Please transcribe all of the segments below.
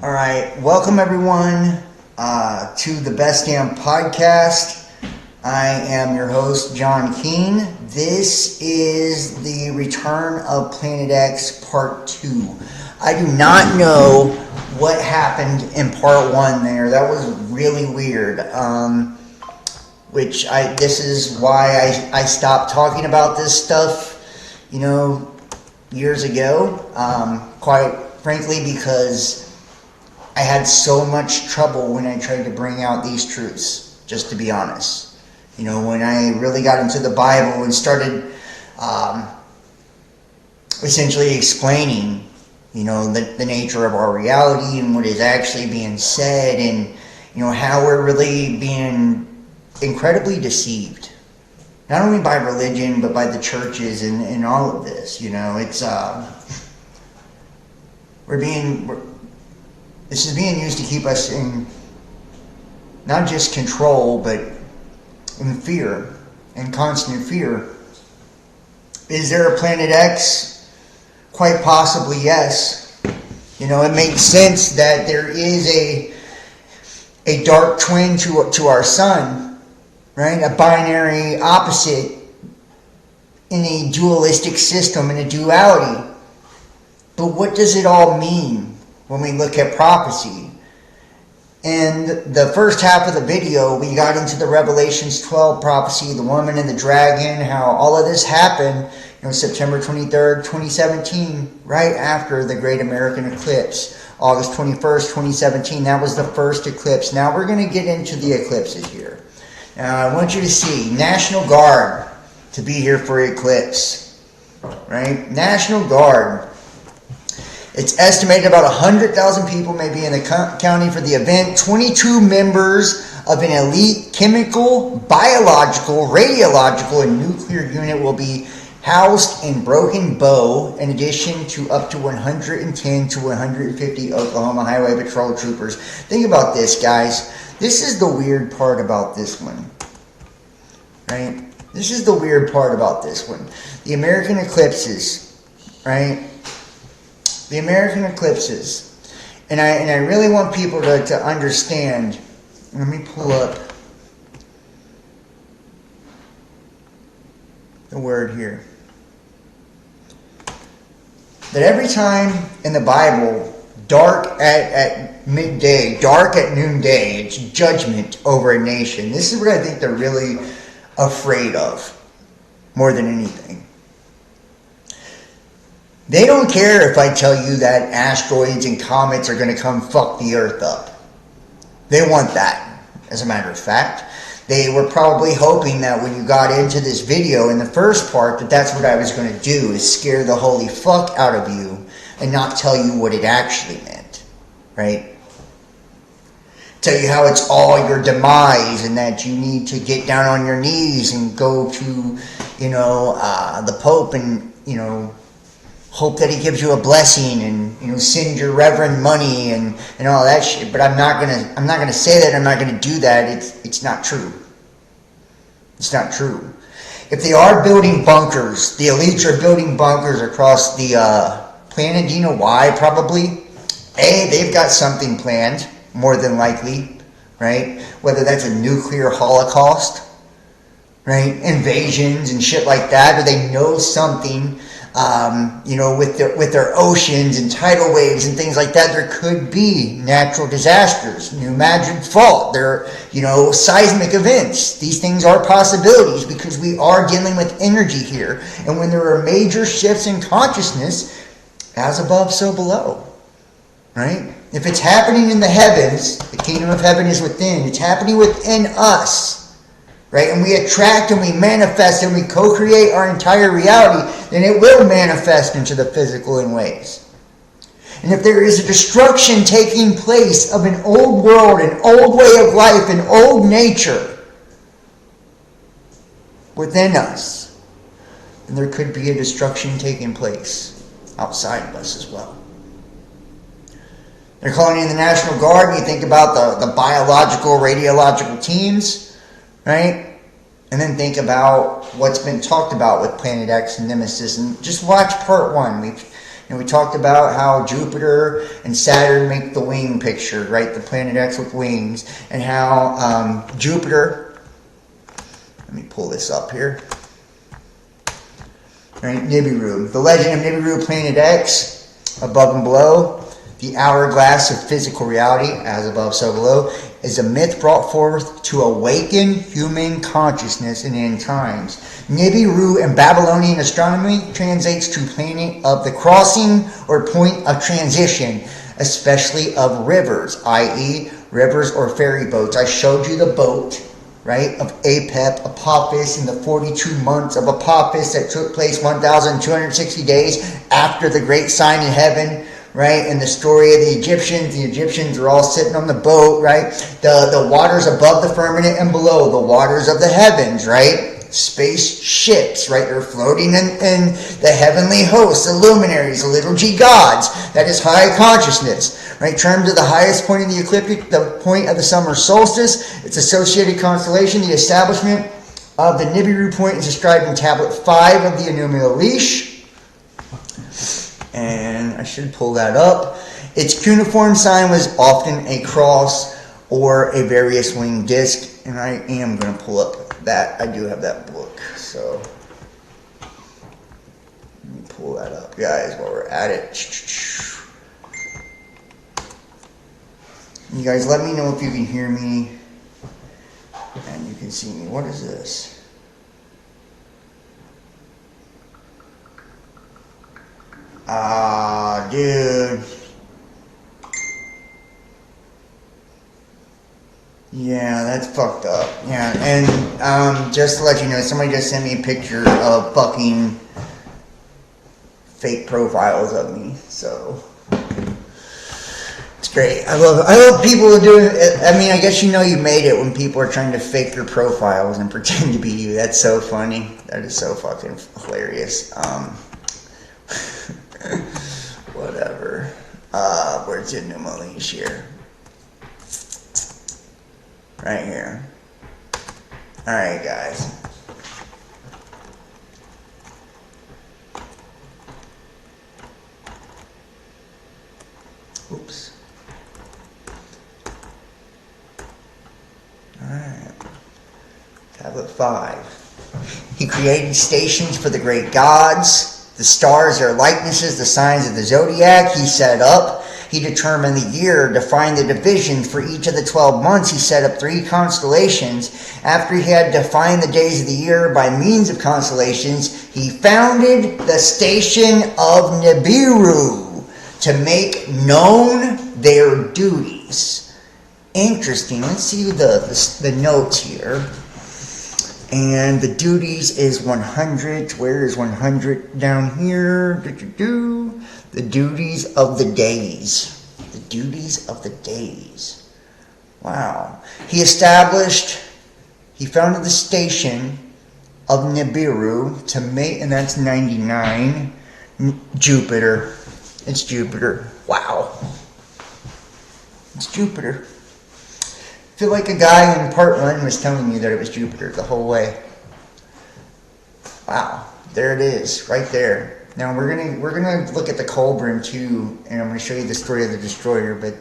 All right, welcome everyone to the Best Damn Podcast. I am your host, John Keene. This is the Return of Planet X Part 2. I do not know what happened in Part 1 there. That was really weird. This is why I stopped talking about this stuff, years ago. Quite frankly, because I had so much trouble when I tried to bring out these truths, just to be honest. When I really got into the Bible and started essentially explaining, the nature of our reality and what is actually being said, and, how we're really being incredibly deceived. Not only by religion, but by the churches and all of this. This is being used to keep us in not just control, but in fear, in constant fear. Is there a Planet X? Quite possibly, yes. It makes sense that there is a dark twin to our sun, right? A binary opposite in a dualistic system, in a duality. But what does it all mean when we look at prophecy? In the first half of the video, we got into the Revelations 12 prophecy, the woman and the dragon, how all of this happened, September 23rd, 2017, right after the Great American Eclipse. August 21st, 2017, that was the first eclipse. Now we're going to get into the eclipses here. Now I want you to see National Guard to be here for eclipse, right? National Guard. It's estimated about 100,000 people may be in the county for the event. 22 members of an elite chemical, biological, radiological, and nuclear unit will be housed in Broken Bow, in addition to up to 110 to 150 Oklahoma Highway Patrol troopers. Think about this, guys. This is the weird part about this one, right? This is the weird part about this one. The American eclipses, right? The American eclipses, and I really want people to understand. Let me pull up the word here. That every time in the Bible, dark at midday, dark at noonday, it's judgment over a nation. This is what I think they're really afraid of, more than anything. They don't care if I tell you that asteroids and comets are going to come fuck the Earth up. They want that, as a matter of fact. They were probably hoping that when you got into this video in the first part, that's what I was going to do, is scare the holy fuck out of you and not tell you what it actually meant, right? Tell you how it's all your demise and that you need to get down on your knees and go to, the Pope and, hope that he gives you a blessing and, send your reverend money and all that shit. But I'm not gonna say that. I'm not gonna do that. It's not true. It's not true. If they are building bunkers, the elites are building bunkers across the planet. Do you know why? Probably. They've got something planned, more than likely, right? Whether that's a nuclear holocaust, right? Invasions and shit like that, or they know something. With their oceans and tidal waves and things like that, there could be natural disasters, New Madrid fault, there, seismic events. These things are possibilities because we are dealing with energy here. And when there are major shifts in consciousness, as above, so below, right? If it's happening in the heavens, the kingdom of heaven is within. It's happening within us. Right? And we attract and we manifest and we co-create our entire reality, then it will manifest into the physical in ways. And if there is a destruction taking place of an old world, an old way of life, an old nature within us, then there could be a destruction taking place outside of us as well. They're calling in the National Guard, and you think about the biological, radiological teams, right? And then think about what's been talked about with Planet X and Nemesis, and just watch part 1. And we talked about how Jupiter and Saturn make the wing picture, right? The planet X with wings. And how Jupiter, let me pull this up here. Right, Nibiru. The legend of Nibiru, planet X, above and below. The hourglass of physical reality, as above, so below, is a myth brought forth to awaken human consciousness in end times. Nibiru in Babylonian astronomy translates to planet of the crossing or point of transition, especially of rivers, i.e. rivers or ferry boats. I showed you the boat, right, of Apep, Apophis, in the 42 months of Apophis that took place 1,260 days after the great sign in heaven, right? And the story of the Egyptians are all sitting on the boat, right? The waters above the firmament and below, the waters of the heavens, right? Space ships, right? They're floating in the heavenly hosts, the luminaries, the little g gods. That is high consciousness, right? Termed to the highest point of the ecliptic, the point of the summer solstice, its associated constellation. The establishment of the Nibiru point is described in tablet 5 of the Enuma Elish. And I should pull that up. Its cuneiform sign was often a cross or a various winged disc. And I am going to pull up that. I do have that book. So let me pull that up, guys, while we're at it. You guys let me know if you can hear me and you can see me. What is this? Dude. Yeah, that's fucked up. Yeah, and just to let you know, somebody just sent me a picture of fucking fake profiles of me. So it's great. I love people who do it. I mean, I guess you know you made it when people are trying to fake their profiles and pretend to be you. That's so funny. That is so fucking hilarious. Whatever. Where's the Enuma Elish here? Right here. Alright, guys. Oops. Alright. Tablet 5. He created stations for the great gods. The stars are likenesses, the signs of the zodiac he set up. He determined the year, defined the divisions for each of the 12 months. He set up 3 constellations. After he had defined the days of the year by means of constellations, he founded the station of Nibiru to make known their duties. Interesting. Let's see the notes here. And the duties is 100. Where is 100? Down here. The duties of the days. The duties of the days. Wow. He founded the station of Nibiru to make, and that's 99. Jupiter. It's Jupiter. Wow. It's Jupiter. I feel like a guy in part 1 was telling me that it was Jupiter the whole way. Wow, there it is, right there. Now we're gonna look at the Colburn too, and I'm gonna show you the story of the destroyer. But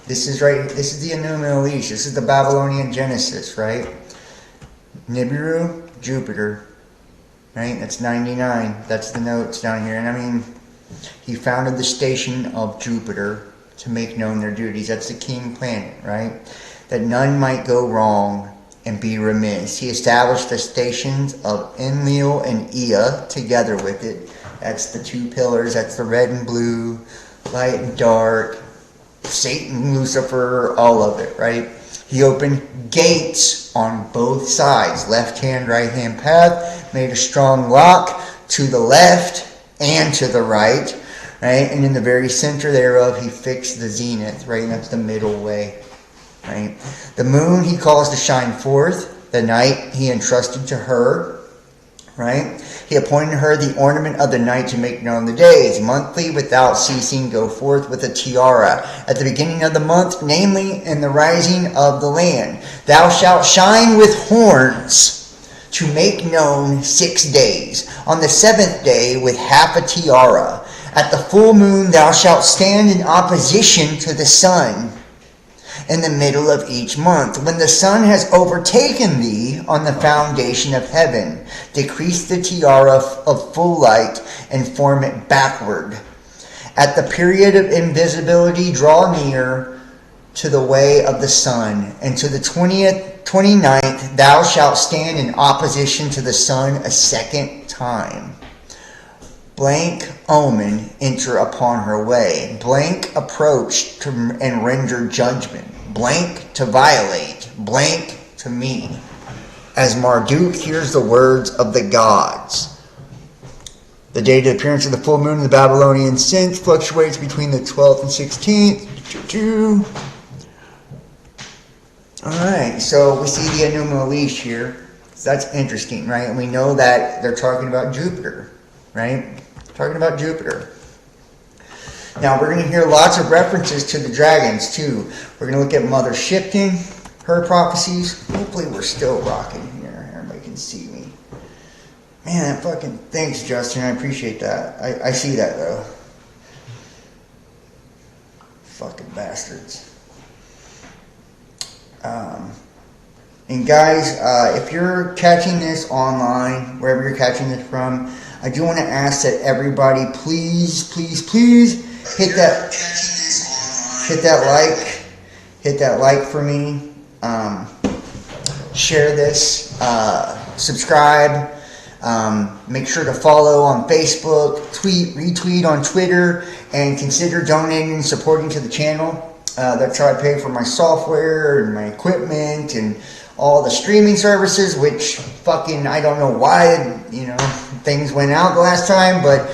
this is the Enuma Elish. This is the Babylonian Genesis, right? Nibiru, Jupiter, right? That's 99. That's the notes down here. And I mean, he founded the station of Jupiter to make known their duties. That's the king planet, right? That none might go wrong and be remiss. He established the stations of Enlil and Ea together with it. That's the 2 pillars. That's the red and blue, light and dark, Satan, Lucifer, all of it, right? He opened gates on both sides, left hand, right hand path, made a strong lock to the left and to the right, right? And in the very center thereof, he fixed the zenith, right? And that's the middle way. Right? The moon he caused to shine forth. The night he entrusted to her. Right? He appointed her the ornament of the night to make known the days. Monthly, without ceasing, go forth with a tiara. At the beginning of the month, namely in the rising of the land. Thou shalt shine with horns to make known 6 days. On the 7th day with half a tiara. At the full moon thou shalt stand in opposition to the sun in the middle of each month. When the sun has overtaken thee on the foundation of heaven, decrease the tiara of full light and form it backward. At the period of invisibility, draw near to the way of the sun, and to the 29th thou shalt stand in opposition to the sun a second time. Blank omen enter upon her way. Blank approach and render judgment. Blank to violate. Blank to me. As Marduk hears the words of the gods. The date of appearance of the full moon in the Babylonian sense fluctuates between the 12th and 16th. Alright, so we see the Enuma Elish here. So that's interesting, right? And we know that they're talking about Jupiter, right? Talking about Jupiter. Now we're going to hear lots of references to the dragons too. We're going to look at Mother Shipton, her prophecies. Hopefully we're still rocking here. Everybody can see me. Man, thanks, Justin. I appreciate that. I see that though. Fucking bastards. And guys, if you're catching this online, wherever you're catching this from, I do want to ask that everybody please hit that like for me. Share this, subscribe, make sure to follow on Facebook, retweet on Twitter, and consider donating and supporting to the channel. That's how I pay for my software and my equipment and all the streaming services, which I don't know why, things went out the last time, but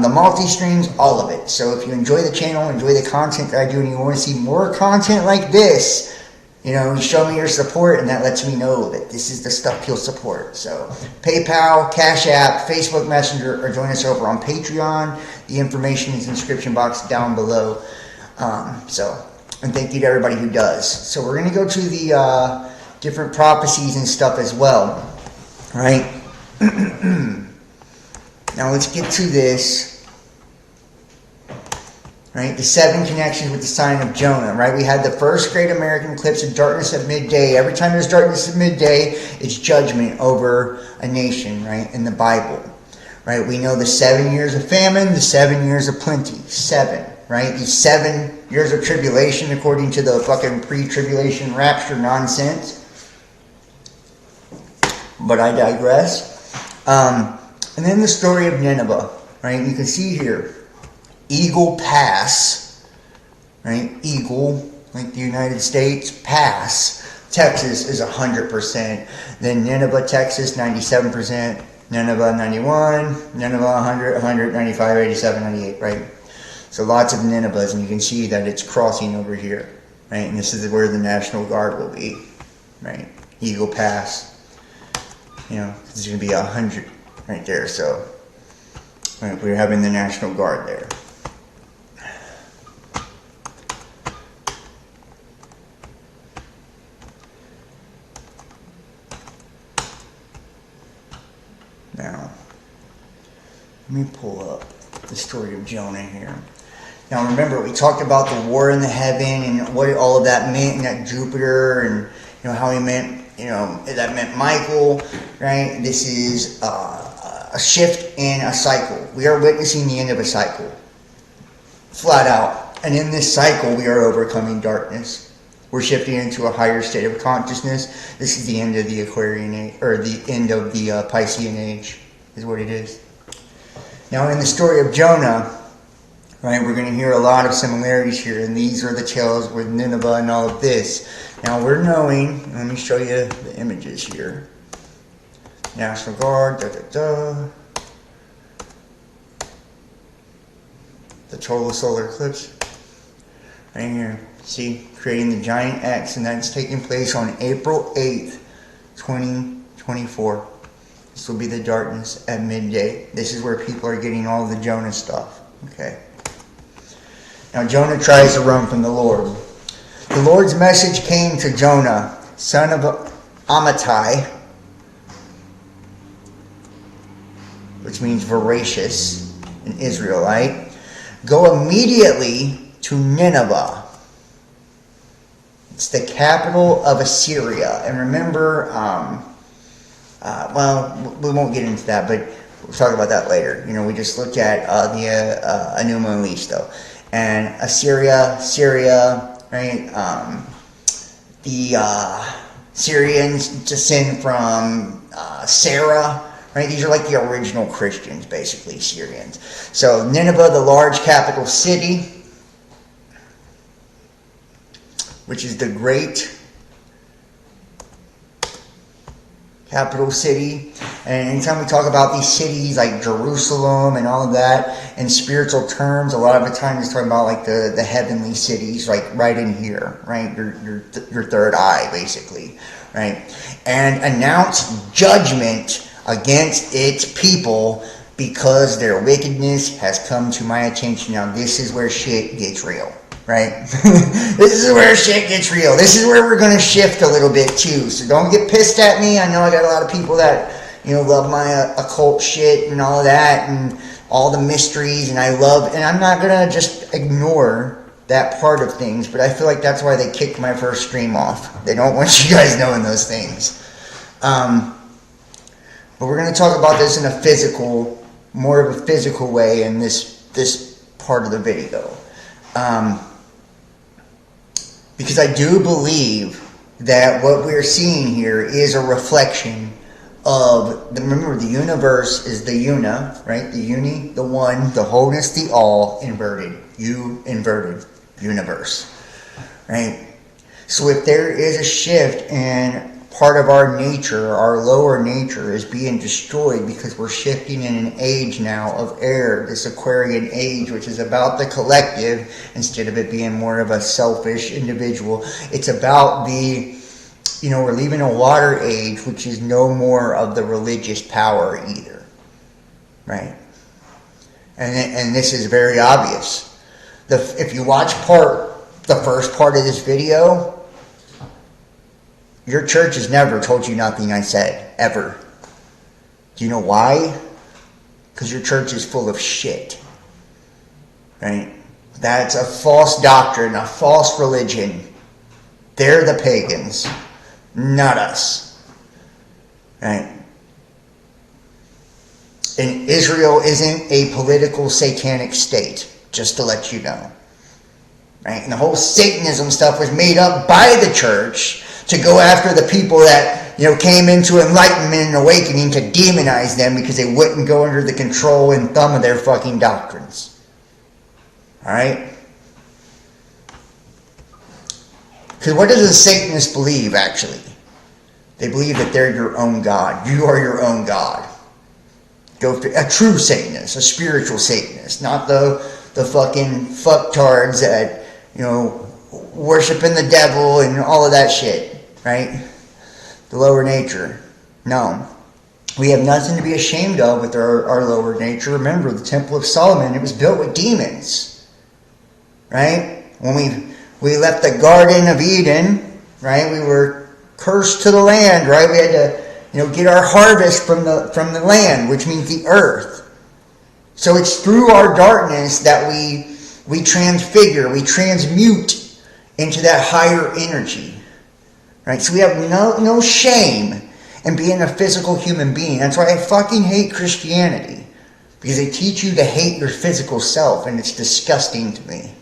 the multi-streams, all of it. So if you enjoy the channel, enjoy the content that I do, and you want to see more content like this, show me your support, and that lets me know that this is the stuff you'll support. So PayPal, Cash App, Facebook Messenger, or join us over on Patreon. The information is in the description box down below. And thank you to everybody who does. So we're going to go to the different prophecies and stuff as well, right? Now let's get to this, right? The 7 connections with the sign of Jonah, right? We had the first great American eclipse of darkness at midday. Every time there's darkness at midday, it's judgment over a nation, right? In the Bible, right? We know the 7 years of famine, the 7 years of plenty. 7, right? These 7 years of tribulation, according to the fucking pre-tribulation rapture nonsense. But I digress. And then the story of Nineveh, right? You can see here, Eagle Pass, right? Eagle, like the United States, Pass. Texas is 100%. Then Nineveh, Texas, 97%. Nineveh, 91. Nineveh, 100, 100, 95, 87, 98, right? So lots of Ninevehs, and you can see that it's crossing over here, right? And this is where the National Guard will be, right? Eagle Pass. It's going to be 100 right there. So right, we're having the National Guard there. Now, let me pull up the story of Jonah here. Now remember, we talked about the war in the heaven and what all of that meant, and that Jupiter, and how he meant, that meant Michael, right? This is a shift in a cycle. We are witnessing the end of a cycle, flat out. And in this cycle, we are overcoming darkness. We're shifting into a higher state of consciousness. This is the end of the Aquarian age, or the end of the Piscean age, is what it is. Now, in the story of Jonah, right, we're going to hear a lot of similarities here, and these are the tales with Nineveh and all of this. Now, we're knowing, let me show you the images here. National Guard, The total solar eclipse, right here. See, creating the giant X, and that's taking place on April 8th, 2024. This will be the darkness at midday. This is where people are getting all the Jonah stuff, okay? Now, Jonah tries to run from the Lord. The Lord's message came to Jonah, son of Amittai, which means voracious, an Israelite. Go immediately to Nineveh. It's the capital of Assyria. And remember, well, we won't get into that, but we'll talk about that later. You know, we just looked at the Enuma Elish, and Assyria, Syria, right? The Syrians descend from Sarah, right? These are like the original Christians, basically, Syrians. So Nineveh, the large capital city, which is the great capital city. And anytime we talk about these cities like Jerusalem and all of that in spiritual terms, a lot of the time it's talking about like the heavenly cities, like right in here, right? Your third eye, basically, right? And announce judgment against its people because their wickedness has come to my attention. Now this is where shit gets real. Right? This is where shit gets real. This is where we're going to shift a little bit too. So don't get pissed at me. I know I got a lot of people that, you know, love my occult shit and all of that and all the mysteries, and and I'm not going to just ignore that part of things, but I feel like that's why they kicked my first stream off. They don't want you guys knowing those things. But we're going to talk about this in a physical, more of a physical way in this part of the video. Because I do believe that what we're seeing here is a reflection of, remember, the universe is the una, right? The uni, the one, the wholeness, the all, inverted. Inverted universe, right? So if there is a shift and part of our nature, our lower nature, is being destroyed because we're shifting in an age now of air, this Aquarian age, which is about the collective instead of it being more of a selfish individual. It's about we're leaving a water age, which is no more of the religious power either, right? And this is very obvious. If you watch the first part of this video, your church has never told you nothing I said, ever. Do you know why? Because your church is full of shit. Right? That's a false doctrine, a false religion. They're the pagans, not us. Right? And Israel isn't a political satanic state, just to let you know. Right? And the whole Satanism stuff was made up by the church to go after the people that, came into enlightenment and awakening, to demonize them because they wouldn't go under the control and thumb of their fucking doctrines. Alright? Because what does a Satanist believe, actually? They believe that they're your own God. You are your own God. A true Satanist, a spiritual Satanist, not the fucking fucktards that, worshiping the devil and all of that shit, right? The lower nature. No. We have nothing to be ashamed of with our lower nature. Remember, the Temple of Solomon, it was built with demons, right? When we left the Garden of Eden, right, we were cursed to the land, right? We had to, get our harvest from the land, which means the earth. So it's through our darkness that we transfigure, we transmute into that higher energy, right? So we have no shame in being a physical human being. That's why I fucking hate Christianity, because they teach you to hate your physical self, and it's disgusting to me.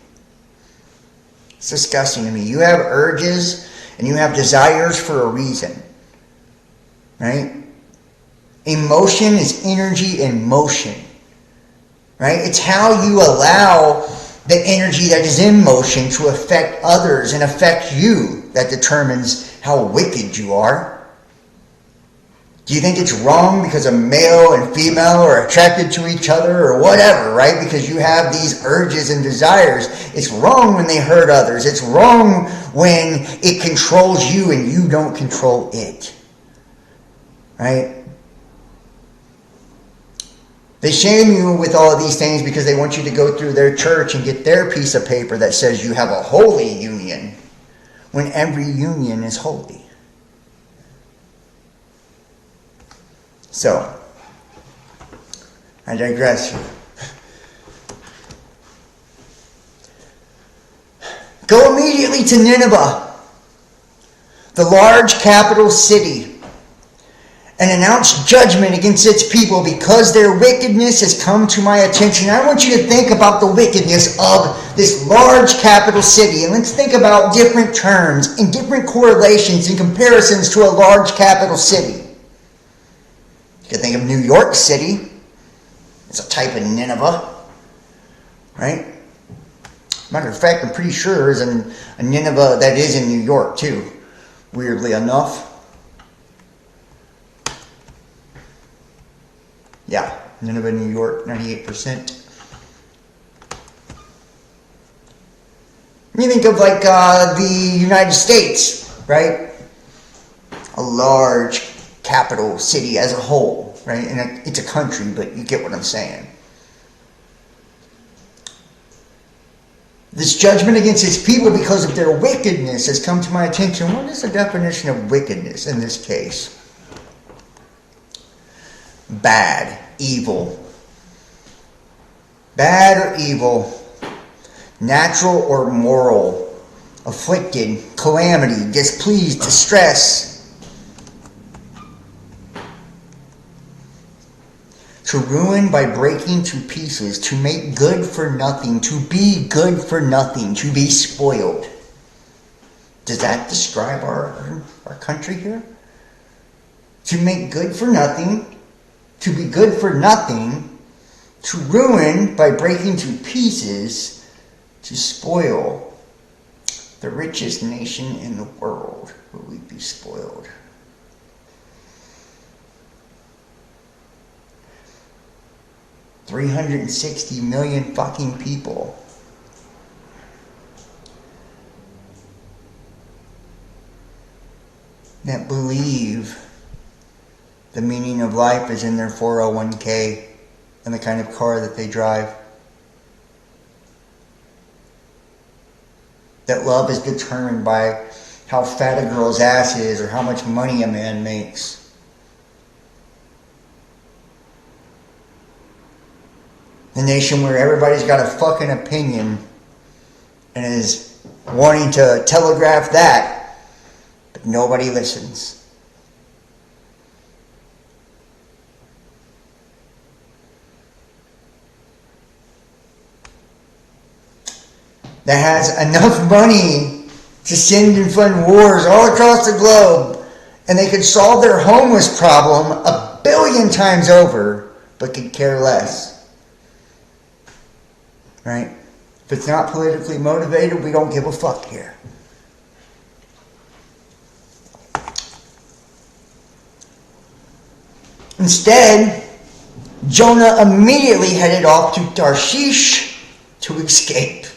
It's disgusting to me. You have urges and you have desires for a reason, right? Emotion is energy in motion, right? It's how you allow the energy that is in motion to affect others and affect you that determines how wicked you are. Do you think it's wrong because a male and female are attracted to each other or whatever, right? Because you have these urges and desires. It's wrong when they hurt others. It's wrong when it controls you and you don't control it, right? They shame you with all of these things because they want you to go through their church and get their piece of paper that says you have a holy union, when every union is holy. So, I digress here. immediately to Nineveh, the large capital city, and announce judgment against its people because their wickedness has come to my attention. I want you to think about the wickedness of this large capital city. And let's think about different terms and different correlations and comparisons to a large capital city. You can think of New York City. It's a type of Nineveh, right? Matter of fact, I'm pretty sure there's a Nineveh that is in New York too, weirdly enough. Yeah, Nineveh, New York, 98%. You think of like the United States, right? A large capital city as a whole, right? And it's a country, but you get what I'm saying. This judgment against his people because of their wickedness has come to my attention. What is the definition of wickedness in this case? Bad, evil. Bad or evil, natural or moral, afflicted, calamity, displeased, distress. To ruin by breaking to pieces, to make good for nothing, to be good for nothing, to be spoiled. Does that describe our country here? To make good for nothing, to be good for nothing, to ruin by breaking to pieces, to spoil. The richest nation in the world, will we be spoiled? $360 million fucking people. That believe the meaning of life is in their 401k and the kind of car that they drive. That love is determined by how fat a girl's ass is or how much money a man makes. A nation where everybody's got a fucking opinion and is wanting to telegraph that, but nobody listens. That has enough money to send and fund wars all across the globe, and they could solve their homeless problem 1 billion times over, but could care less. Right? If it's not politically motivated, we don't give a fuck here. Instead, Jonah immediately headed off to Tarshish to escape.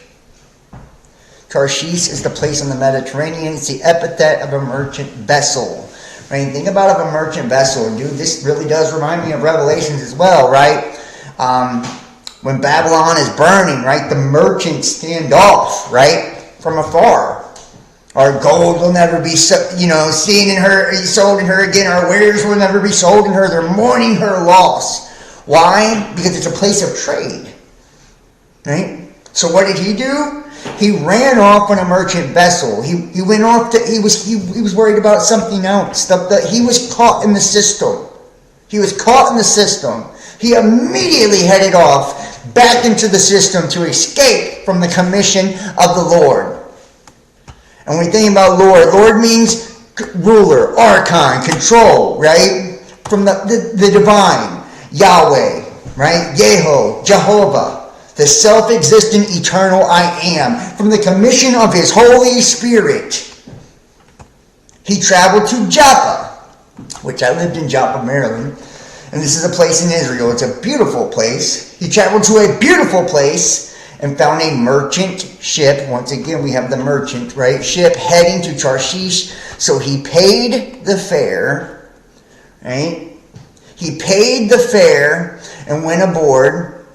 Tarshish is the place in the Mediterranean. It's the epithet of a merchant vessel. Right? Think about a merchant vessel. Dude, this really does remind me of Revelations as well, right? When Babylon is burning, right, the merchants stand off, right, from afar. Our gold will never be, seen in her, sold in her again. Our wares will never be sold in her. They're mourning her loss. Why? Because it's a place of trade, right? So what did he do? He ran off on a merchant vessel. He went off to. He was worried about something else. He was caught in the system. He was caught in the system. He immediately headed off back into the system to escape from the commission of the Lord. And when we think about Lord means ruler, archon, control, right? From the divine, Yahweh, right? Jehovah, the self-existent eternal I am. From the commission of his Holy Spirit, he traveled to Joppa, which I lived in Joppa, Maryland. And this is a place in Israel. It's a beautiful place. He traveled to a beautiful place and found a merchant ship. Once again, we have the merchant, right? Ship heading to Tarshish. So he paid the fare, right? He paid the fare and went aboard.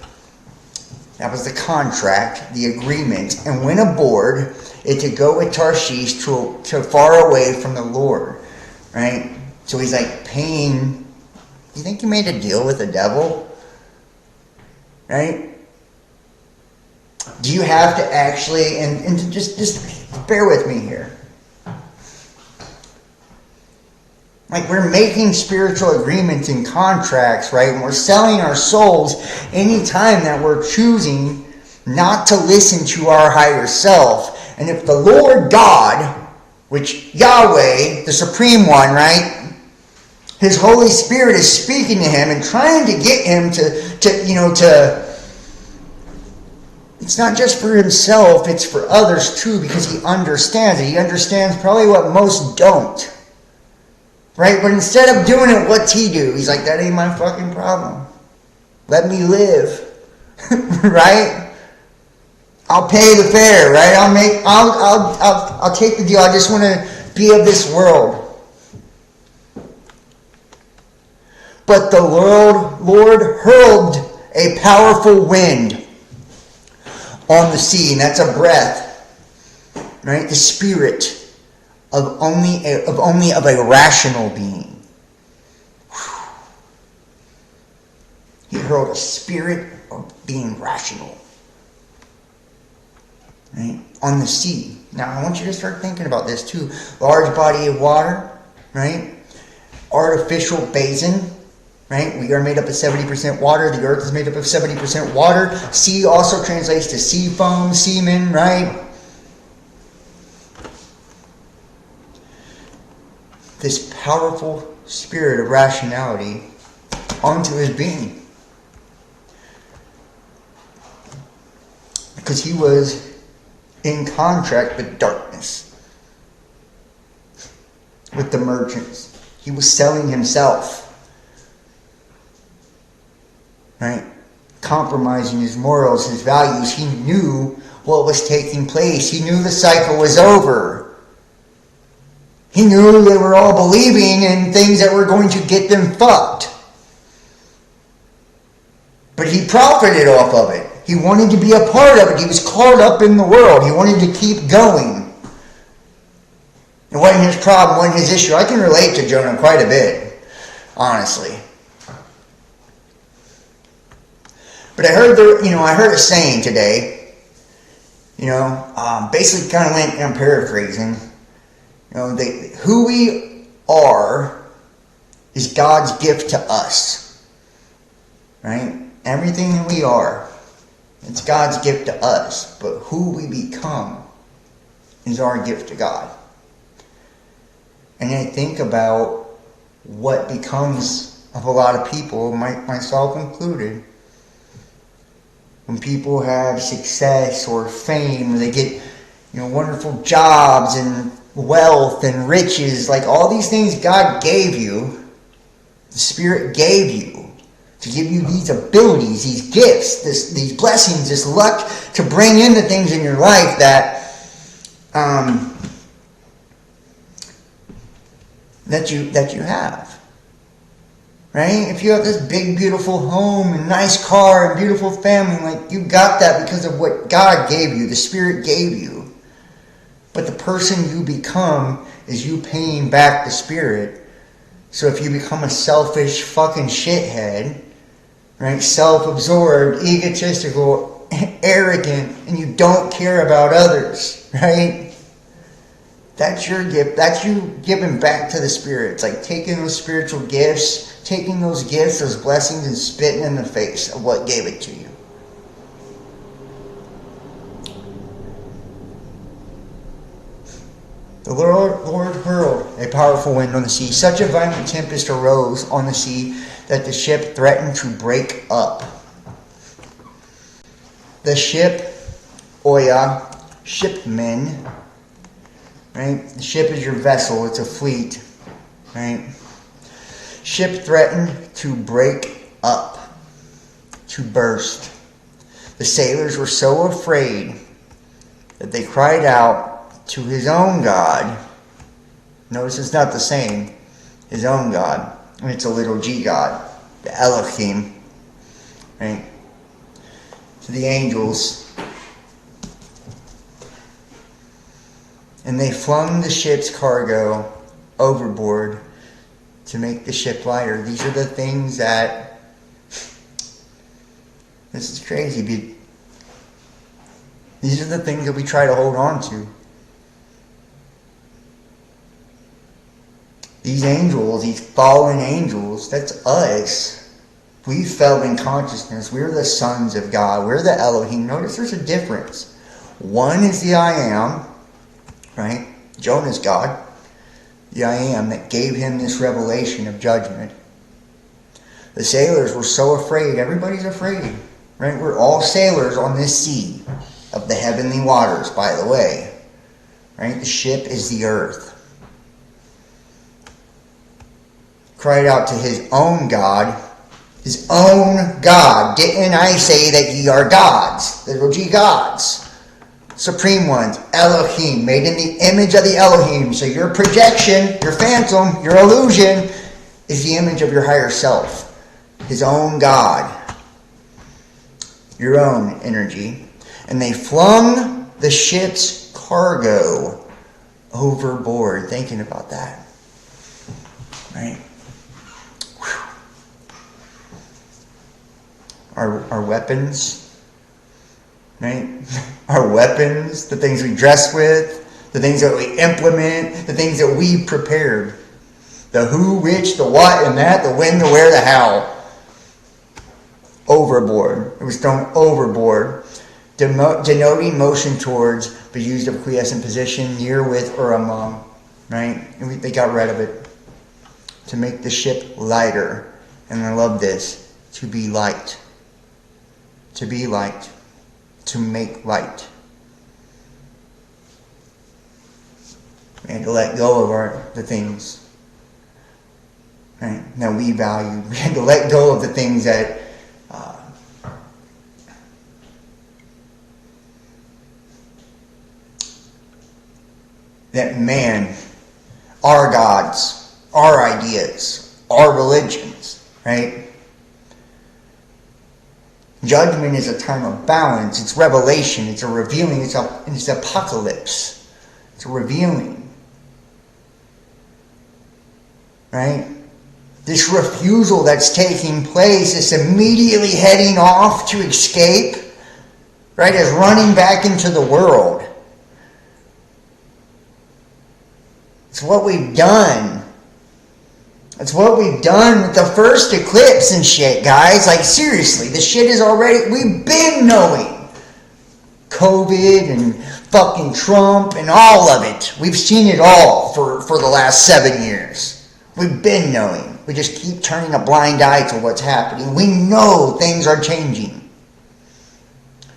That was the contract, the agreement, and went aboard it to go with Tarshish to far away from the Lord, right? So he's like paying. You think you made a deal with the devil? Right? Do you have to actually, and to just bear with me here. Like, we're making spiritual agreements and contracts, right? And we're selling our souls anytime that we're choosing not to listen to our higher self. And if the Lord God, which Yahweh, the Supreme One, right? His Holy Spirit is speaking to him and trying to get him to it's not just for himself, it's for others too, because he understands it. He understands probably what most don't. Right? But instead of doing it, what's he do? He's like, that ain't my fucking problem. Let me live. Right? I'll pay the fare, right? I'll take the deal. I just want to be of this world. But the Lord hurled a powerful wind on the sea, and that's a breath, right? The spirit of only a rational being. He hurled a spirit of being rational, right? On the sea. Now I want you to start thinking about this too. Large body of water, right? Artificial basin. Right? We are made up of 70% water. The earth is made up of 70% water. Sea also translates to sea foam, semen, right? This powerful spirit of rationality onto his being. Because he was in contract with darkness. With the merchants. He was selling himself. Right? Compromising his morals, his values. He knew what was taking place. He knew the cycle was over. He knew they were all believing in things that were going to get them fucked. But he profited off of it. He wanted to be a part of it. He was caught up in the world. He wanted to keep going. It wasn't his problem, it wasn't his issue. I can relate to Jonah quite a bit, honestly. But I heard a saying today, basically kind of went, I'm paraphrasing, who we are is God's gift to us, right? Everything that we are, it's God's gift to us, but who we become is our gift to God. And I think about what becomes of a lot of people, myself included, when people have success or fame, or they get, wonderful jobs and wealth and riches, like all these things God gave you, the Spirit gave you to give you these abilities, these gifts, these blessings, this luck to bring in the things in your life that you have. Right? If you have this big, beautiful home and nice car and beautiful family, like you got that because of what God gave you, the Spirit gave you. But the person you become is you paying back the Spirit. So if you become a selfish fucking shithead, right? Self-absorbed, egotistical, arrogant, and you don't care about others, right? That's your gift. That's you giving back to the Spirit. It's like taking those spiritual gifts, taking those gifts, those blessings, and spitting in the face of what gave it to you. The Lord hurled a powerful wind on the sea. Such a violent tempest arose on the sea that the ship threatened to break up. The ship, Oya, shipmen, right? The ship is your vessel. It's a fleet, right? Ship threatened to break up, to burst. The sailors were so afraid that they cried out to his own God. Notice it's not the same. His own God. It's a little g God. The Elohim. Right? To the angels. And they flung the ship's cargo overboard to make the ship lighter. These are the things that... This is crazy. These are the things that we try to hold on to. These angels, these fallen angels, that's us. We fell in consciousness. We're the sons of God. We're the Elohim. Notice there's a difference. One is the I am, right? Jonah's God. The I am that gave him this revelation of judgment. The sailors were so afraid. Everybody's afraid, right? We're all sailors on this sea of the heavenly waters, by the way. Right? The ship is the earth. Cried out to his own God. His own God. Didn't I say that ye are gods? Little g gods. Supreme ones. Elohim. Made in the image of the Elohim. So your projection, your phantom, your illusion is the image of your higher self. His own God. Your own energy. And they flung the ship's cargo overboard. Thinking about that. Right? Our weapons, right? Our weapons, the things we dress with, the things that we implement, the things that we prepared. The who, which, the what, and that, the when, the where, the how. Overboard. It was thrown overboard, denoting motion towards, but used of quiescent position, near, with, or among, right? And they got rid of it to make the ship lighter. And I love this, to be light. To be light, to make light. We had to let go of the things, right, that we valued. We had to let go of the things that man, our gods, our ideas, our religions, right? Judgment is a time of balance. It's revelation. It's a revealing. It's apocalypse. It's a revealing. Right? This refusal that's taking place, this immediately heading off to escape, right, is running back into the world. It's what we've done. That's what we've done with the first eclipse and shit, guys. Like, seriously, the shit is already... We've been knowing. COVID and fucking Trump and all of it. We've seen it all for the last 7 years. We've been knowing. We just keep turning a blind eye to what's happening. We know things are changing.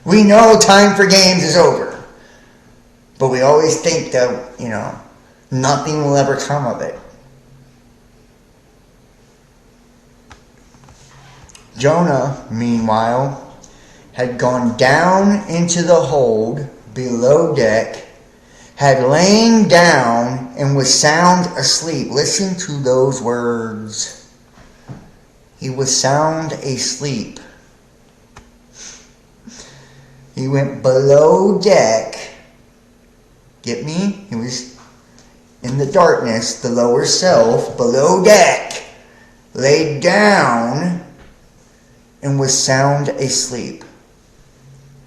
We know time for games is over. But we always think that, nothing will ever come of it. Jonah, meanwhile, had gone down into the hold below deck, had lain down and was sound asleep. Listen to those words. He was sound asleep. He went below deck. Get me? He was in the darkness, the lower self, below deck, laid down and was sound asleep.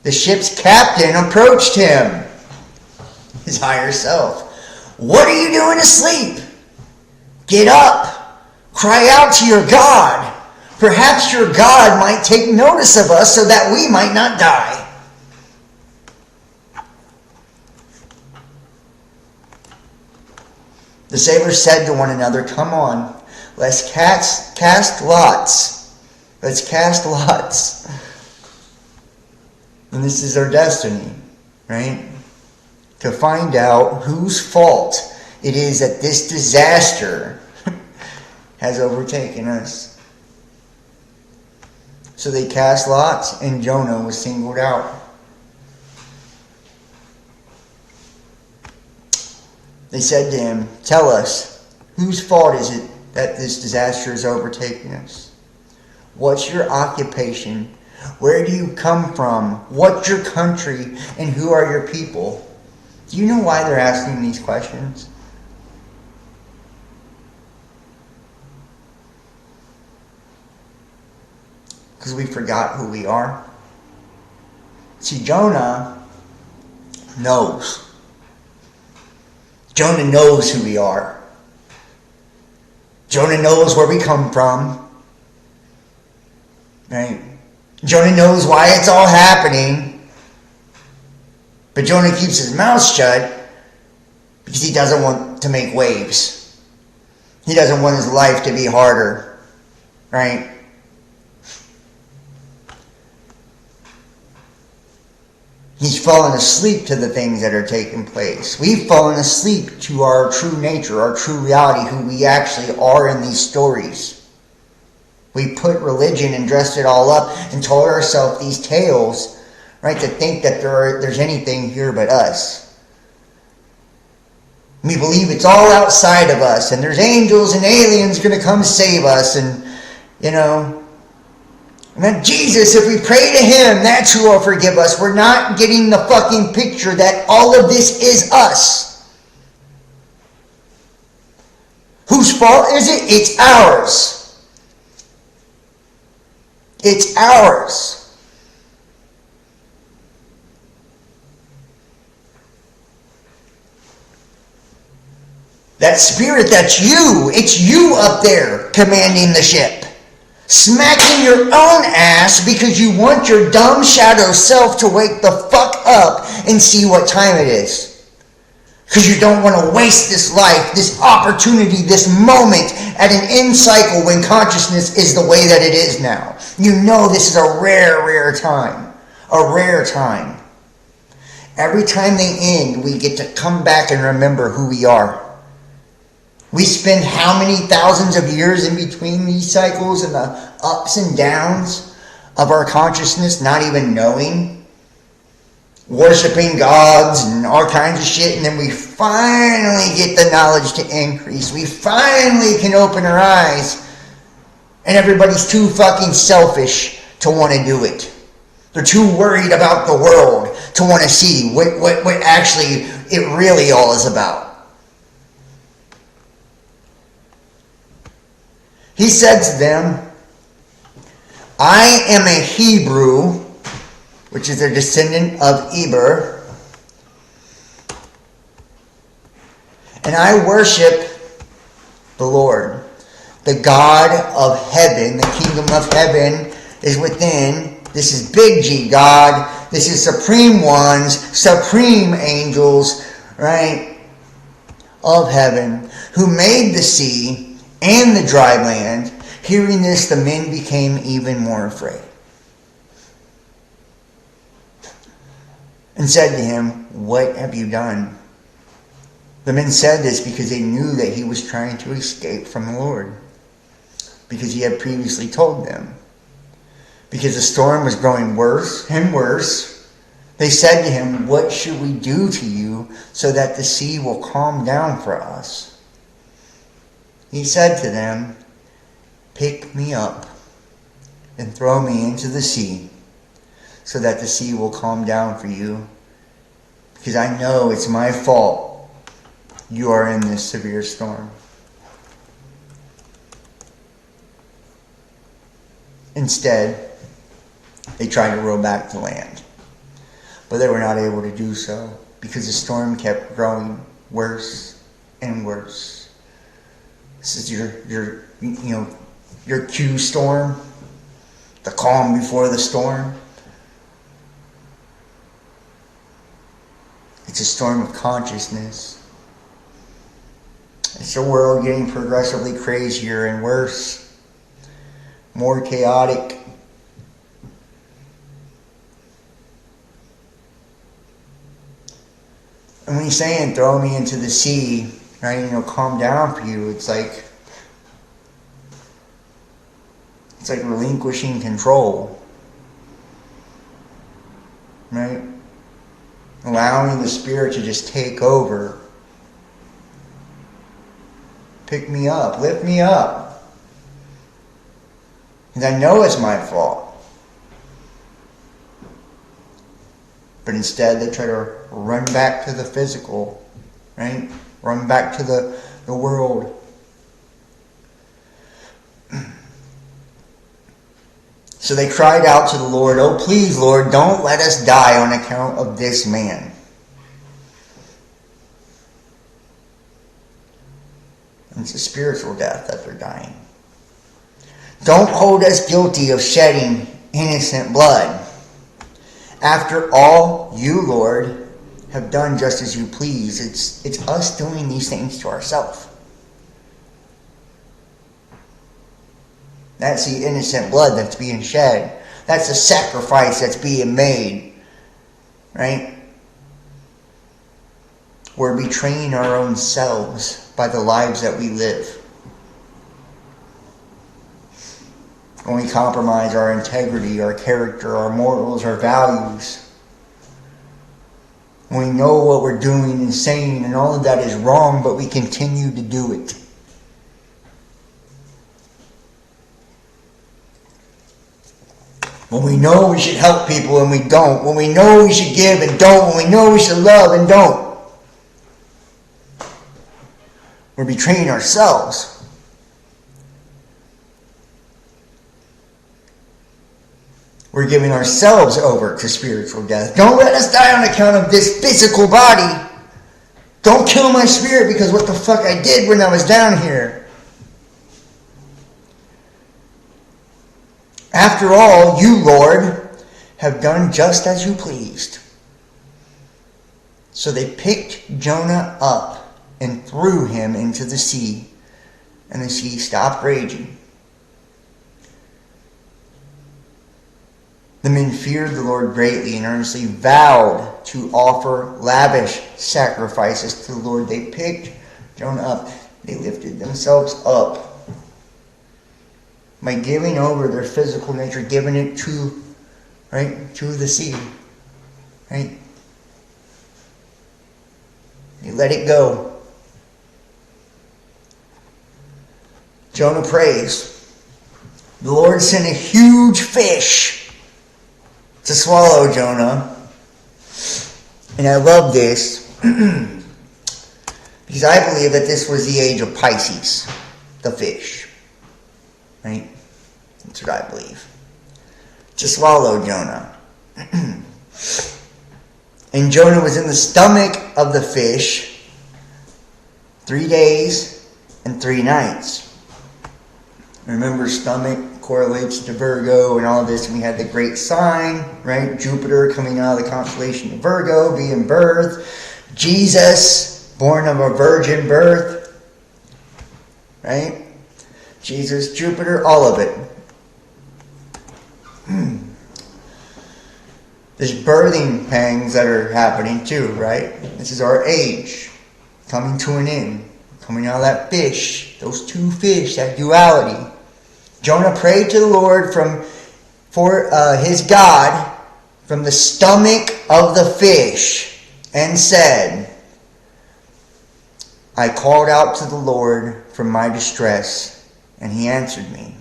The ship's captain approached him, his higher self. What are you doing asleep? Get up. Cry out to your God. Perhaps your God might take notice of us so that we might not die. The sailors said to one another, come on, let's cast lots. Let's cast lots. And this is our destiny, right? To find out whose fault it is that this disaster has overtaken us. So they cast lots and Jonah was singled out. They said to him, tell us, whose fault is it that this disaster has overtaken us? What's your occupation? Where do you come from? What's your country? And who are your people? Do you know why they're asking these questions? Because we forgot who we are. See, Jonah knows. Jonah knows who we are. Jonah knows where we come from. Right? Jonah knows why it's all happening. But Jonah keeps his mouth shut because he doesn't want to make waves. He doesn't want his life to be harder. Right? He's fallen asleep to the things that are taking place. We've fallen asleep to our true nature, our true reality, who we actually are in these stories. We put religion and dressed it all up and told ourselves these tales, right, to think that there's anything here but us. We believe it's all outside of us, and there's angels and aliens going to come save us, and, and then Jesus, if we pray to him, that's who will forgive us. We're not getting the fucking picture that all of this is us. Whose fault is it? It's ours. It's ours. That spirit, that's you. It's you up there commanding the ship. Smacking your own ass because you want your dumb shadow self to wake the fuck up and see what time it is. Because you don't want to waste this life, this opportunity, this moment at an end cycle when consciousness is the way that it is now. You know this is a rare, rare time. A rare time. Every time they end, we get to come back and remember who we are. We spend how many thousands of years in between these cycles and the ups and downs of our consciousness not even knowing, worshiping gods and all kinds of shit, and then we finally get the knowledge to increase. We finally can open our eyes, and everybody's too fucking selfish to want to do it. They're too worried about the world to want to see what actually it really all is about. He said to them, I am a Hebrew, which is a descendant of Eber, and I worship the Lord, the God of heaven. The kingdom of heaven is within. This is big G God. This is supreme ones, supreme angels, right, of heaven, who made the sea and the dry land. Hearing this, the men became even more afraid, and said to him, what have you done? The men said this because they knew that he was trying to escape from the Lord, because he had previously told them. Because the storm was growing worse and worse, they said to him, what should we do to you so that the sea will calm down for us? He said to them, pick me up and throw me into the sea so that the sea will calm down for you, because I know it's my fault you are in this severe storm. Instead, they tried to row back to land, but they were not able to do so because the storm kept growing worse and worse. This is your Q storm, the calm before the storm. It's a storm of consciousness. It's a world getting progressively crazier and worse, more chaotic. And when he's saying, throw me into the sea, right, calm down for you, it's like relinquishing control, right? Allowing the spirit to just take over. Pick me up, lift me up. And I know it's my fault. But instead they try to run back to the physical, right? Run back to the world. So they cried out to the Lord, oh please, Lord, don't let us die on account of this man. It's a spiritual death that they're dying. Don't hold us guilty of shedding innocent blood. After all, you, Lord, have done just as you please. It's us doing these things to ourselves. That's the innocent blood that's being shed. That's the sacrifice that's being made. Right? We're betraying our own selves by the lives that we live. When we compromise our integrity, our character, our morals, our values. When we know what we're doing and saying and all of that is wrong, but we continue to do it. When we know we should help people and we don't. When we know we should give and don't. When we know we should love and don't. We're betraying ourselves. We're giving ourselves over to spiritual death. Don't let us die on account of this physical body. Don't kill my spirit because what the fuck I did when I was down here. After all, you, Lord, have done just as you pleased. So they picked Jonah up and threw him into the sea, and the sea stopped raging. The men feared the Lord greatly and earnestly vowed to offer lavish sacrifices to the Lord. They picked Jonah up. They lifted themselves up by giving over their physical nature, giving it to the sea. Right? They let it go. Jonah prays. The Lord sent a huge fish to swallow Jonah. And I love this because I believe that this was the age of Pisces, the fish. Right? That's what I believe. To swallow Jonah. And Jonah was in the stomach of the fish 3 days and 3 nights. Remember, stomach correlates to Virgo and all of this. And we had the great sign, right? Jupiter coming out of the constellation of Virgo, being birthed. Jesus, born of a virgin birth. Right? Jesus, Jupiter, all of it. There's birthing pangs that are happening too, right? This is our age coming to an end. Coming out of that fish, those 2 fish, that duality. Jonah prayed to the Lord for his God from the stomach of the fish and said, I called out to the Lord from my distress, and he answered me.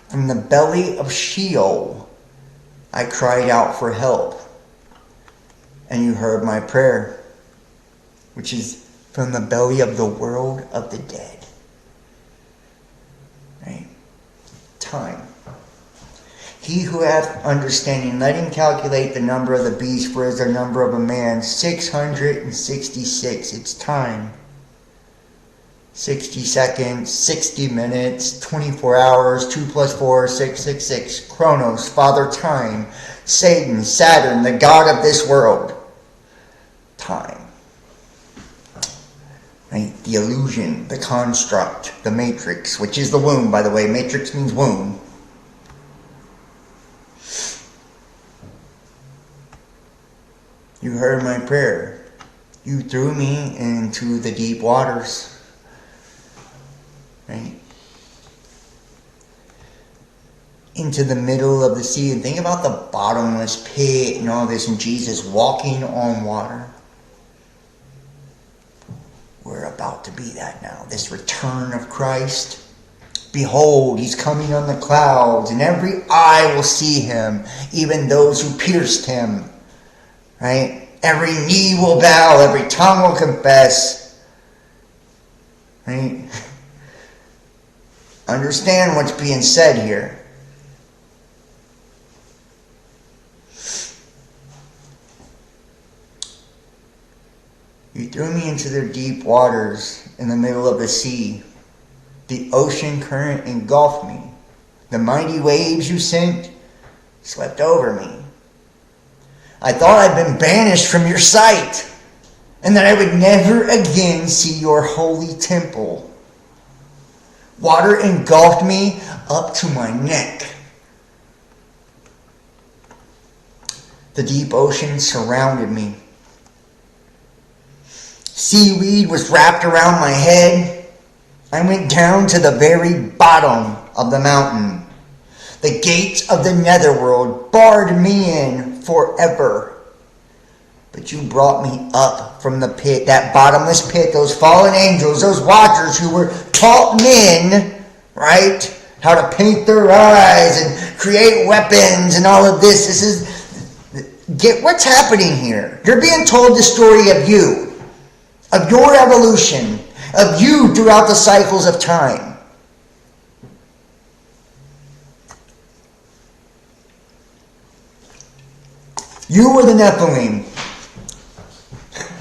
From the belly of Sheol, I cried out for help, and you heard my prayer, which is from the belly of the world of the dead. Right? Time. He who hath understanding, let him calculate the number of the beast, for it is the number of a man, 666. It's time. 60 seconds, 60 minutes, 24 hours, 2 plus 4, 666. Chronos, Father Time, Satan, Saturn, the God of this world. Time. Right? The illusion, the construct, the matrix, which is the womb, by the way. Matrix means womb. You heard my prayer. You threw me into the deep waters. Right? Into the middle of the sea. And think about the bottomless pit and all this, and Jesus walking on water. We're about to be that now. This return of Christ. Behold, he's coming on the clouds, and every eye will see him, even those who pierced him. Right? Every knee will bow, every tongue will confess. Right? Understand what's being said here. You threw me into the deep waters in the middle of the sea. The ocean current engulfed me. The mighty waves you sent swept over me. I thought I'd been banished from your sight, and that I would never again see your holy temple. Water engulfed me up to my neck. The deep ocean surrounded me. Seaweed was wrapped around my head. I went down to the very bottom of the mountain. The gates of the netherworld barred me in forever. But you brought me up from the pit, that bottomless pit, those fallen angels, those watchers who were taught men, right, how to paint their eyes and create weapons and all of this. Get what's happening here. You're being told the story of you, of your evolution, of you throughout the cycles of time. You were the Nephilim.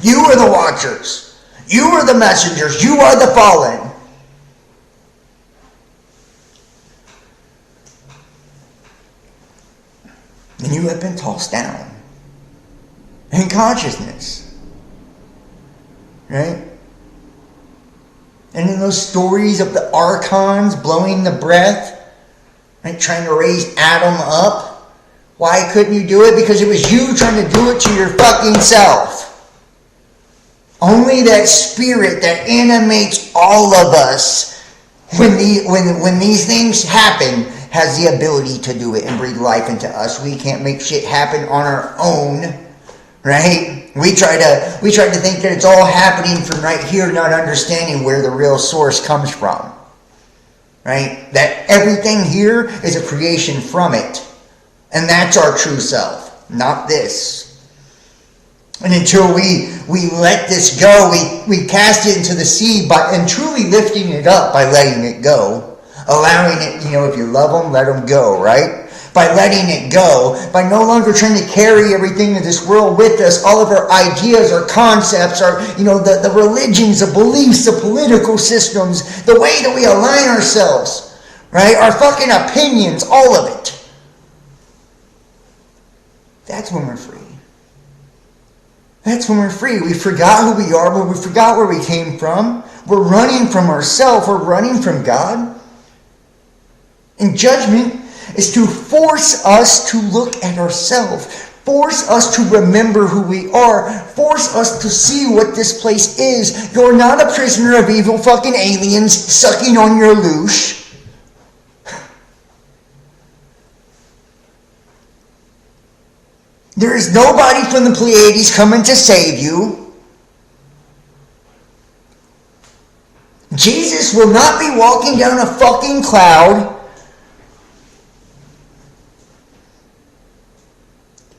You are the watchers. You are the messengers. You are the fallen. And you have been tossed down in consciousness. Right? And in those stories of the archons blowing the breath, right, trying to raise Adam up, why couldn't you do it? Because it was you trying to do it to your fucking self. Only that spirit that animates all of us when these things happen has the ability to do it and breathe life into us. We can't make shit happen on our own, right? We try to think that it's all happening from right here, not understanding where the real source comes from, right? That everything here is a creation from it, and that's our true self, not this. And until we let this go, we cast it into the sea and truly lifting it up by letting it go. Allowing it, if you love them, let them go, right? By letting it go, by no longer trying to carry everything in this world with us, all of our ideas, our concepts, the religions, the beliefs, the political systems, the way that we align ourselves, right? Our fucking opinions, all of it. That's when we're free. That's when we're free. We forgot who we are, but we forgot where we came from. We're running from ourselves. We're running from God. And judgment is to force us to look at ourselves. Force us to remember who we are. Force us to see what this place is. You're not a prisoner of evil fucking aliens sucking on your loosh. There is nobody from the Pleiades coming to save you. Jesus will not be walking down a fucking cloud.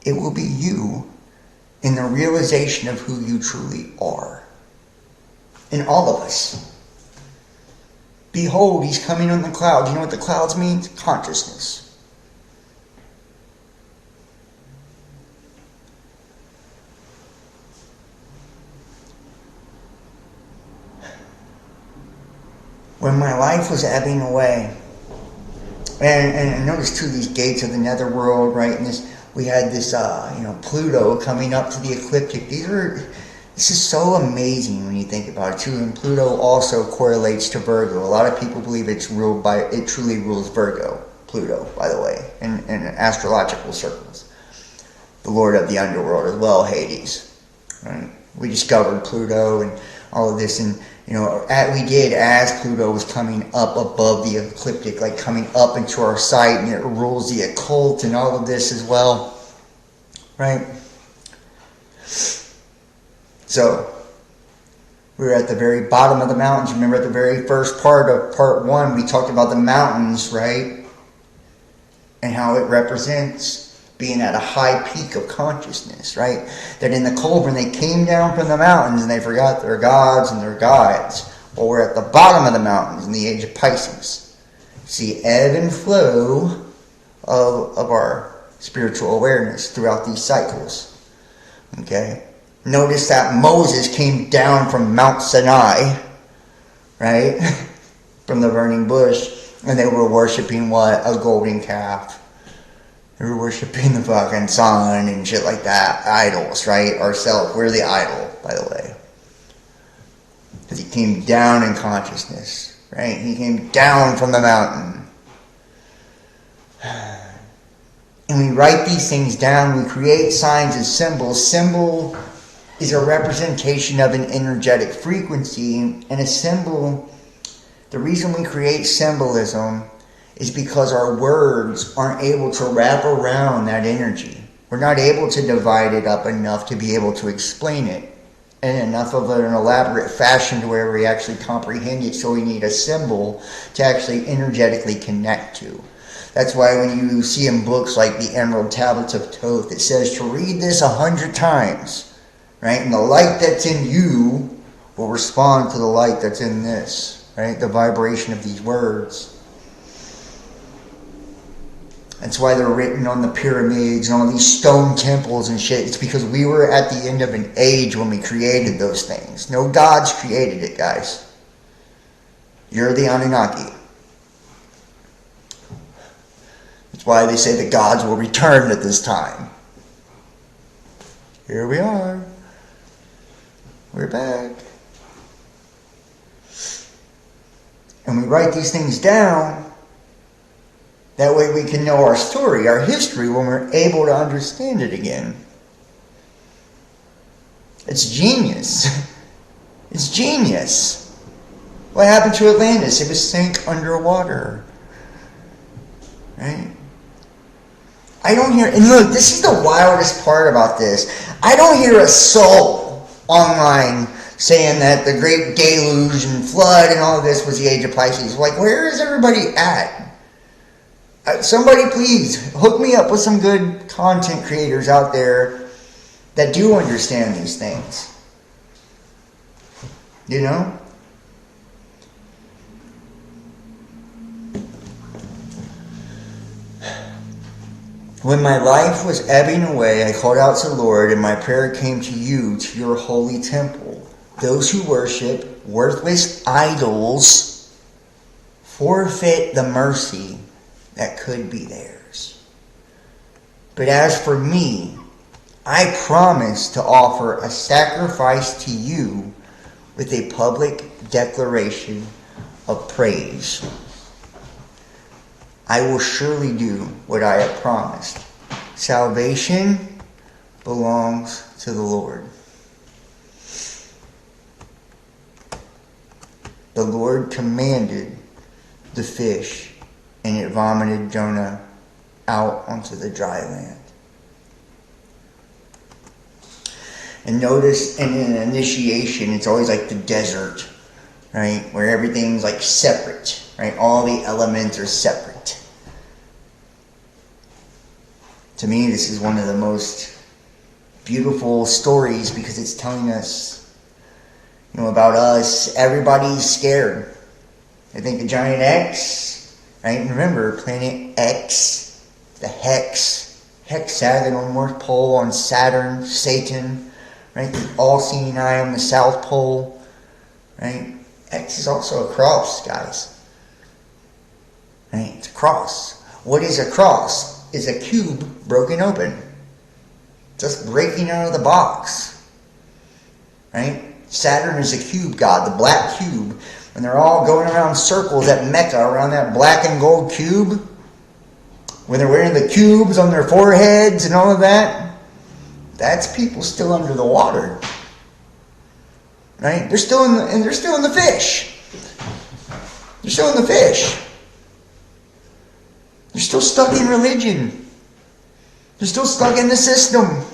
It will be you in the realization of who you truly are. In all of us. Behold, he's coming on the clouds. You know what the clouds mean? Consciousness. When my life was ebbing away, and notice too these gates of the netherworld, right? And we had this, Pluto coming up to the ecliptic. This is so amazing when you think about it too. And Pluto also correlates to Virgo. A lot of people believe it truly rules Virgo. Pluto, by the way, in astrological circles, the lord of the underworld as well, Hades. Right? We discovered Pluto and all of this, and we did as Pluto was coming up above the ecliptic, like coming up into our sight, and it rules the occult and all of this as well, right? So, we were at the very bottom of the mountains. Remember at the very first part of part 1, we talked about the mountains, right? And how it represents being at a high peak of consciousness, right? That in the cauldron, they came down from the mountains and they forgot their gods and their gods. Well, we're at the bottom of the mountains in the age of Pisces. See, ebb and flow of our spiritual awareness throughout these cycles. Okay? Notice that Moses came down from Mount Sinai, right? from the burning bush, and they were worshiping what? A golden calf. They were worshiping the fucking sun and shit like that. Idols, right? Ourselves, we're the idol, by the way. Because he came down in consciousness, right? He came down from the mountain. And we write these things down, we create signs and symbols. Symbol is a representation of an energetic frequency, and a symbol, the reason we create symbolism is because our words aren't able to wrap around that energy. We're not able to divide it up enough to be able to explain it in enough of an elaborate fashion to where we actually comprehend it, so we need a symbol to actually energetically connect to. That's why when you see in books like the Emerald Tablets of Thoth, it says to read this 100 times, right? And the light that's in you will respond to the light that's in this, right? The vibration of these words. That's why they're written on the pyramids and all these stone temples and shit. It's because we were at the end of an age when we created those things. No gods created it, guys. You're the Anunnaki. That's why they say the gods will return at this time. Here we are. We're back. And we write these things down. That way we can know our story, our history, when we're able to understand it again. It's genius. It's genius. What happened to Atlantis? It was sank underwater. Right? I don't hear, and look, this is the wildest part about this. I don't hear a soul online saying that the great deluge and flood and all of this was the age of Pisces. Like, where is everybody at? Somebody please hook me up with some good content creators out there that do understand these things. You know? When my life was ebbing away, I called out to the Lord, and my prayer came to you, to your holy temple. Those who worship worthless idols forfeit the mercy that could be theirs. But as for me, I promise to offer a sacrifice to you with a public declaration of praise. I will surely do what I have promised. Salvation belongs to the Lord. The Lord commanded the fish, and it vomited Jonah out onto the dry land. And notice in an initiation, it's always like the desert, right? Where everything's like separate, right? All the elements are separate. To me, this is one of the most beautiful stories because it's telling us, about us. Everybody's scared. They think of Giant X, right? And remember, Planet X, the hexagonal North Pole on Saturn, Satan, right? The all-seeing eye on the South Pole, right? X is also a cross, guys. Right? It's a cross. What is a cross? Is a cube broken open. Just breaking out of the box. Right? Saturn is a cube god, the black cube. When they're all going around circles at Mecca around that black and gold cube, when they're wearing the cubes on their foreheads and all of that, that's people still under the water. Right? They're still in the fish. They're still in the fish. They're still stuck in religion. They're still stuck in the system.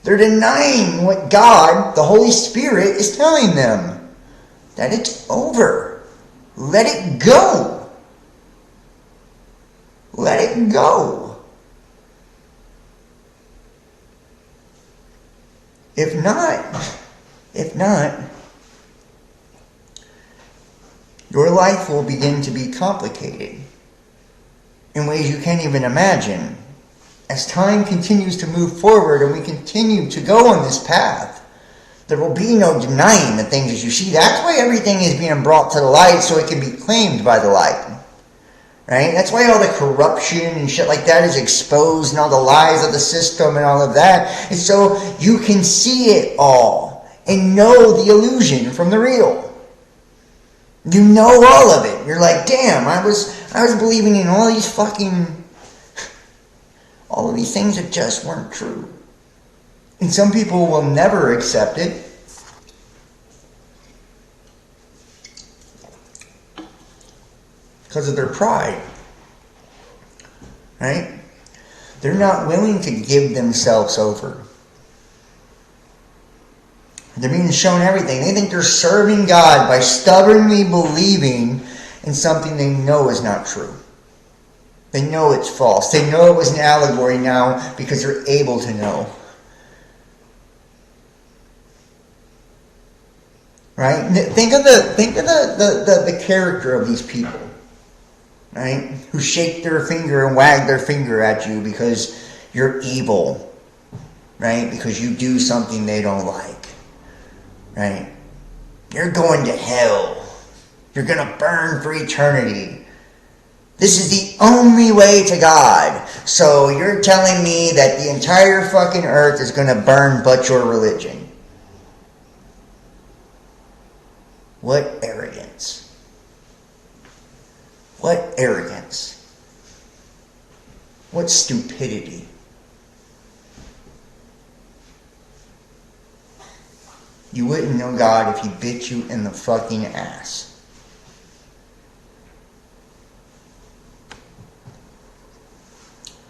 They're denying what God, the Holy Spirit, is telling them. That it's over. Let it go. Let it go. If not, your life will begin to be complicated in ways you can't even imagine. As time continues to move forward and we continue to go on this path, There will be no denying the things that you see. That's why everything is being brought to the light, so it can be claimed by the light. Right? That's why all the corruption and shit like that is exposed, and all the lies of the system and all of that. And so you can see it all and know the illusion from the real. You know all of it. You're like, damn, I was believing in all these all of these things that just weren't true. And some people will never accept it. Because of their pride. Right? They're not willing to give themselves over. They're being shown everything. They think they're serving God by stubbornly believing in something they know is not true. They know it's false. They know it was an allegory now because they're able to know. Right? Think of the character of these people. Right? Who shake their finger and wag their finger at you because you're evil. Right? Because you do something they don't like. Right? You're going to hell. You're going to burn for eternity. This is the only way to God. So you're telling me that the entire fucking earth is going to burn but your religion. What arrogance. What arrogance. What stupidity. You wouldn't know God if he bit you in the fucking ass.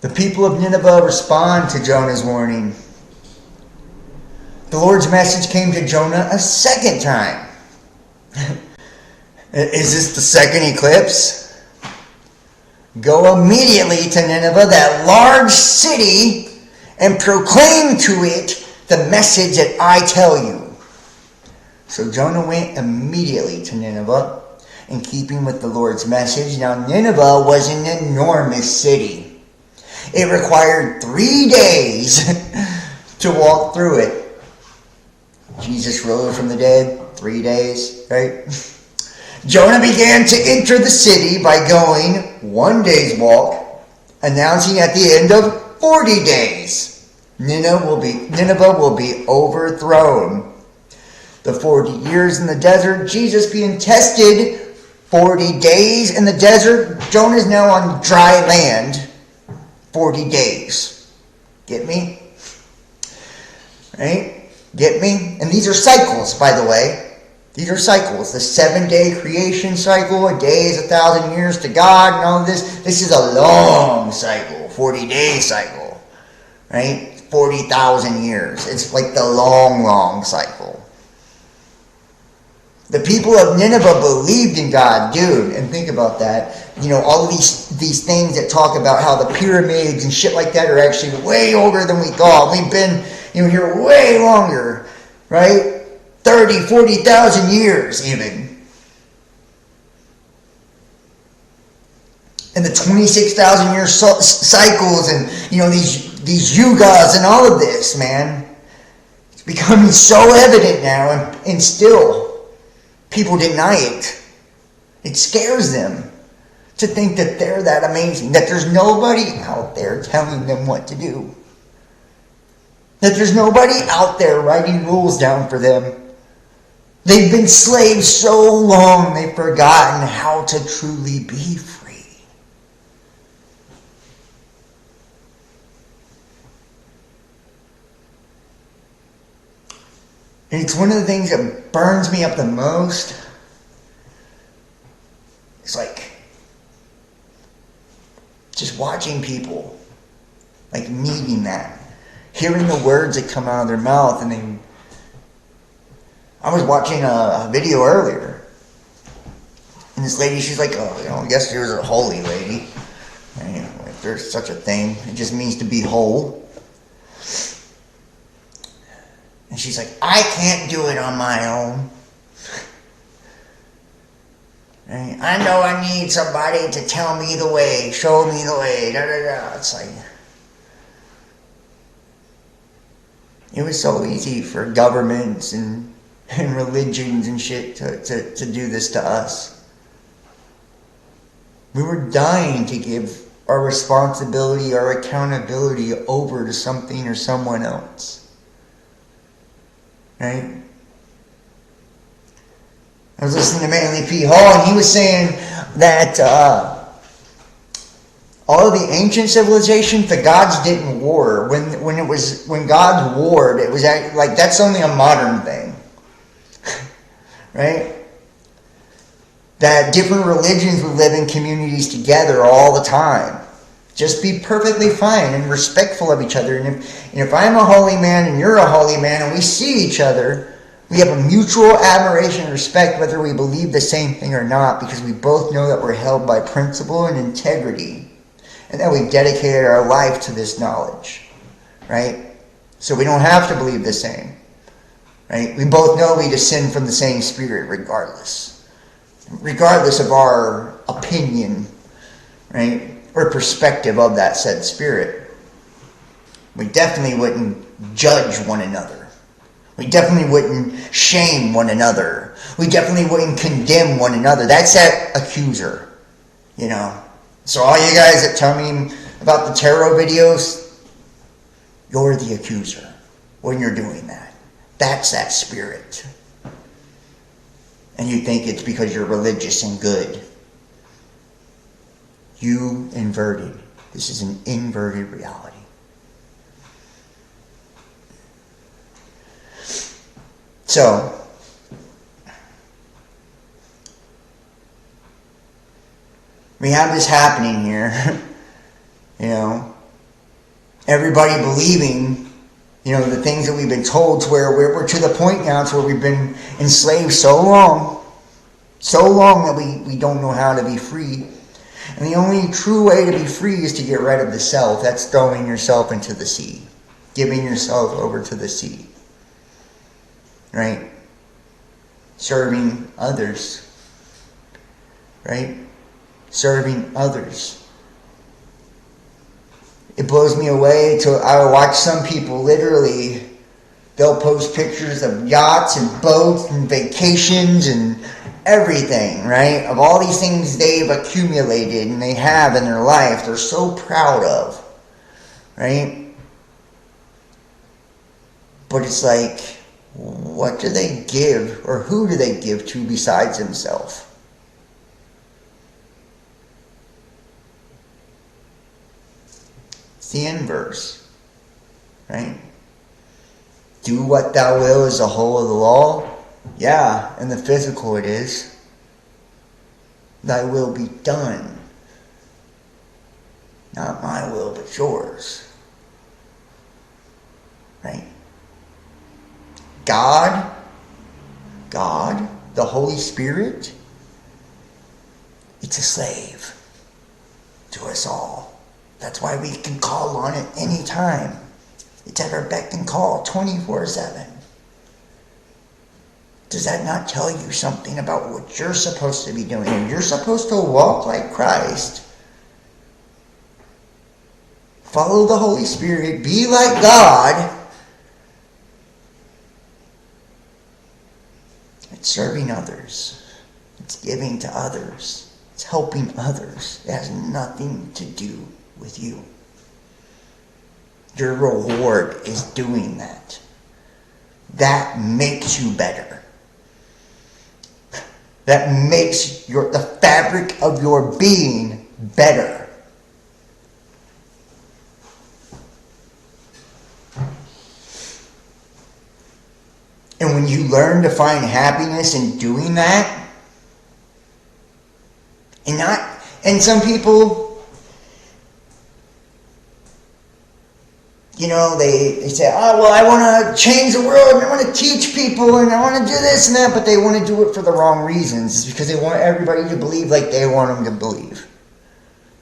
The people of Nineveh respond to Jonah's warning. The Lord's message came to Jonah a second time. Is this the second eclipse? Go immediately to Nineveh, that large city, and proclaim to it the message that I tell you. So Jonah went immediately to Nineveh, in keeping with the Lord's message. Now Nineveh was an enormous city. It required 3 days to walk through it. Jesus rose from the dead, 3 days, right? Jonah began to enter the city by going 1 day's walk, announcing at the end of 40 days, Nineveh will be overthrown. The 40 years in the desert, Jesus being tested, 40 days in the desert. Jonah is now on dry land, 40 days. Get me? Right? Get me? And these are cycles, by the way. These are cycles. The 7-day creation cycle, a day is 1,000 years to God, and all of this. This is a long cycle, 40-day cycle. Right? 40,000 years. It's like the long cycle. The people of Nineveh believed in God, dude, and think about that. You know, all of these things that talk about how the pyramids and shit like that are actually way older than we thought. We've been, here way longer, right? 30, 40,000 years even. And the 26,000 year cycles and, these yugas and all of this, man. It's becoming so evident now, and still people deny it. It scares them to think that they're that amazing, that there's nobody out there telling them what to do, that there's nobody out there writing rules down for them. They've been slaves so long they've forgotten how to truly be free. And it's one of the things that burns me up the most. It's like just watching people, like needing that, hearing the words that come out of their mouth. And I was watching a video earlier, and this lady, she's like, I guess you're a holy lady. And, if there's such a thing, it just means to be whole. And she's like, I can't do it on my own. Right? I know I need somebody to tell me the way, show me the way, da da da. It's like, It was so easy for governments and religions and shit to do this to us. We were dying to give our responsibility, our accountability over to something or someone else. Right? I was listening to Manly P. Hall, and he was saying that all of the ancient civilizations, the gods didn't war. When gods warred, it was like that's only a modern thing, right? That different religions would live in communities together all the time. Just be perfectly fine and respectful of each other. And if I'm a holy man and you're a holy man and we see each other, we have a mutual admiration and respect whether we believe the same thing or not, because we both know that we're held by principle and integrity and that we've dedicated our life to this knowledge, right? So we don't have to believe the same, right? We both know we descend from the same spirit regardless of our opinion, right, or perspective of that said spirit. We definitely wouldn't judge one another. We definitely wouldn't shame one another. We definitely wouldn't condemn one another. That's that accuser, you know. So all you guys that tell me about the tarot videos, you're the accuser when you're doing that. That's that spirit. And you think it's because you're religious and good. You inverted. This is an inverted reality. So, we have this happening here. You know, everybody believing, you know, the things that we've been told, to where we're to the point now to where we've been enslaved so long that we don't know how to be free. And the only true way to be free is to get rid of the self. That's throwing yourself into the sea. Giving yourself over to the sea. Right? Serving others. Right? Serving others. It blows me away I watch some people literally, they'll post pictures of yachts and boats and vacations and everything, right? Of all these things they've accumulated and they have in their life, they're so proud of, right? But it's like, what do they give, or who do they give to besides themselves? It's the inverse, right? Do what thou will is the whole of the law. Yeah, in the physical it is. Thy will be done. Not my will, but yours. Right? God, the Holy Spirit, it's a slave to us all. That's why we can call on it anytime. It's at our beck and call 24/7. Does that not tell you something about what you're supposed to be doing? And you're supposed to walk like Christ. Follow the Holy Spirit. Be like God. It's serving others. It's giving to others. It's helping others. It has nothing to do with you. Your reward is doing that. That makes you better. That makes the fabric of your being better. And when you learn to find happiness in doing that, and some people, you know, they say, oh, well, I want to change the world, and I want to teach people, and I want to do this and that, but they want to do it for the wrong reasons. It's because they want everybody to believe like they want them to believe.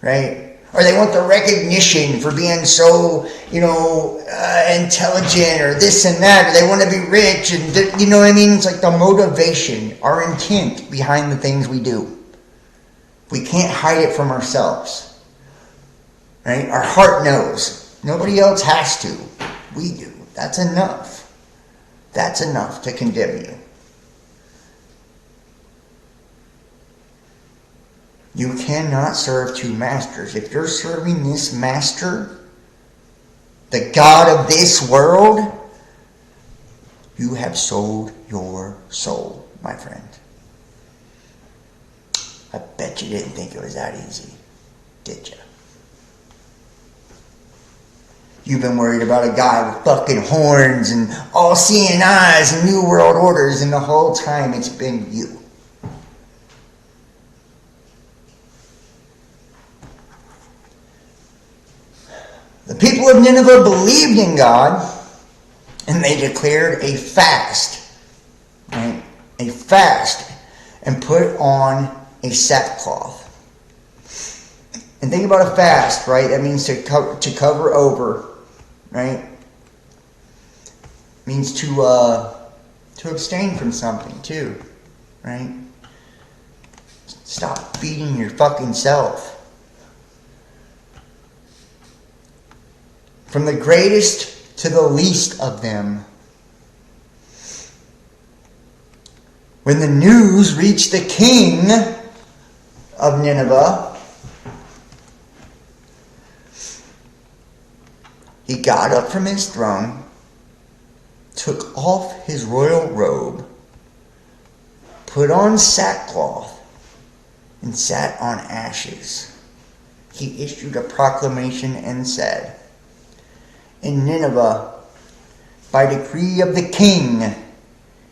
Right? Or they want the recognition for being so, you know, intelligent, or this and that, or they want to be rich, and you know what I mean? It's like the motivation, our intent behind the things we do. We can't hide it from ourselves. Right? Our heart knows. Nobody else has to. We do. That's enough. That's enough to condemn you. You cannot serve two masters. If you're serving this master, the God of this world, you have sold your soul, my friend. I bet you didn't think it was that easy, did you? You've been worried about a guy with fucking horns and all-seeing eyes and New World Orders, and the whole time it's been you. The people of Nineveh believed in God, and they declared a fast, right? A fast, and put on a sackcloth. And think about a fast, right? That means to cover over, right? It means to abstain from something too, right? Stop feeding your fucking self. From the greatest to the least of them. When the news reached the king of Nineveh, he got up from his throne, took off his royal robe, put on sackcloth, and sat on ashes. He issued a proclamation and said, in Nineveh, by decree of the king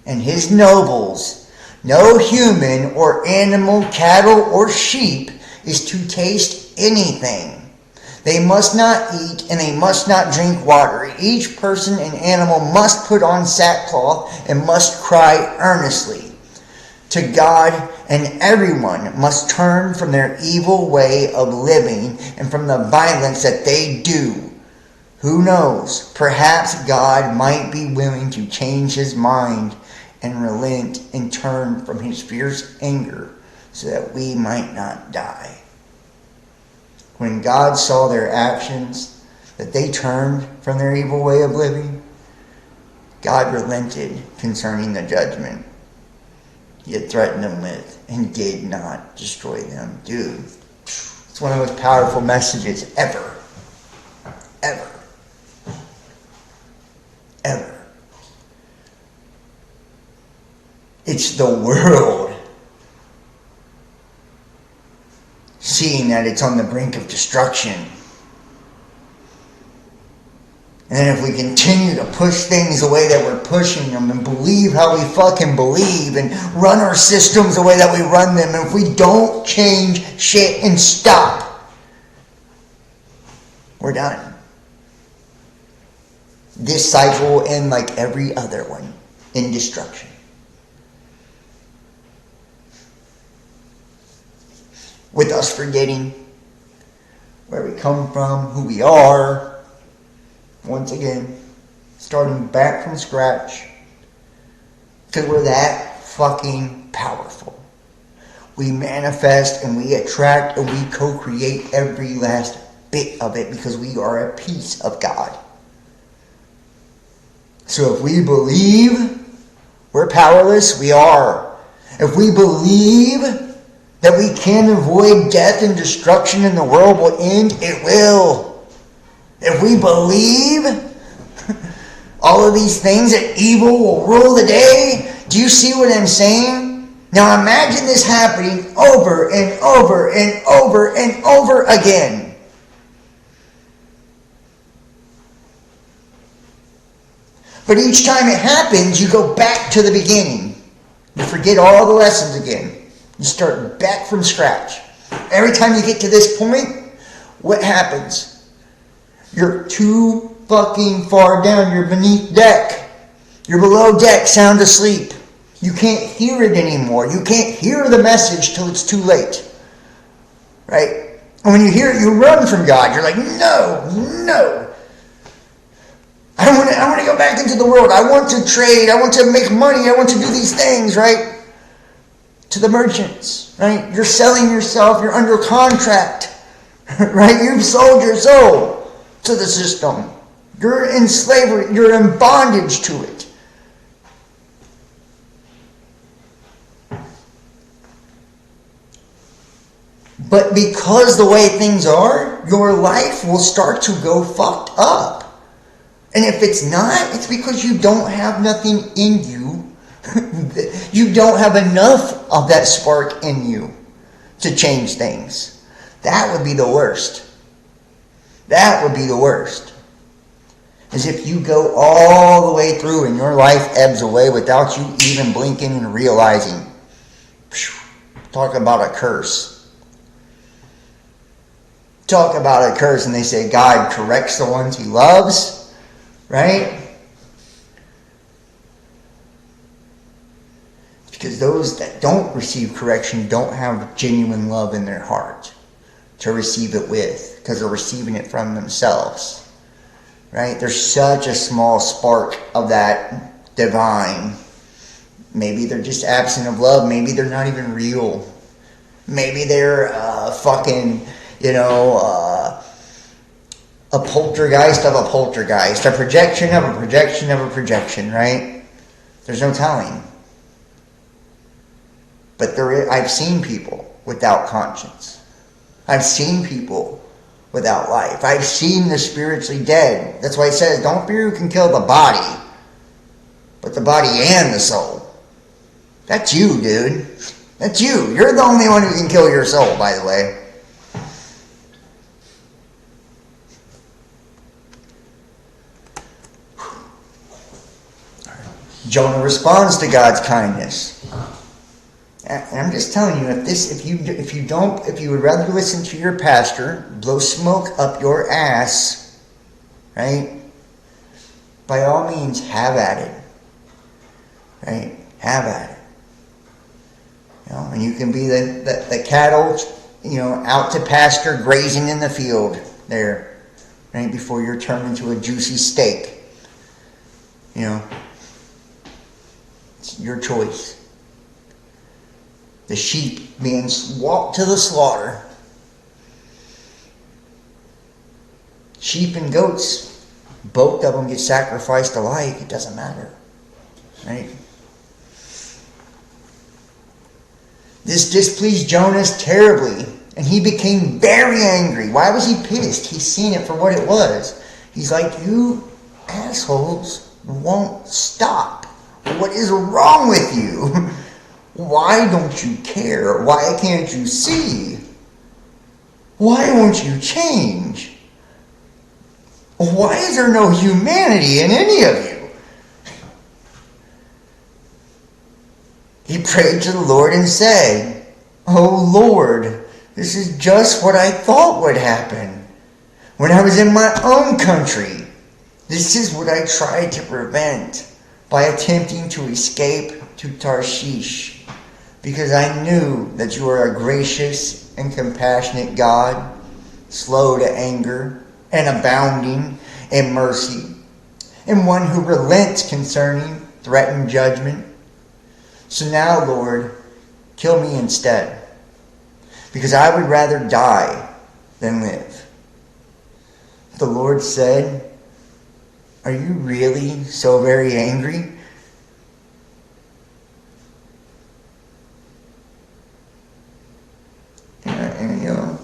and his nobles, no human or animal, cattle or sheep is to taste anything. They must not eat and they must not drink water. Each person and animal must put on sackcloth and must cry earnestly to God, and everyone must turn from their evil way of living and from the violence that they do. Who knows? Perhaps God might be willing to change his mind and relent and turn from his fierce anger so that we might not die. When God saw their actions, that they turned from their evil way of living, God relented concerning the judgment he had threatened them with and did not destroy them. Dude, it's one of the most powerful messages ever. Ever. Ever. It's the world seeing that it's on the brink of destruction. And then if we continue to push things the way that we're pushing them and believe how we fucking believe and run our systems the way that we run them, and if we don't change shit and stop, we're done. This cycle will end like every other one, in destruction. With us forgetting where we come from, who we are, once again, starting back from scratch, because we're that fucking powerful. We manifest and we attract and we co-create every last bit of it because we are a piece of God. So if we believe we're powerless, we are. If we believe that we can avoid death and destruction and the world will end, it will. If we believe all of these things, that evil will rule the day, do you see what I'm saying? Now imagine this happening over and over and over and over again. But each time it happens, you go back to the beginning. You forget all the lessons again. You start back from scratch. Every time you get to this point, what happens? You're too fucking far down. You're beneath deck. You're below deck, sound asleep. You can't hear it anymore. You can't hear the message till it's too late. Right? And when you hear it, you run from God. You're like, no. I want to go back into the world. I want to trade. I want to make money. I want to do these things, right? To the merchants, right? You're selling yourself. You're under contract, right? You've sold your soul to the system. You're in slavery. You're in bondage to it. But because the way things are, your life will start to go fucked up. And if it's not, it's because you don't have nothing in you. You don't have enough of that spark in you to change things. That would be the worst. That would be the worst. As if you go all the way through and your life ebbs away without you even blinking and realizing. Talk about a curse. Talk about a curse, and they say God corrects the ones he loves, right? Because those that don't receive correction don't have genuine love in their heart to receive it with, because they're receiving it from themselves, right? There's such a small spark of that divine. Maybe they're just absent of love. Maybe they're not even real. Maybe they're fucking, a poltergeist of a poltergeist, a projection of a projection of a projection, right? There's no telling. But I've seen people without conscience. I've seen people without life. I've seen the spiritually dead. That's why it says, don't fear who can kill the body, but the body and the soul. That's you, dude. That's you. You're the only one who can kill your soul, by the way. Jonah responds to God's kindness. And I'm just telling you, if you would rather listen to your pastor blow smoke up your ass, right? By all means, have at it, right? Have at it. And you can be the cattle, out to pasture, grazing in the field there, right? Before you're turned into a juicy steak. It's your choice. The sheep being walked to the slaughter. Sheep and goats, both of them get sacrificed alike. It doesn't matter, right? This displeased Jonas terribly, and he became very angry. Why was he pissed? He's seen it for what it was. He's like, you assholes won't stop. What is wrong with you? Why don't you care? Why can't you see? Why won't you change? Why is there no humanity in any of you? He prayed to the Lord and said, "Oh Lord, this is just what I thought would happen when I was in my own country. This is what I tried to prevent by attempting to escape to Tarshish, because I knew that you are a gracious and compassionate God, slow to anger and abounding in mercy, and one who relents concerning threatened judgment. So now, Lord, kill me instead, because I would rather die than live." The Lord said, "Are you really so very angry?" And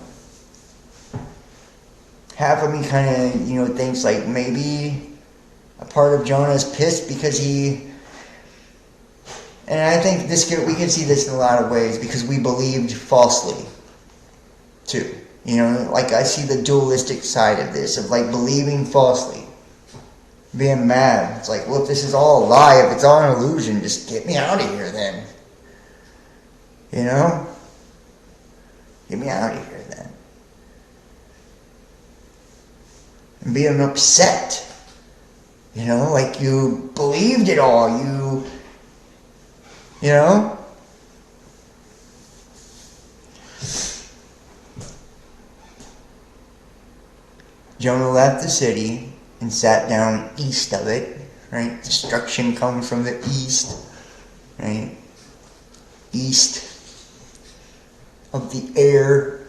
half of me kind of, thinks like maybe a part of Jonah is pissed because and I think we can see this in a lot of ways, because we believed falsely too. Like I see the dualistic side of this, of like believing falsely, being mad. It's like, well, if this is all a lie, if it's all an illusion, just get me out of here then. Get me out of here then. And being upset. Like you believed it all. Jonah left the city and sat down east of it, right? Destruction comes from the east, right? East of the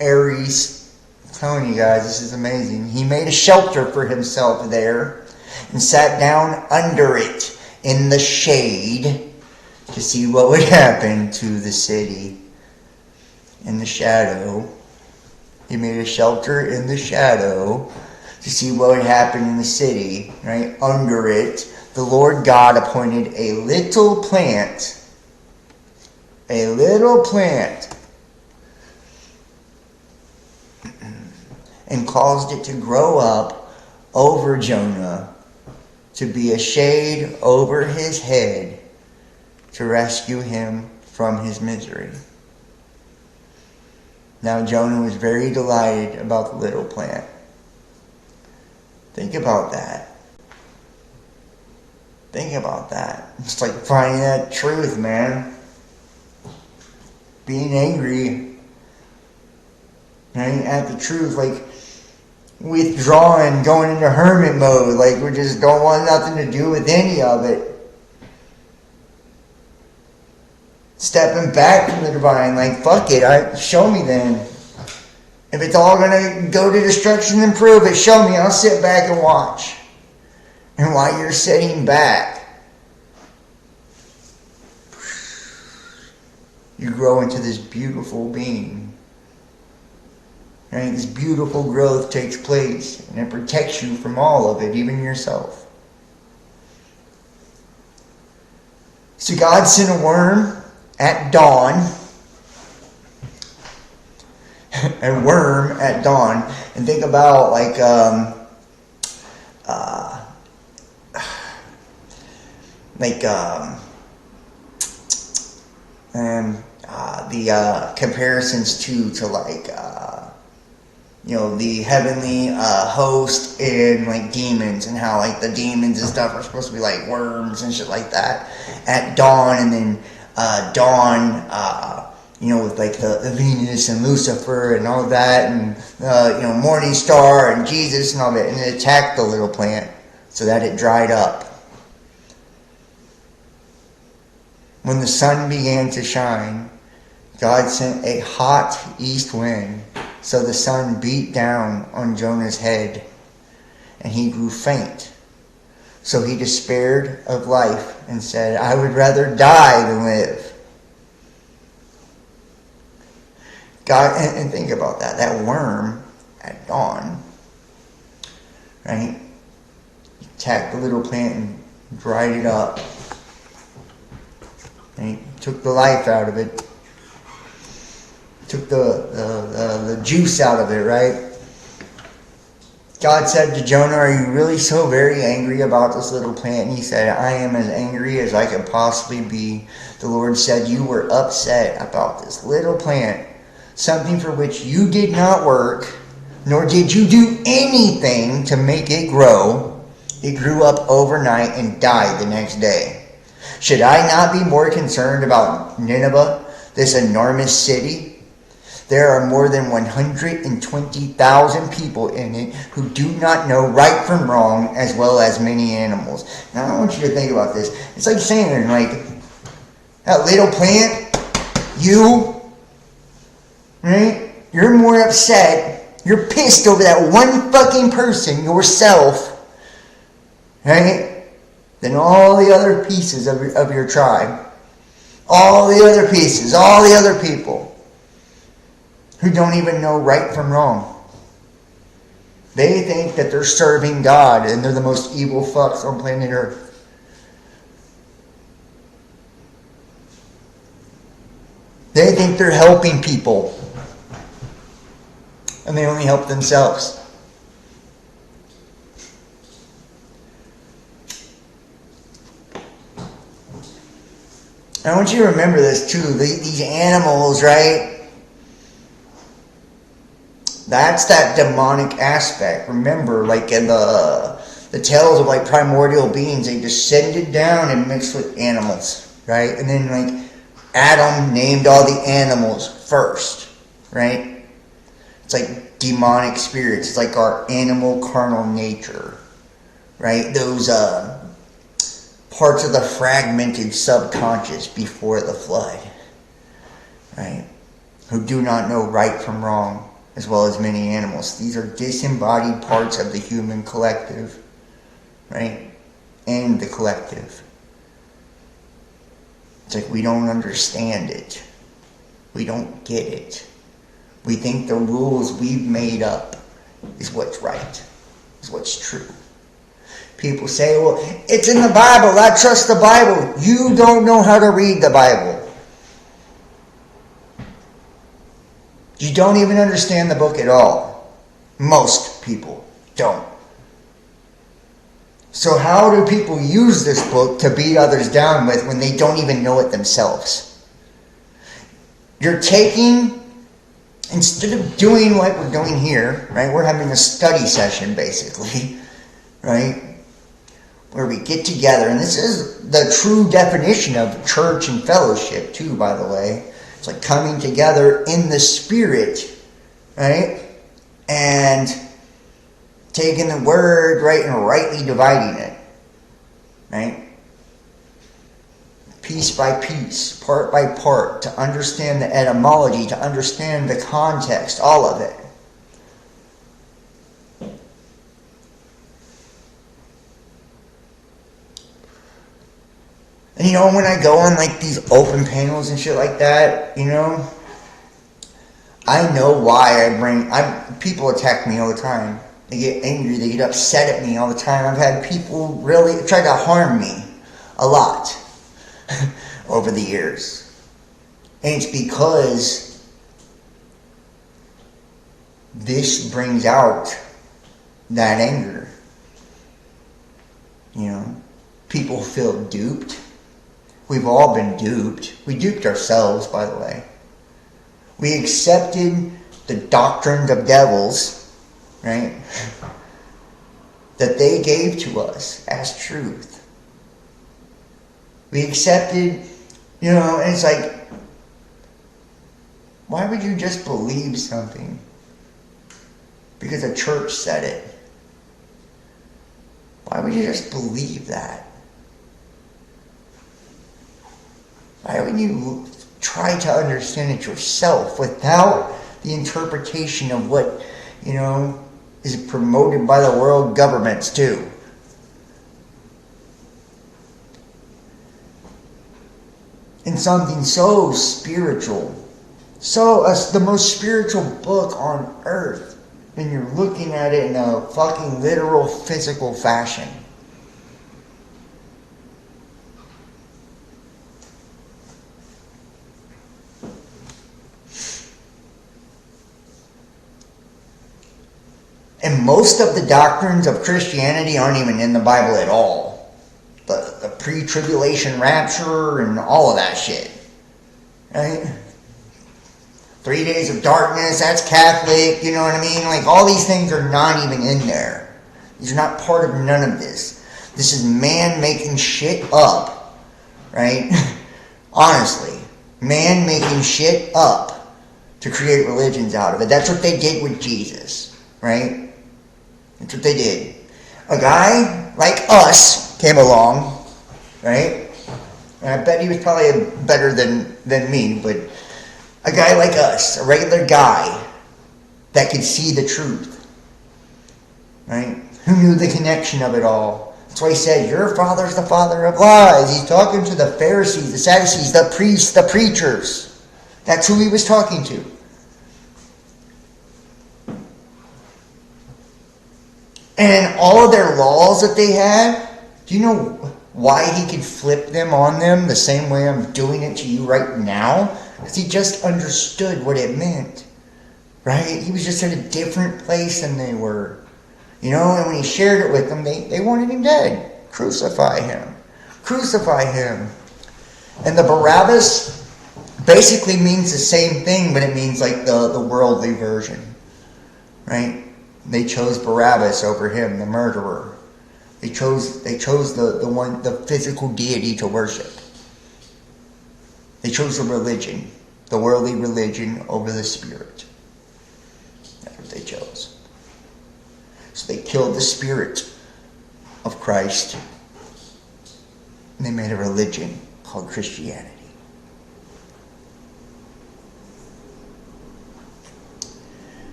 Aries. I'm telling you guys, this is amazing. He made a shelter for himself there, and sat down under it in the shade to see what would happen to the city. In the shadow. He made a shelter in the shadow to see what would happen in the city, right? Under it, the Lord God appointed a little plant, and caused it to grow up over Jonah, to be a shade over his head, to rescue him from his misery. Now Jonah was very delighted about the little plant. Think about that. Think about that. It's like finding that truth, man. Being angry, right, at the truth, like withdrawing, going into hermit mode, like we just don't want nothing to do with any of it. Stepping back from the divine, like fuck it, show me then. If it's all gonna go to destruction, then prove it. Show me. I'll sit back and watch. And while you're sitting back, you grow into this beautiful being. Right? This beautiful growth takes place, and it protects you from all of it, even yourself. So God sent a worm at dawn. A worm at dawn. And think about the comparisons to the heavenly host and like demons, and how like the demons and stuff are supposed to be like worms and shit like that at dawn. And then dawn with like the Venus and Lucifer and all of that, and morning star and Jesus and all that, and it attacked the little plant so that it dried up. When the sun began to shine, God sent a hot east wind, so the sun beat down on Jonah's head, and he grew faint. So he despaired of life and said, "I would rather die than live." God, and think about that worm at dawn, right? Attacked the little plant and dried it up. And he took the life out of it. Took the juice out of it, right? God said to Jonah, "Are you really so very angry about this little plant?" And he said, "I am as angry as I can possibly be." The Lord said, "You were upset about this little plant, something for which you did not work, nor did you do anything to make it grow. It grew up overnight and died the next day. Should I not be more concerned about Nineveh, this enormous city? There are more than 120,000 people in it who do not know right from wrong, as well as many animals." Now I want you to think about this. It's like saying, like, that little plant, you, right? You're more upset. You're pissed over that one fucking person, yourself, right? Than all the other pieces of your tribe. All the other pieces, all the other people who don't even know right from wrong. They think that they're serving God and they're the most evil fucks on planet Earth. They think they're helping people. And they only help themselves. I want you to remember this too. These animals, right? That's that demonic aspect. Remember, like in the tales of like primordial beings, they descended down and mixed with animals, right? And then like Adam named all the animals first, right? It's like demonic spirits. It's like our animal carnal nature, right? Those parts of the fragmented subconscious before the flood, right? Who do not know right from wrong, as well as many animals. These are disembodied parts of the human collective, right? And the collective. It's like we don't understand it. We don't get it. We think the rules we've made up is what's right, is what's true. People say, well, it's in the Bible. I trust the Bible. You don't know how to read the Bible. You don't even understand the book at all. Most people don't. So how do people use this book to beat others down with when they don't even know it themselves? You're taking, instead of doing what we're doing here, right? We're having a study session basically, right? Where we get together, and this is the true definition of church and fellowship too, by the way. It's like coming together in the Spirit, right? And taking the word, right, and rightly dividing it, right? Piece by piece, part by part, to understand the etymology, to understand the context, all of it. And you know, when I go on like these open panels and shit like that, you know, I know why people attack me all the time. They get angry, they get upset at me all the time. I've had people really try to harm me a lot over the years. And it's because this brings out that anger. You know, people feel duped. We've all been duped. We duped ourselves, by the way. We accepted the doctrines of devils, right, that they gave to us as truth. We accepted, you know, and it's like, why would you just believe something because a church said it? Why would you just believe that? Why wouldn't you try to understand it yourself without the interpretation of what, you know, is promoted by the world governments too? And something so spiritual, the most spiritual book on earth, and you're looking at it in a fucking literal physical fashion. And most of the doctrines of Christianity aren't even in the Bible at all. The pre-tribulation rapture and all of that shit. Right? 3 days of darkness, that's Catholic, you know what I mean? Like, all these things are not even in there. These are not part of none of this. This is man making shit up. Right? Honestly. Man making shit up to create religions out of it. That's what they did with Jesus. Right? That's what they did. A guy like us came along, right? And I bet he was probably better than me, but a guy like us, a regular guy that could see the truth, right? Who knew the connection of it all. That's why he said, your father's the father of lies. He's talking to the Pharisees, the Sadducees, the priests, the preachers. That's who he was talking to. And all of their laws that they had, do you know why he could flip them on them the same way I'm doing it to you right now? Because he just understood what it meant. Right? He was just at a different place than they were. You know, and when he shared it with them, they wanted him dead. Crucify him. Crucify him. And the Barabbas basically means the same thing, but it means like the worldly version. Right? They chose Barabbas over him, the murderer. They chose the physical deity to worship. They chose a religion, the worldly religion over the spirit. That's what they chose. So they killed the spirit of Christ, and they made a religion called Christianity.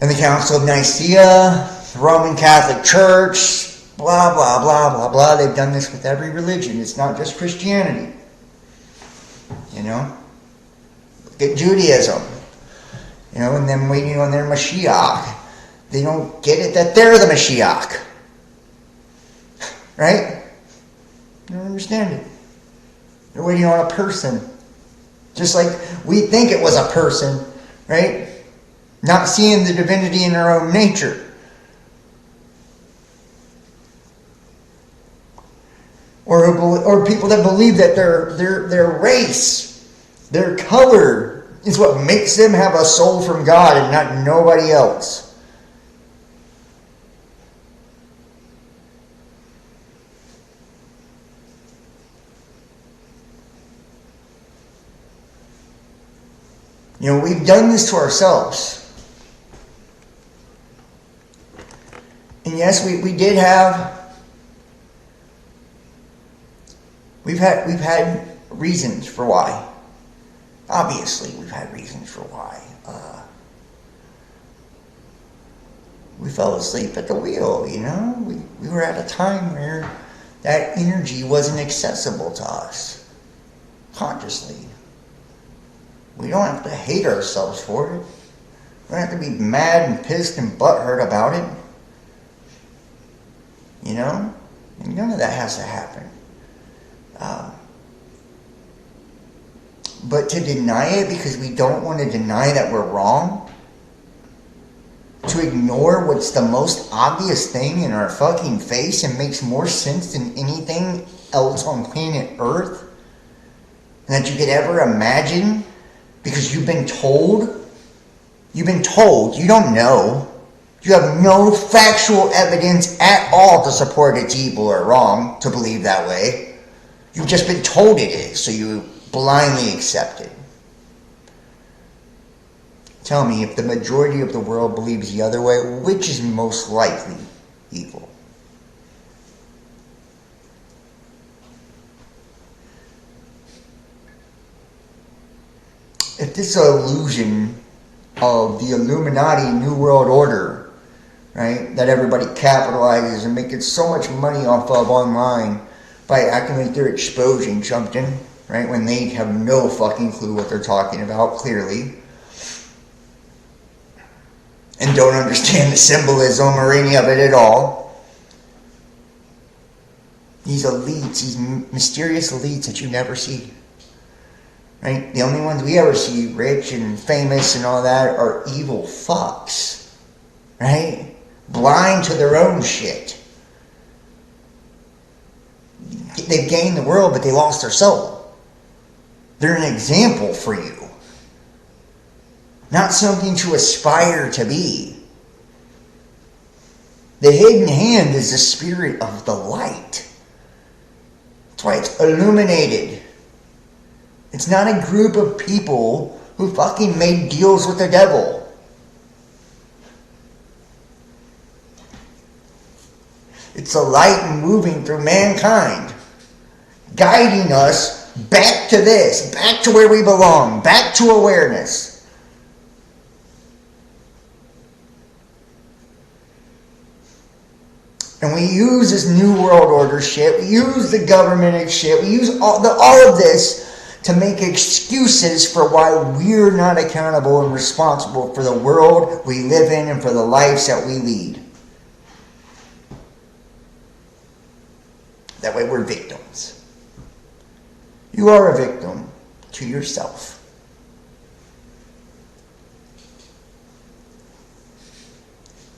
And the Council of Nicaea, the Roman Catholic Church, Blah, blah, blah, blah, blah. They've done this with every religion. It's not just Christianity. You know? Look at Judaism. You know, and them waiting on their Mashiach. They don't get it that they're the Mashiach. Right? They don't understand it. They're waiting on a person. Just like we think it was a person, right? Not seeing the divinity in their own nature. Or people that believe that their race, their color, is what makes them have a soul from God and not nobody else. You know, we've done this to ourselves. And yes, we did have... We've had reasons for why. Obviously, we've had reasons for why. We fell asleep at the wheel, you know? We were at a time where that energy wasn't accessible to us consciously. We don't have to hate ourselves for it. We don't have to be mad and pissed and butthurt about it. You know? And none of that has to happen. But to deny it because we don't want to deny that we're wrong, to ignore what's the most obvious thing in our fucking face and makes more sense than anything else on planet Earth, and that you could ever imagine, because you've been told, you don't know, you have no factual evidence at all to support it's evil or wrong to believe that way. You've just been told it is, so you blindly accept it. Tell me, if the majority of the world believes the other way, which is most likely evil? If this illusion of the Illuminati New World Order, right, that everybody capitalizes and making so much money off of online by acting like they're exposing something, right, when they have no fucking clue what they're talking about, clearly, and don't understand the symbolism or any of it at all. These elites, these mysterious elites that you never see, right? The only ones we ever see, rich and famous and all that, are evil fucks, right? Blind to their own shit. They've gained the world, but they lost their soul. They're an example for you. Not something to aspire to be. The hidden hand is the spirit of the light. That's why it's illuminated. It's not a group of people who fucking made deals with the devil. It's the light moving through mankind, guiding us back to this, back to where we belong, back to awareness. And we use this New World Order shit, we use the government shit, we use all of this to make excuses for why we're not accountable and responsible for the world we live in and for the lives that we lead. That way we're victims. You are a victim to yourself.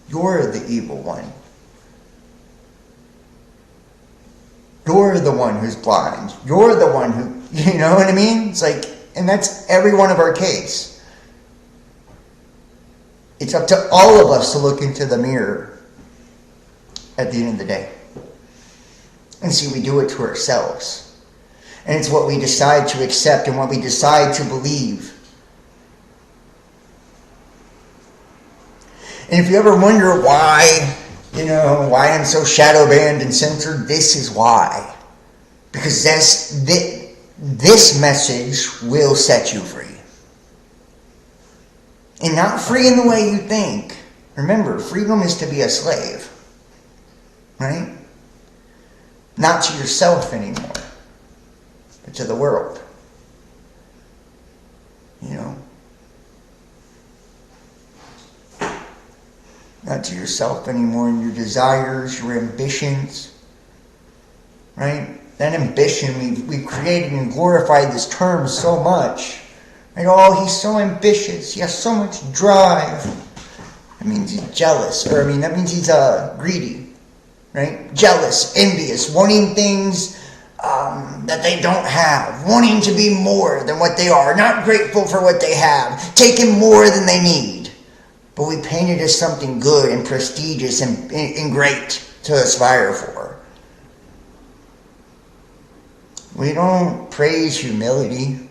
You're the evil one. You're the one who's blind. You're the one who, you know what I mean? It's like, and that's every one of our case. It's up to all of us to look into the mirror at the end of the day. And see, we do it to ourselves. And it's what we decide to accept and what we decide to believe. And if you ever wonder why, why I'm so shadow banned and censored, this is why. Because this message will set you free. And not free in the way you think. Remember, freedom is to be a slave. Right? Not to yourself anymore, but to the world. You know? Not to yourself anymore and your desires, your ambitions. Right? That ambition, we've created and glorified this term so much. Right? Oh, he's so ambitious. He has so much drive. That means he's jealous. Or, that means he's greedy. Right? Jealous, envious, wanting things that they don't have. Wanting to be more than what they are. Not grateful for what they have. Taking more than they need. But we paint it as something good and prestigious and great to aspire for. We don't praise humility.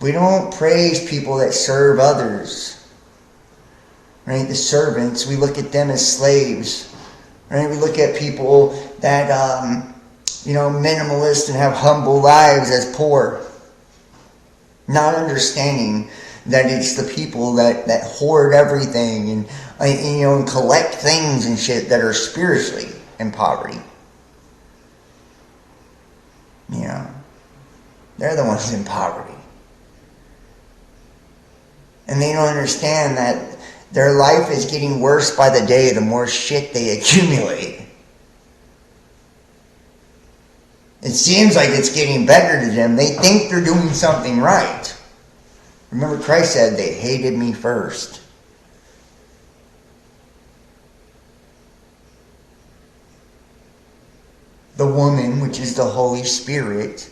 We don't praise people that serve others. Right? The servants, we look at them as slaves. Right? We look at people that, minimalist and have humble lives as poor. Not understanding that it's the people that hoard everything and collect things and shit that are spiritually in poverty. They're the ones in poverty. And they don't understand that their life is getting worse by the day the more shit they accumulate. It seems like it's getting better to them. They think they're doing something right. Remember, Christ said they hated me first. The woman, which is the Holy Spirit,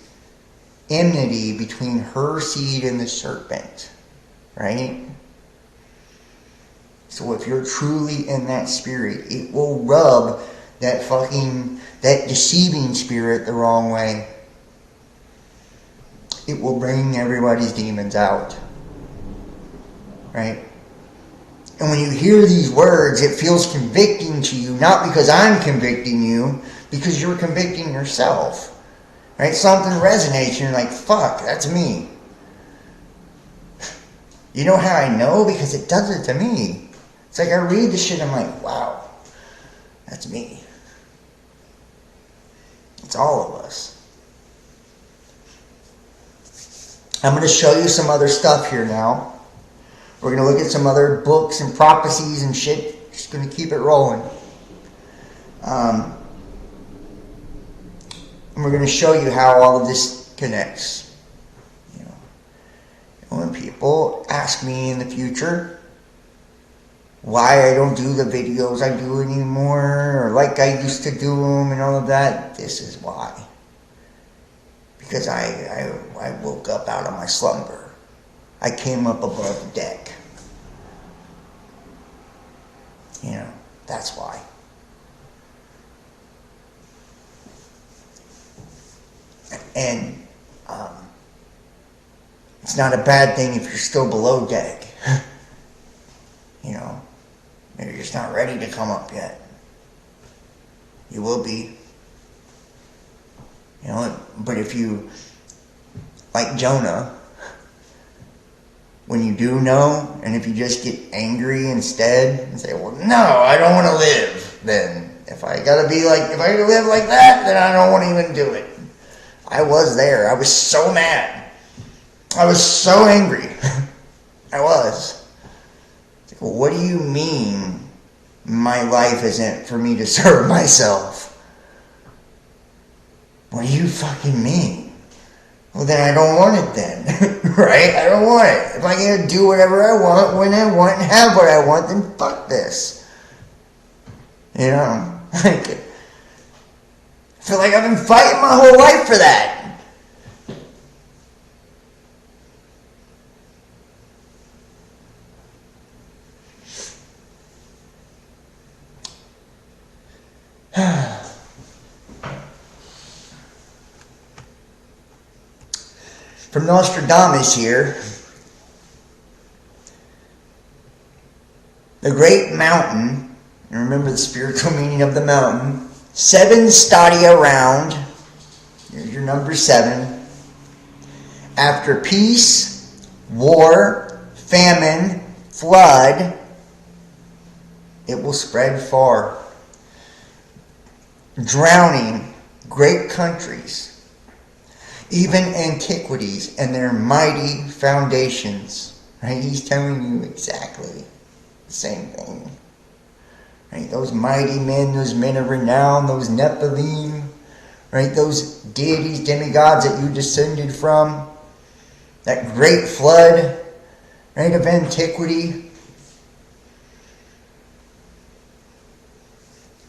enmity between her seed and the serpent. Right? So if you're truly in that spirit, it will rub that deceiving spirit the wrong way. It will bring everybody's demons out. Right? And when you hear these words, it feels convicting to you, not because I'm convicting you, because you're convicting yourself. Right? Something resonates and you're like, fuck, that's me. You know how I know? Because it does it to me. It's like I read the shit and I'm like, wow, that's me. It's all of us. I'm going to show you some other stuff here now. We're going to look at some other books and prophecies and shit. Just going to keep it rolling. And we're going to show you how all of this connects. And when people ask me in the future why I don't do the videos I do anymore, or like I used to do them and all of that, this is why. Because I woke up out of my slumber. I came up above the deck. That's why. And it's not a bad thing if you're still below deck. Maybe you're just not ready to come up yet. You will be. But if you, like Jonah, when you do know, and if you just get angry instead and say, well, no, I don't want to live, then if I gotta live like that, then I don't want to even do it. I was there. I was so mad. I was so angry. I was. It's like, well, what do you mean my life isn't for me to serve myself? What do you fucking mean? Well, then I don't want it then. Right? I don't want it. If I can do whatever I want, when I want, and have what I want, then fuck this. I feel like I've been fighting my whole life for that. From Nostradamus here, the great mountain, and remember the spiritual meaning of the mountain, 7 stadia round, here's your number 7, after peace, war, famine, flood, it will spread far. drowning great countries, even antiquities and their mighty foundations. Right? He's telling you exactly the same thing. Right? Those mighty men, those men of renown, those Nephilim, right? Those deities, demigods that you descended from, that great flood, right, of antiquity,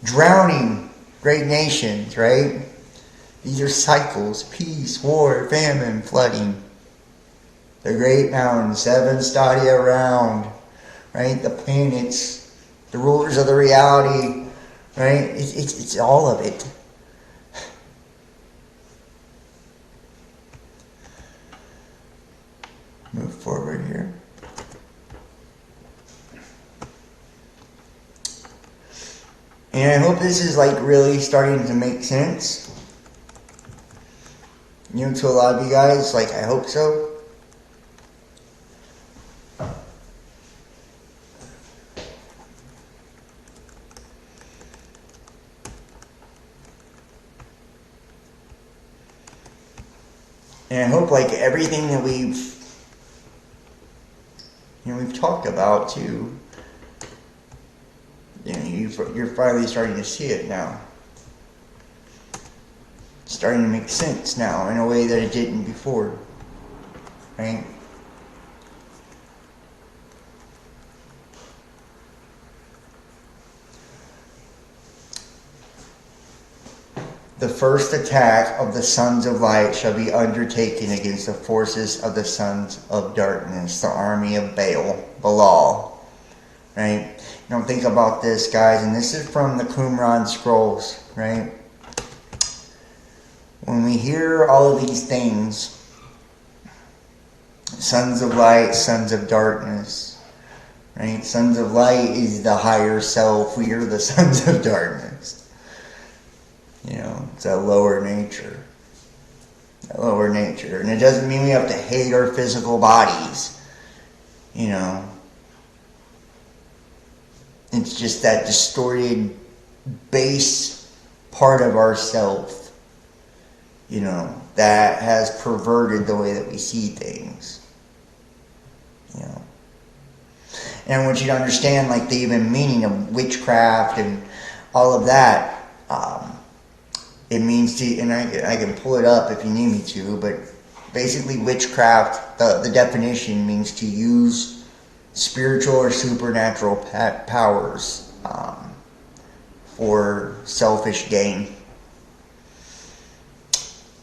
drowning great nations, right? These are cycles: peace, war, famine, flooding. The great mountains, 7 stadia round, right? The planets, the rulers of the reality, right? It's all of it. Move forward here. And I hope this is like really starting to make sense. You know, to a lot of you guys, like I hope so. And I hope like everything that we've talked about too, you're finally starting to see it now. It's starting to make sense now in a way that it didn't before, right? The first attack of the sons of light shall be undertaken against the forces of the sons of darkness, the army of Balaal. Right? Don't think about this, guys, and this is from the Qumran scrolls, right? When we hear all of these things, sons of light, sons of darkness, right? Sons of light is the higher self. We are the sons of darkness. You know, it's a lower nature. A lower nature. And it doesn't mean we have to hate our physical bodies. You know. It's just that distorted base part of ourself, you know, that has perverted the way that we see things. You know. And I want you to understand, like, the even meaning of witchcraft and all of that. It means to, and I can pull it up if you need me to, but basically witchcraft, the definition means to use spiritual or supernatural powers for selfish gain.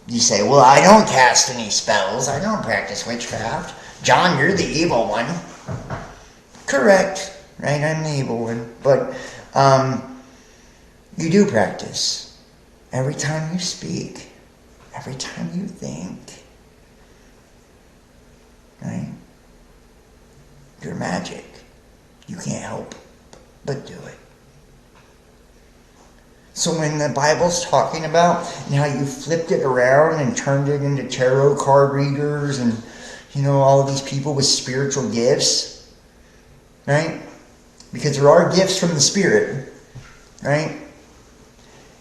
You say, well, I don't cast any spells. I don't practice witchcraft. John, you're the evil one. Correct, right? I'm the evil one. But you do practice. Every time you speak, every time you think, right? You're magic. You can't help but do it. So when the Bible's talking about how you flipped it around and turned it into tarot card readers and, you know, all of these people with spiritual gifts, right? Because there are gifts from the Spirit, right?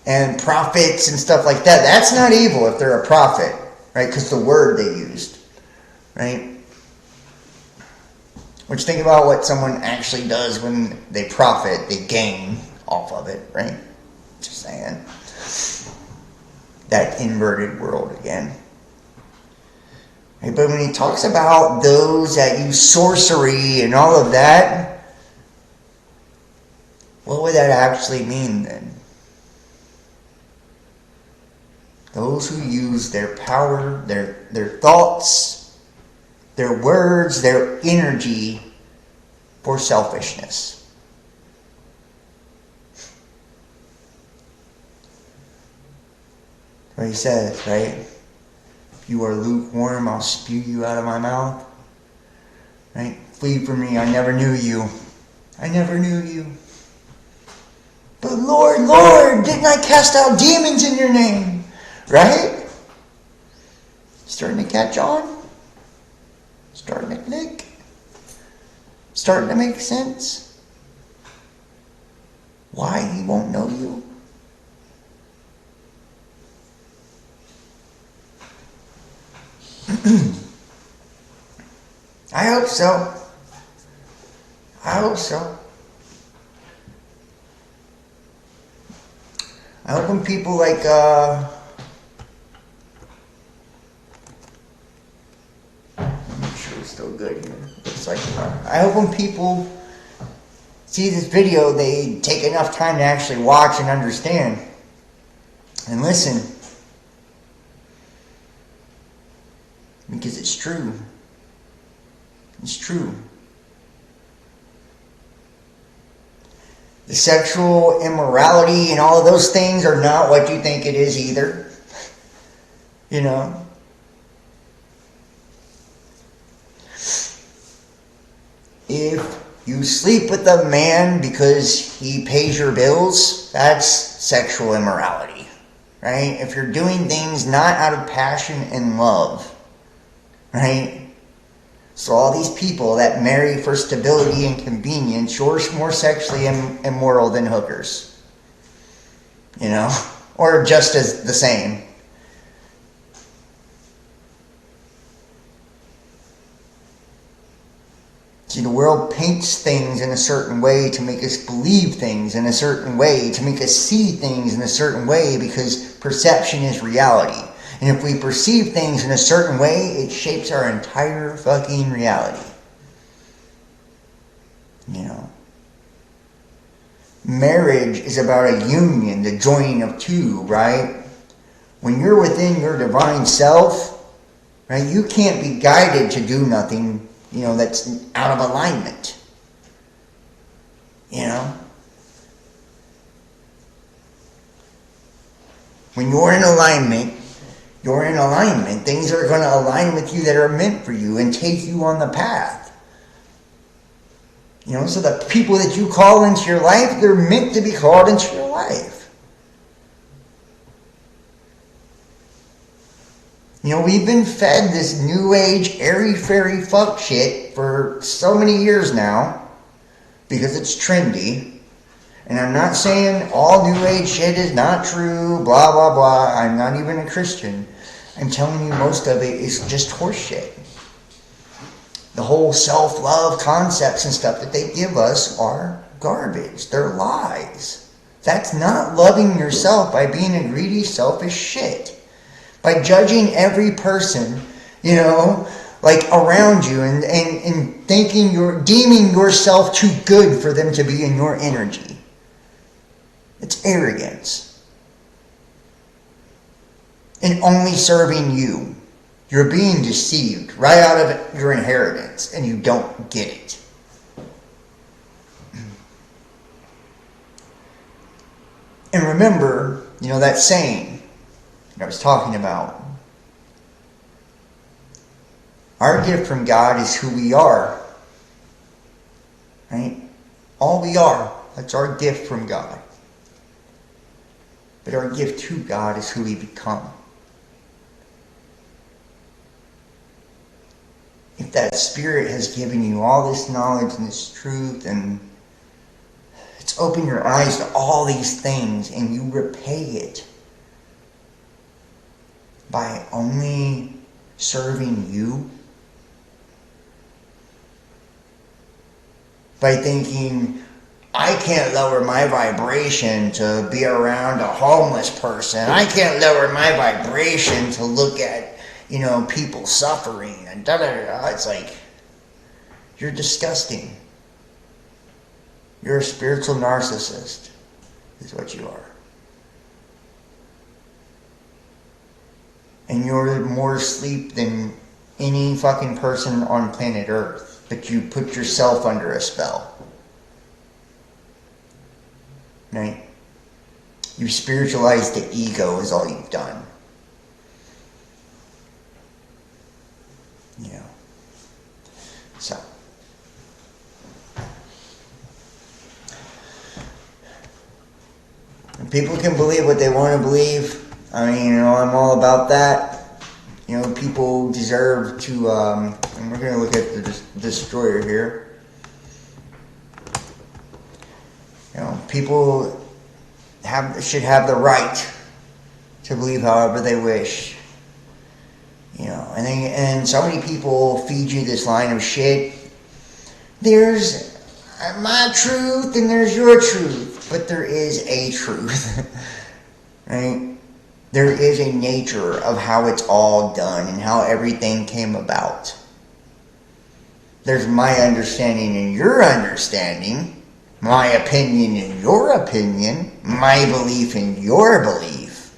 And prophets and stuff like that. That's not evil if they're a prophet, right? Because the word they used, right? Which, think about what someone actually does when they profit. They gain off of it, right? Just saying. That inverted world again. Right? But when he talks about those that use sorcery and all of that, what would that actually mean then? Those who use their power, their thoughts, their words, their energy for selfishness. What he says, right? If you are lukewarm, I'll spew you out of my mouth. Right? Flee from me, I never knew you. I never knew you. But Lord, Lord, didn't I cast out demons in your name? Right? Starting to catch on? Starting to click? Starting to make sense? Why he won't know you? I hope so. I hope so. I hope when people like, make sure it's still good here. Looks like, I hope when people see this video, they take enough time to actually watch and understand and listen. Because it's true. It's true. The sexual immorality and all of those things are not what you think it is either. You know? If you sleep with a man because he pays your bills, that's sexual immorality. Right? If you're doing things not out of passion and love, right? So all these people that marry for stability and convenience, you're more sexually immoral than hookers. You know? Or just as the same. See, the world paints things in a certain way to make us believe things in a certain way, to make us see things in a certain way, because perception is reality. And if we perceive things in a certain way, it shapes our entire fucking reality. You know? Marriage is about a union, the joining of two, right? When you're within your divine self, right, you can't be guided to do nothing, you know, that's out of alignment. You know? When you're in alignment, things are going to align with you that are meant for you and take you on the path. You know, so the people that you call into your life, they're meant to be called into your life. You know, we've been fed this new age, airy-fairy fuck shit for so many years now because it's trendy. And I'm not saying all new age shit is not true, blah, blah, blah. I'm not even a Christian. I'm telling you most of it is just horse shit. The whole self-love concepts and stuff that they give us are garbage. They're lies. That's not loving yourself by being a greedy, selfish shit. By judging every person, you know, like around you and thinking deeming yourself too good for them to be in your energy. It's arrogance. And only serving you. You're being deceived right out of your inheritance, and you don't get it. And remember, you know, that saying that I was talking about. Our gift from God is who we are. Right? All we are. That's our gift from God. But our gift to God is who we become. If that Spirit has given you all this knowledge and this truth, and it's opened your eyes to all these things, and you repay it by only serving you, by thinking, I can't lower my vibration to be around a homeless person. I can't lower my vibration to look at, you know, people suffering and da-da-da-da. It's like, you're disgusting. You're a spiritual narcissist, is what you are. And you're more asleep than any fucking person on planet Earth. But you put yourself under a spell. Right? You spiritualize the ego is all you've done. You know. So. And people can believe what they want to believe. I mean, you know, I'm all about that. You know, people deserve to, and we're going to look at the destroyer here. You know, people should have the right to believe however they wish. And so many people feed you this line of shit. There's my truth and there's your truth, but there is a truth, right? There is a nature of how it's all done and how everything came about. There's my understanding and your understanding, my opinion and your opinion, my belief and your belief,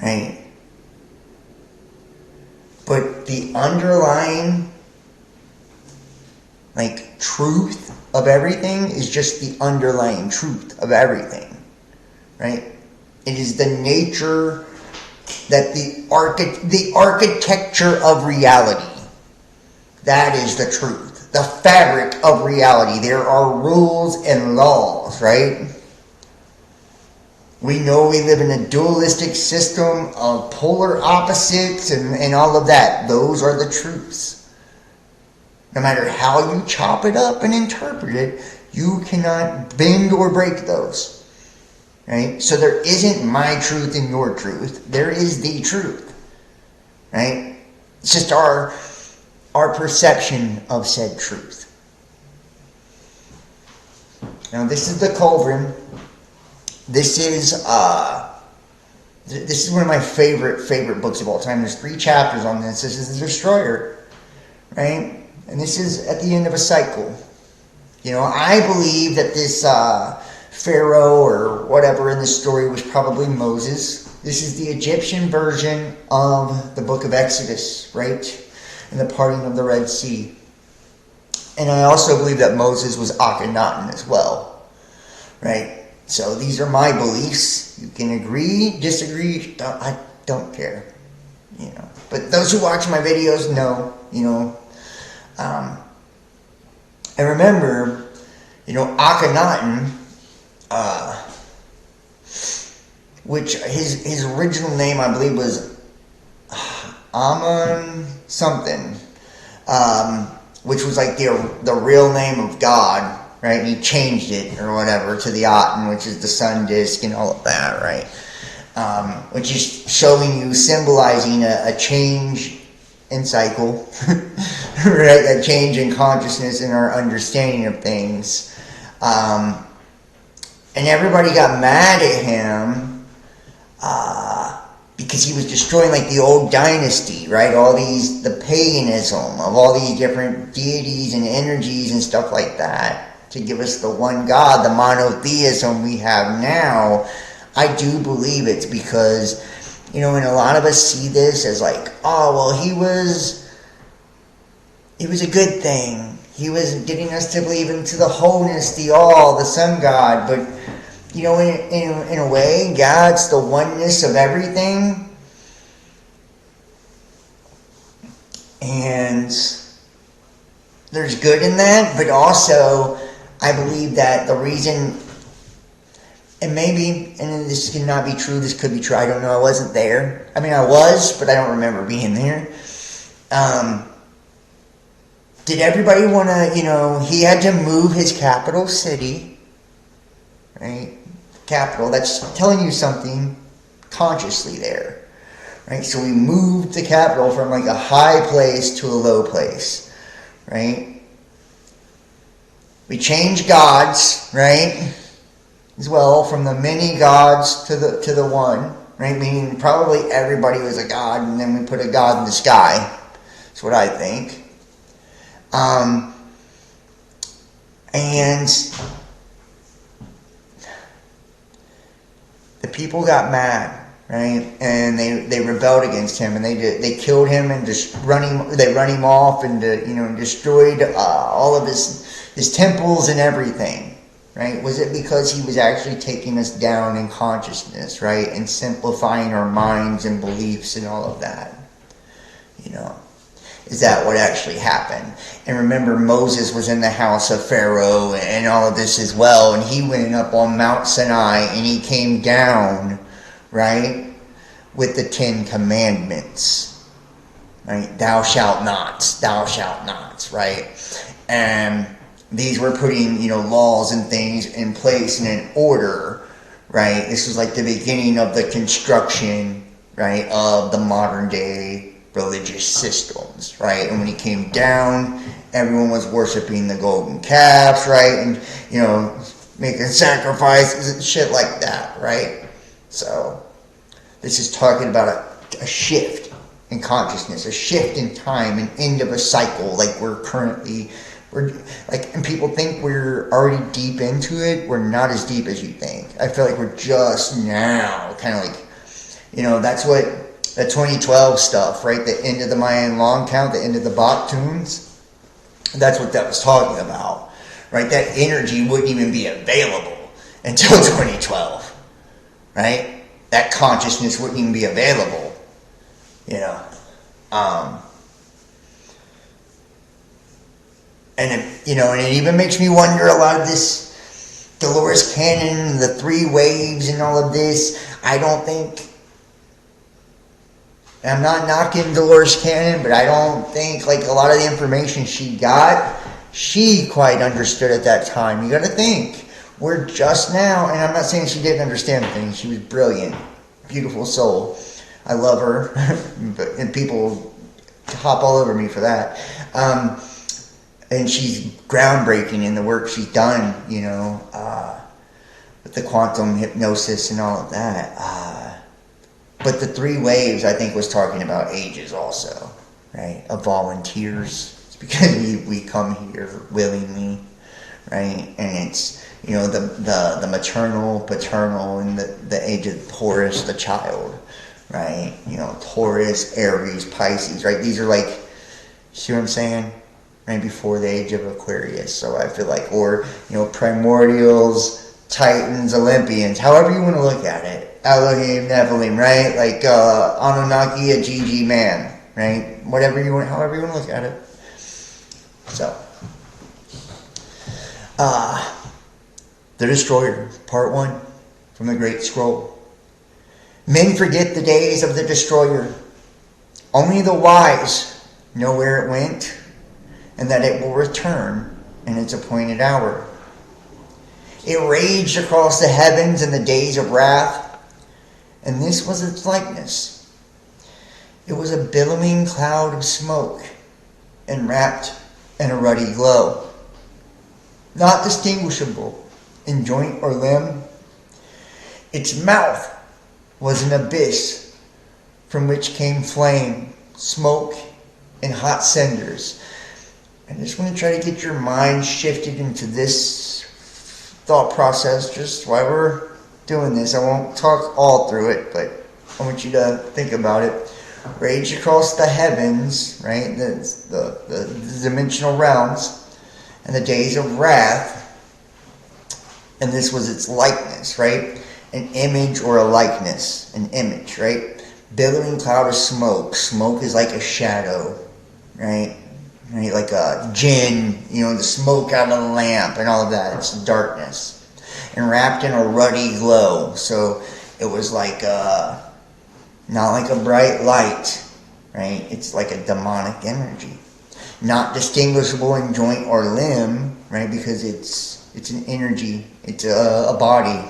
right? But the underlying, truth of everything is just the underlying truth of everything, right? It is the nature that the architecture of reality, that is the truth. The fabric of reality. There are rules and laws, right? We know we live in a dualistic system of polar opposites and all of that. Those are the truths. No matter how you chop it up and interpret it, you cannot bend or break those. Right? So there isn't my truth and your truth. There is the truth. Right? It's just our perception of said truth. Now this is the Cauldron. This is one of my favorite books of all time. There's 3 chapters on this. This is the Destroyer. Right? And this is at the end of a cycle. I believe that this Pharaoh or whatever in the story was probably Moses. This is the Egyptian version of the book of Exodus, right? And the parting of the Red Sea. And I also believe that Moses was Akhenaten as well, right? So these are my beliefs. You can agree, disagree, I don't care, But those who watch my videos know, and remember, Akhenaten, which his original name I believe was Amun something, which was like the real name of God, right? And he changed it or whatever to the Aten, which is the sun disk and all of that, right? Which is showing you, symbolizing a change in cycle, right? A change in consciousness and our understanding of things. And everybody got mad at him because he was destroying the old dynasty, right? The paganism of all these different deities and energies and stuff like that to give us the one God, the monotheism we have now. I do believe it's because, and a lot of us see this as he was a good thing. He was getting us to believe into the wholeness, the all, the sun God. But, in a way, God's the oneness of everything. And there's good in that. But also, I believe that the reason, and this cannot be true, this could be true, I don't know, I wasn't there. I was, but I don't remember being there. Did everybody want to, he had to move his capital city, right? Capital, that's telling you something consciously there, right? So we moved the capital from a high place to a low place, right? We changed gods, right? As well, from the many gods to the one, right? Meaning probably everybody was a god, and then we put a god in the sky. That's what I think. And the people got mad, right? And they rebelled against him, and they killed him and just run him off and destroyed all of his temples and everything, right? Was it because he was actually taking us down in consciousness, right? And simplifying our minds and beliefs and all of that, Is that what actually happened? And remember, Moses was in the house of Pharaoh and all of this as well. And he went up on Mount Sinai and he came down, right, with the 10 Commandments. Right? Thou shalt not, right? And these were putting, laws and things in place and in order, right? This was the beginning of the construction, right, of the modern day religious systems, right? And when he came down, everyone was worshiping the golden calves, right? And, making sacrifices and shit like that, right? So, this is talking about a shift in consciousness, a shift in time, an end of a cycle, like and people think we're already deep into it. We're not as deep as you think. I feel like we're just now, kind of like, that's what the 2012 stuff, right? The end of the Mayan long count, the end of the Bach tunes. That's what that was talking about, right? That energy wouldn't even be available until 2012, right? That consciousness wouldn't even be available, and it even makes me wonder a lot of this Dolores Cannon, the 3 waves and all of this. I don't think, I'm not knocking Dolores Cannon, but I don't think, like, a lot of the information she got, she quite understood at that time. You got to think, we're just now, and I'm not saying she didn't understand things. She was brilliant, beautiful soul. I love her, and people hop all over me for that. And she's groundbreaking in the work she's done, with the quantum hypnosis and all of that. But the 3 waves, I think, was talking about ages also, right? Of volunteers. It's because we come here willingly, right? And it's, the maternal, paternal, and the age of Taurus, the child, right? Taurus, Aries, Pisces, right? These are like, see what I'm saying? Right before the age of Aquarius. So I feel like, or, primordials, Titans, Olympians, however you want to look at it. Elohim, Nephilim, right? Like Anunnaki, a GG man, right? However you want to look at it. So, The Destroyer, Part 1, from the Great Scroll. Men forget the days of the Destroyer. Only the wise know where it went, and that it will return in its appointed hour. It raged across the heavens in the days of wrath, and this was its likeness. It was a billowing cloud of smoke, and wrapped in a ruddy glow. Not distinguishable in joint or limb, its mouth was an abyss from which came flame, smoke, and hot cinders. I just want to try to get your mind shifted into this thought process just while we're doing this. I won't talk all through it, but I want you to think about it. Rage across the heavens, right? The dimensional realms, and the days of wrath. And this was its likeness, right? An image or a likeness. An image, right? Billowing cloud of smoke. Smoke is like a shadow, right? Right, like a jinn, the smoke out of the lamp and all of that. It's darkness. And wrapped in a ruddy glow. So it was like not like a bright light, right? It's like a demonic energy. Not distinguishable in joint or limb, right? Because it's an energy. It's a body,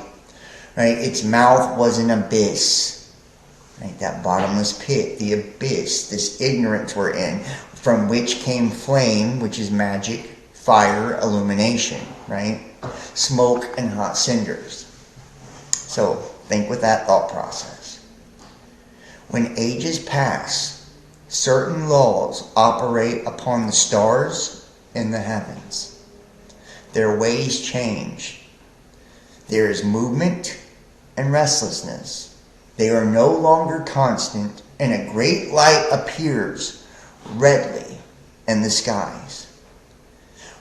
right? Its mouth was an abyss, right? That bottomless pit, the abyss, this ignorance we're in, from which came flame, which is magic, fire, illumination, right? Smoke and hot cinders. So think with that thought process. When ages pass, certain laws operate upon the stars in the heavens. Their ways change. There is movement and restlessness. They are no longer constant, and a great light appears redly in the skies.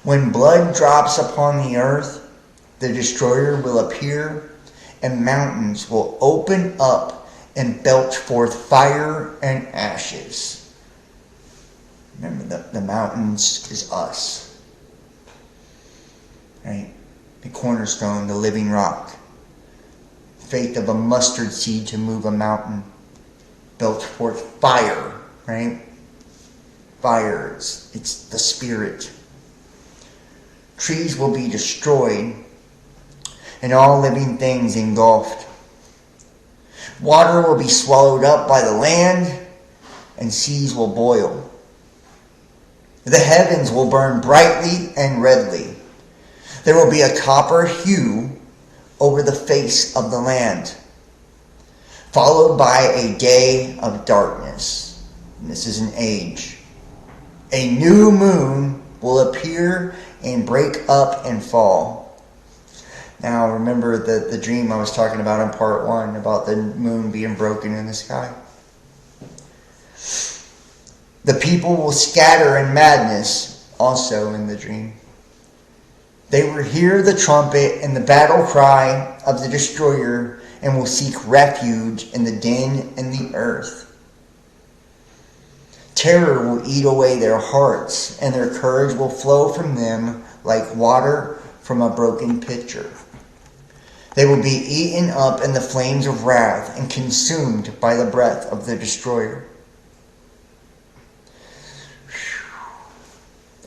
When blood drops upon the earth, the Destroyer will appear, and mountains will open up and belch forth fire and ashes. Remember, the mountains is us. Right? The cornerstone, the living rock. Faith of a mustard seed to move a mountain. Belch forth fire, right? Fire, it's the spirit. Trees will be destroyed, and all living things engulfed. Water will be swallowed up by the land, and seas will boil. The heavens will burn brightly and redly. There will be a copper hue over the face of the land, followed by a day of darkness. And this is an age. A new moon will appear and break up and fall. Now remember the dream I was talking about in part 1 about the moon being broken in the sky. The people will scatter in madness also in the dream. They will hear the trumpet and the battle cry of the destroyer and will seek refuge in the den in the earth. Terror will eat away their hearts, and their courage will flow from them like water from a broken pitcher. They will be eaten up in the flames of wrath and consumed by the breath of the destroyer.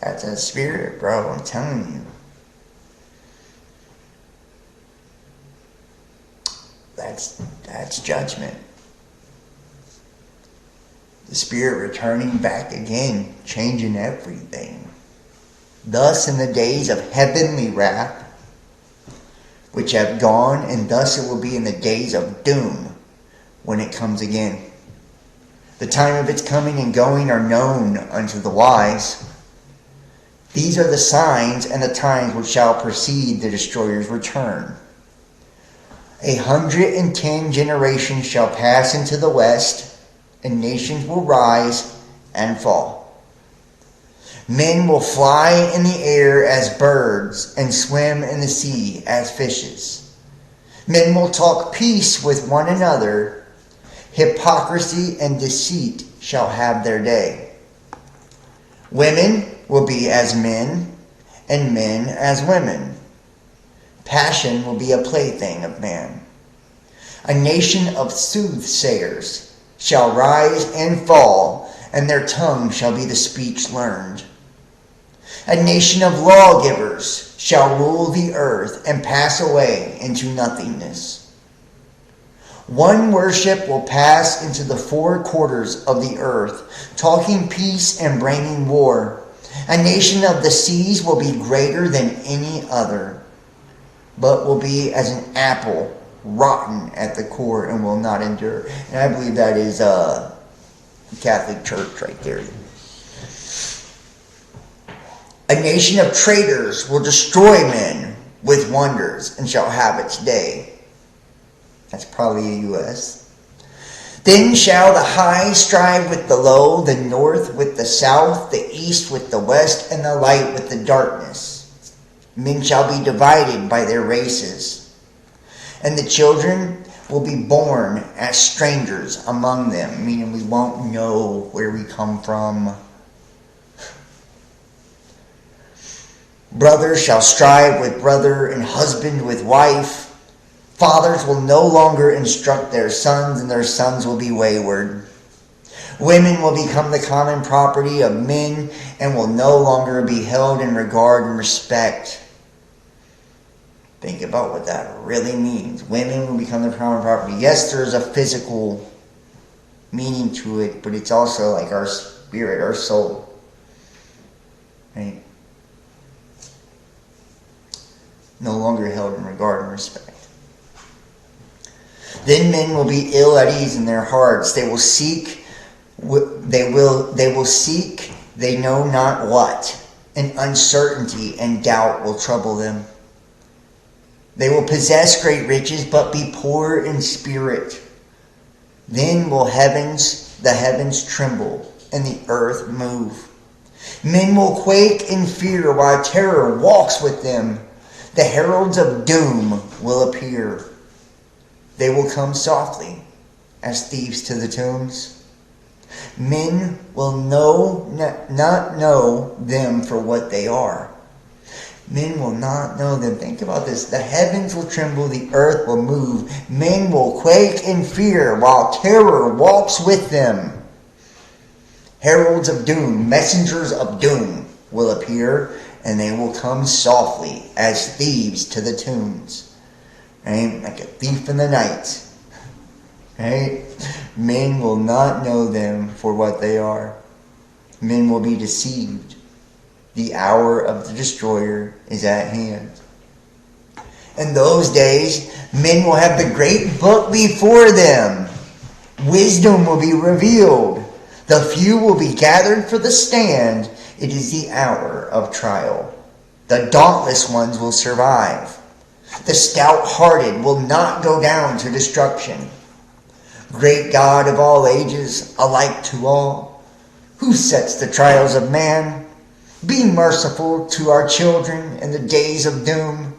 That's a spirit, bro, I'm telling you. That's judgment. The Spirit returning back again, changing everything. Thus in the days of heavenly wrath, which have gone, and thus it will be in the days of doom, when it comes again. The time of its coming and going are known unto the wise. These are the signs and the times which shall precede the destroyer's return. 110 generations shall pass into the west, and nations will rise and fall. Men will fly in the air as birds, and swim in the sea as fishes. Men will talk peace with one another. Hypocrisy and deceit shall have their day. Women will be as men, and men as women. Passion will be a plaything of man. A nation of soothsayers shall rise and fall, and their tongue shall be the speech learned. A nation of lawgivers shall rule the earth and pass away into nothingness. One worship will pass into the 4 quarters of the earth, talking peace and bringing war. A nation of the seas will be greater than any other, but will be as an apple rotten at the core and will not endure. And I believe that is the Catholic Church right there. A nation of traitors will destroy men with wonders and shall have its day. That's probably the U.S. Then shall the high strive with the low, the north with the south, the east with the west, and the light with the darkness. Men shall be divided by their races, and the children will be born as strangers among them, meaning we won't know where we come from. Brothers shall strive with brother, and husband with wife. Fathers will no longer instruct their sons, and their sons will be wayward. Women will become the common property of men, and will no longer be held in regard and respect. Think about what that really means. Women will become the common property. Yes, there's a physical meaning to it, but it's also like our spirit, our soul. Right? No longer held in regard and respect. Then men will be ill at ease in their hearts. They will seek, they know not what, and uncertainty and doubt will trouble them. They will possess great riches, but be poor in spirit. Then will the heavens tremble, and the earth move. Men will quake in fear while terror walks with them. The heralds of doom will appear. They will come softly as thieves to the tombs. Men will not know them for what they are. Men will not know them. Think about this. The heavens will tremble, the earth will move. Men will quake in fear while terror walks with them. Heralds of doom, messengers of doom will appear, and they will come softly as thieves to the tombs. Right? Like a thief in the night. Right? Men will not know them for what they are. Men will be deceived. The hour of the destroyer is at hand. In those days, men will have the great book before them. Wisdom will be revealed. The few will be gathered for the stand. It is the hour of trial. The dauntless ones will survive. The stout-hearted will not go down to destruction. Great God of all ages, alike to all, who sets the trials of man, be merciful to our children in the days of doom.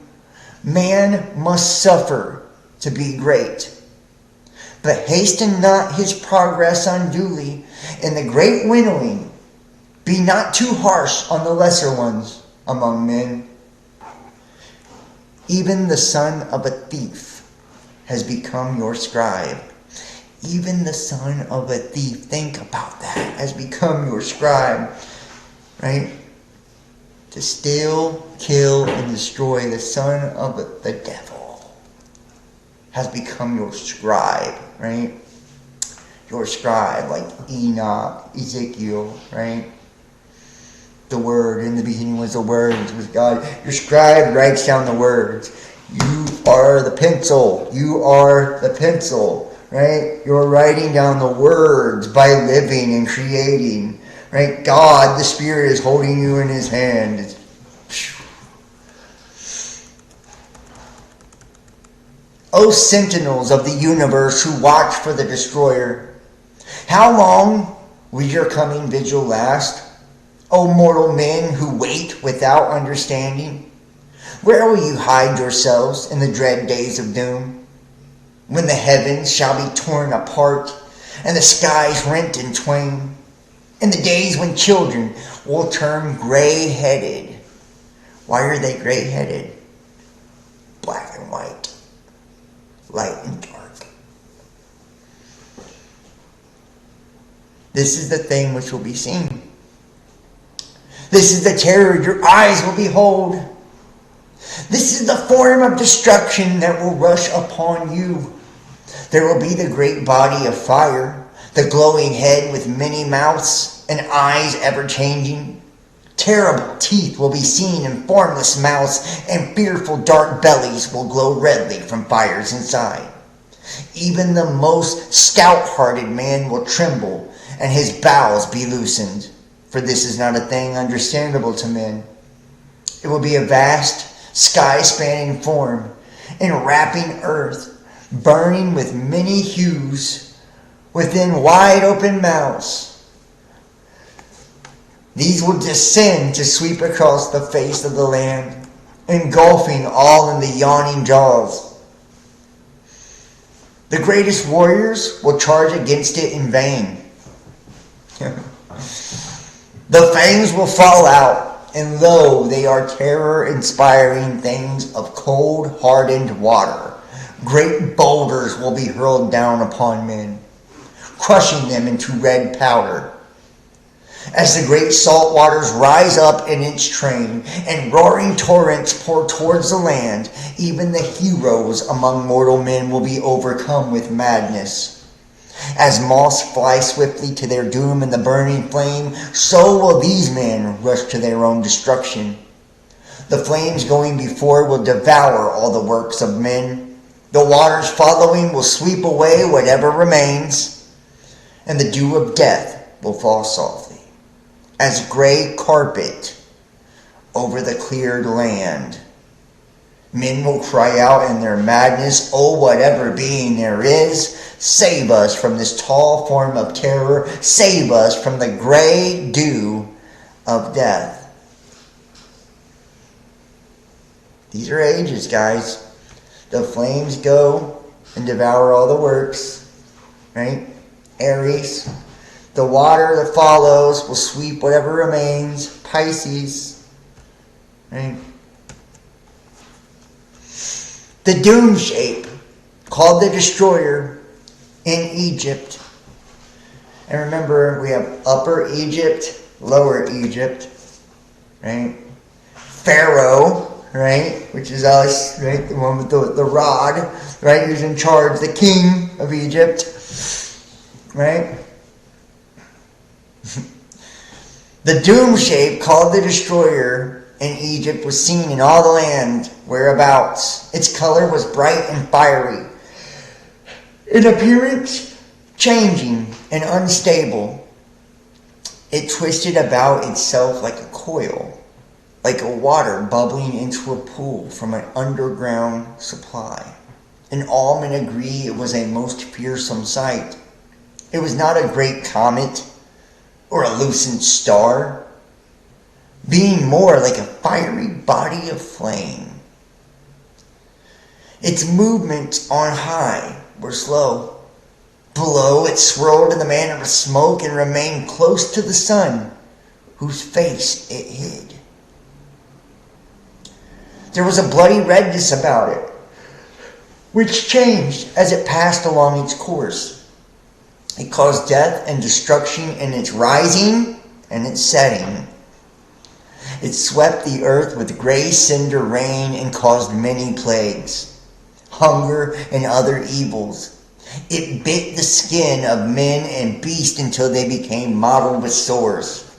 Man must suffer to be great, but hasten not his progress unduly. In the great winnowing, be not too harsh on the lesser ones among men. Even the son of a thief has become your scribe. Even the son of a thief, think about that, has become your scribe, right? To steal, kill, and destroy, the son of the devil has become your scribe, right? Your scribe, like Enoch, Ezekiel, right? The Word, in the beginning was the Word, it was God. Your scribe writes down the words. You are the pencil. You are the pencil. Right? You're writing down the words by living and creating. Right? God, the Spirit, is holding you in His hand. O sentinels of the universe who watch for the destroyer, how long will your coming vigil last? O mortal men who wait without understanding, where will you hide yourselves in the dread days of doom? When the heavens shall be torn apart and the skies rent in twain, in the days when children will turn gray-headed. Why are they gray-headed? Black and white, light and dark. This is the thing which will be seen. This is the terror your eyes will behold. This is the form of destruction that will rush upon you. There will be the great body of fire, the glowing head with many mouths and eyes ever-changing. Terrible teeth will be seen in formless mouths, and fearful dark bellies will glow redly from fires inside. Even the most stout-hearted man will tremble, and his bowels be loosened, for this is not a thing understandable to men. It will be a vast, sky-spanning form, enwrapping earth, burning with many hues, within wide-open mouths. These will descend to sweep across the face of the land, engulfing all in the yawning jaws. The greatest warriors will charge against it in vain. The fangs will fall out, and lo, they are terror-inspiring things of cold, hardened water. Great boulders will be hurled down upon men, crushing them into red powder. As the great salt waters rise up in its train, and roaring torrents pour towards the land, even the heroes among mortal men will be overcome with madness. As moths fly swiftly to their doom in the burning flame, so will these men rush to their own destruction. The flames going before will devour all the works of men. The waters following will sweep away whatever remains, and the dew of death will fall softly, as gray carpet over the cleared land. Men will cry out in their madness, "Oh, whatever being there is, save us from this tall form of terror. Save us from the gray dew of death." These are ages, guys. The flames go and devour all the works, right? Aries. The water that follows will sweep whatever remains. Pisces, right? The doom shape, called the destroyer, in Egypt. And remember, we have Upper Egypt, Lower Egypt, right? Pharaoh, right? Which is us, right? The one with the rod, right? Who's in charge, the king of Egypt, right? The doom shape called the destroyer in Egypt was seen in all the land whereabouts. Its color was bright and fiery, in appearance changing and unstable. It twisted about itself like a coil, like a water bubbling into a pool from an underground supply. And all men agree it was a most fearsome sight. It was not a great comet or a lucent star, being more like a fiery body of flame. Its movements on high were slow. Below, it swirled in the manner of smoke and remained close to the sun, whose face it hid. There was a bloody redness about it, which changed as it passed along its course. It caused death and destruction in its rising and its setting. It swept the earth with gray cinder rain and caused many plagues, hunger, and other evils. It bit the skin of men and beasts until they became mottled with sores.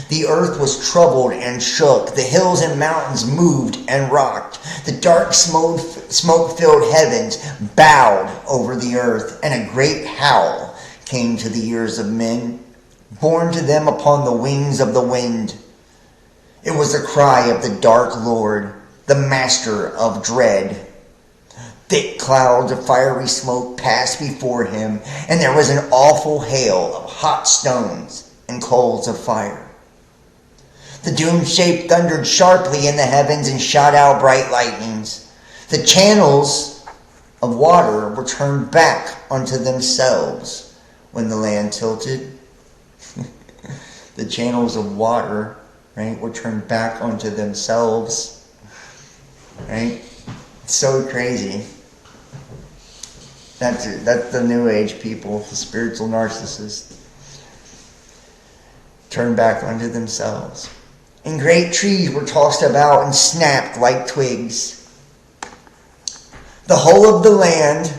The earth was troubled and shook. The hills and mountains moved and rocked. The dark smoke-filled heavens bowed over the earth, and a great howl came to the ears of men, borne to them upon the wings of the wind. It was the cry of the dark Lord, the master of dread. Thick clouds of fiery smoke passed before him, and there was an awful hail of hot stones and coals of fire. The doom shape thundered sharply in the heavens and shot out bright lightnings. The channels of water were turned back onto themselves when the land tilted. The channels of water, right, were turned back onto themselves. Right? It's so crazy. That's the New Age people, the spiritual narcissists. Turned back onto themselves. And great trees were tossed about and snapped like twigs. The whole of the land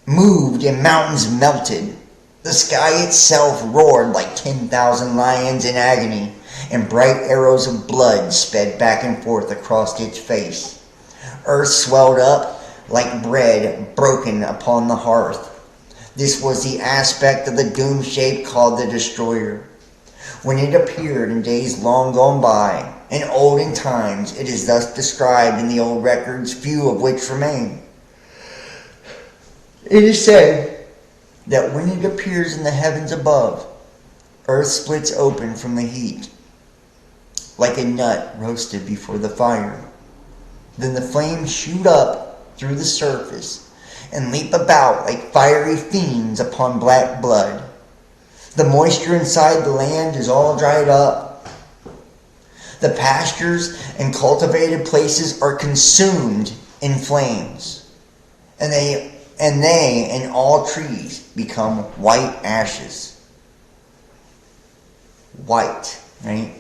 moved and mountains melted. The sky itself roared like 10,000 lions in agony, and bright arrows of blood sped back and forth across its face. Earth swelled up like bread broken upon the hearth. This was the aspect of the doom shape called the destroyer. When it appeared in days long gone by, in olden times, it is thus described in the old records, few of which remain. It is said that when it appears in the heavens above, earth splits open from the heat, like a nut roasted before the fire. Then the flames shoot up through the surface and leap about like fiery fiends upon black blood. The moisture inside the land is all dried up. The pastures and cultivated places are consumed in flames, and they and all trees become white ashes. White, right?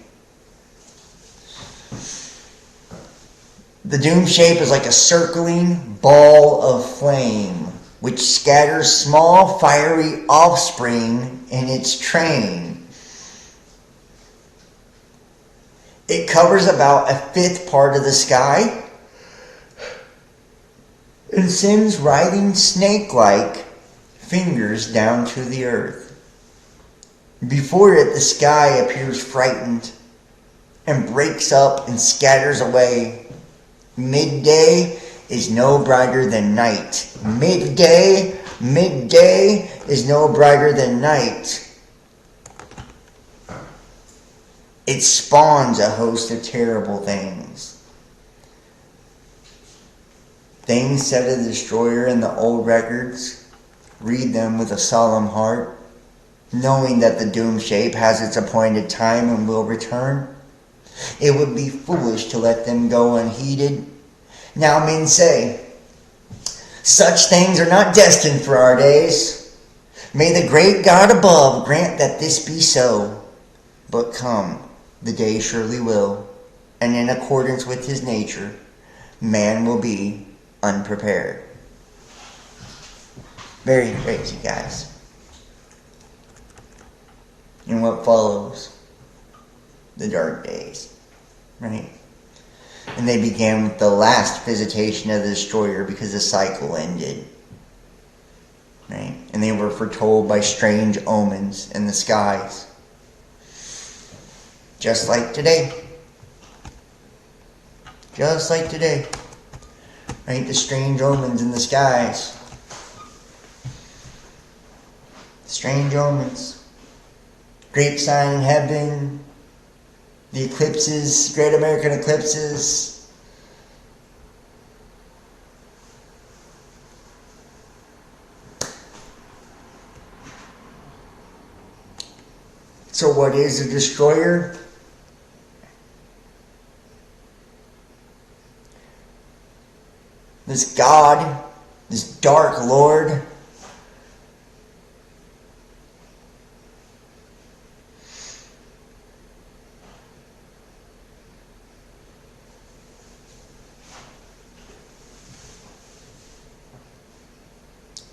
The doom shape is like a circling ball of flame, which scatters small fiery offspring in its train. It covers about a fifth part of the sky and sends writhing snake-like fingers down to the earth. Before it, the sky appears frightened and breaks up and scatters away. Midday is no brighter than night. Midday is no brighter than night. It spawns a host of terrible things. Things said of the destroyer in the old records. Read them with a solemn heart, knowing that the doom shape has its appointed time and will return. It would be foolish to let them go unheeded. Now men say, such things are not destined for our days. May the great God above grant that this be so. But come, the day surely will, and in accordance with his nature, man will be unprepared. Very crazy, guys. And what follows? The dark days. Right? And they began with the last visitation of the destroyer because the cycle ended. Right? And they were foretold by strange omens in the skies. Just like today. Just like today. Right? The strange omens in the skies. Strange omens. Great sign in heaven. The eclipses, great American eclipses. So what is a destroyer? This God, this dark Lord,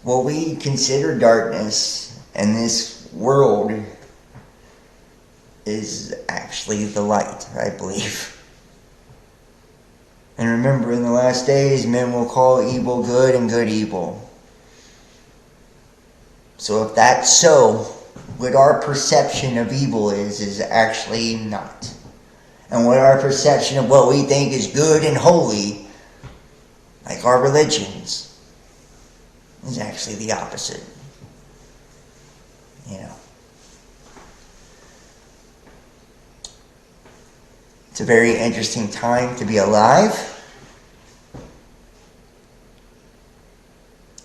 what we consider darkness in this world is actually the light, I believe. And remember, in the last days, men will call evil good and good evil. So if that's so, what our perception of evil is actually not. And what our perception of what we think is good and holy, like our religions, is actually the opposite. You know. It's a very interesting time to be alive.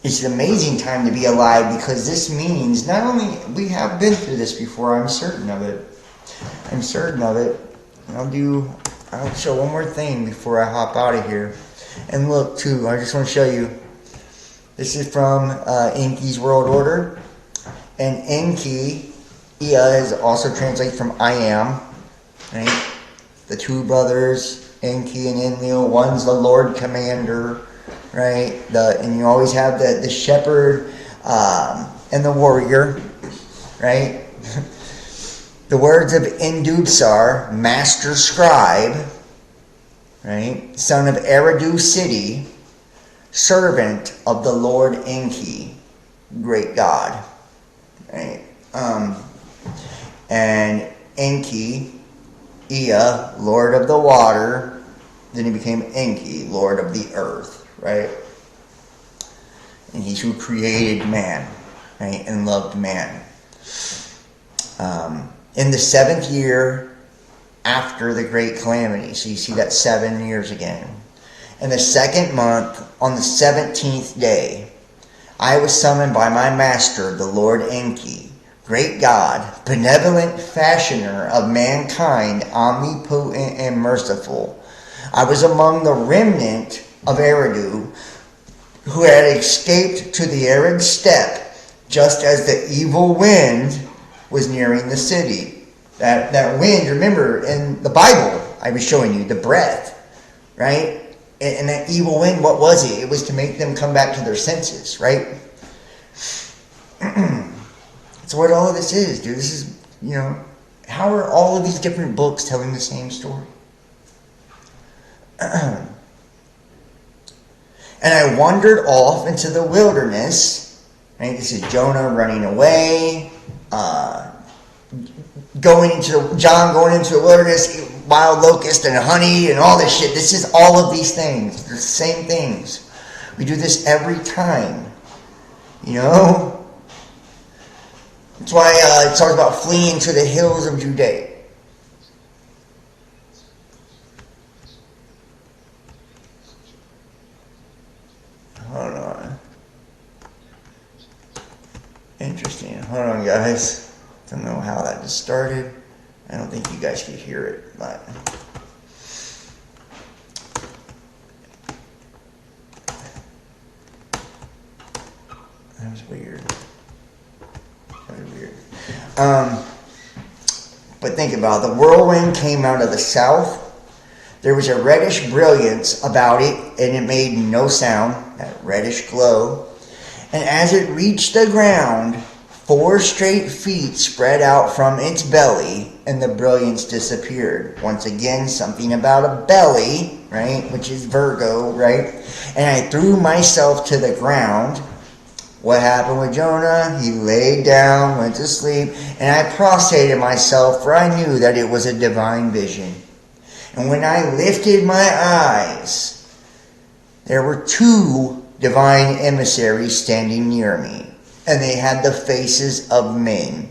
It's an amazing time to be alive because this means not only we have been through this before, I'm certain of it. I'm certain of it. I'll show one more thing before I hop out of here. And look too, I just want to show you. This is from Enki's World Order. And Enki, Ea is also translated from I am. Right? The two brothers, Enki and Enlil, one's the Lord Commander, right? And you always have the shepherd and the warrior, right? The words of Indubsar, master scribe, right? Son of Eridu city, servant of the Lord Enki, great God, right? And Enki, Ea, Lord of the water. Then he became Enki, Lord of the earth, right? And he's who created man, right? And loved man. In the 7th year after the great calamity, so you see that 7 years again. In the 2nd month, on the 17th day, I was summoned by my master, the Lord Enki, great God, benevolent fashioner of mankind, omnipotent and merciful. I was among the remnant of Eridu, who had escaped to the arid steppe, just as the evil wind was nearing the city. That wind, remember, in the Bible, I was showing you, the breath, right? And that evil wind, what was it? It was to make them come back to their senses, right? That's what all of this is, dude. This is, how are all of these different books telling the same story? And I wandered off into the wilderness. Right? This is Jonah running away, going into the wilderness, wild locust and honey and all this shit. This is all of these things. They're the same things. We do this every time. That's why it talks about fleeing to the hills of Judea. Hold on. Interesting. Hold on, guys. Don't know how that just started. I don't think you guys could hear it, but... that was weird. But think about it. The whirlwind came out of the south. There was a reddish brilliance about it, and it made no sound, that reddish glow. And as it reached the ground, 4 straight feet spread out from its belly, and the brilliance disappeared. Once again, something about a belly, right, which is Virgo, right? And I threw myself to the ground. What happened with Jonah? He laid down, went to sleep, and I prostrated myself, for I knew that it was a divine vision. And when I lifted my eyes, there were 2 divine emissaries standing near me, and they had the faces of men.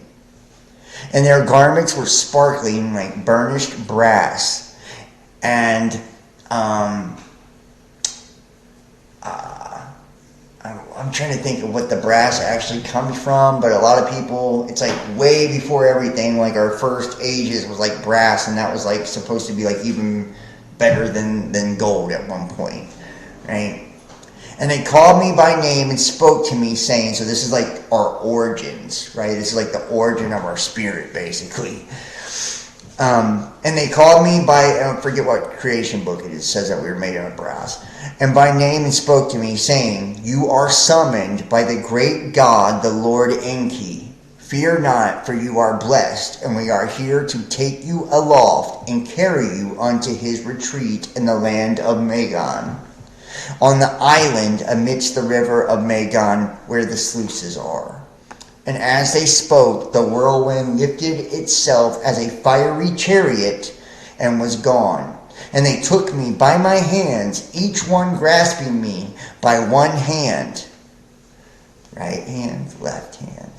And their garments were sparkling like burnished brass. And I'm trying to think of what the brass actually comes from, but a lot of people, it's like way before everything, like our first ages was like brass, and that was like supposed to be like even better than gold at one point, right? And they called me by name and spoke to me, saying, so this is like our origins, right? This is like the origin of our spirit, basically. And they called me by, I forget what creation book it is, it says that we were made out of brass. And by name and spoke to me, saying, you are summoned by the great God, the Lord Enki. Fear not, for you are blessed, and we are here to take you aloft and carry you unto his retreat in the land of Magon, on the island amidst the river of Magon, where the sluices are. And as they spoke, the whirlwind lifted itself as a fiery chariot and was gone. And they took me by my hands, each one grasping me by one hand. Right hand, left hand.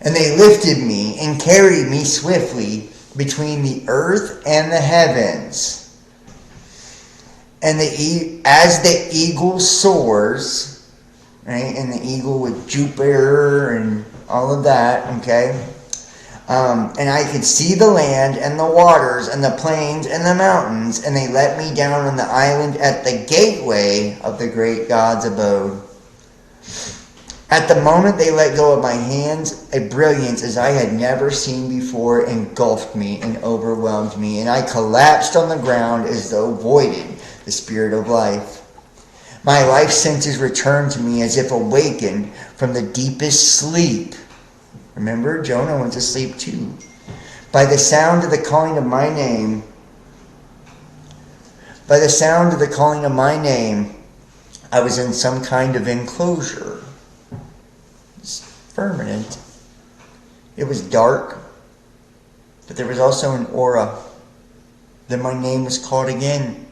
And they lifted me and carried me swiftly between the earth and the heavens. And as the eagle soars, right, and the eagle with Jupiter and all of that, okay, and I could see the land and the waters and the plains and the mountains, and they let me down on the island at the gateway of the great God's abode. At the moment they let go of my hands, a brilliance as I had never seen before engulfed me and overwhelmed me, and I collapsed on the ground as though voided the spirit of life. My life senses returned to me as if awakened from the deepest sleep. Remember, Jonah went to sleep too. By the sound of the calling of my name, I was in some kind of enclosure. It's firmament. It was dark, but there was also an aura. Then my name was called again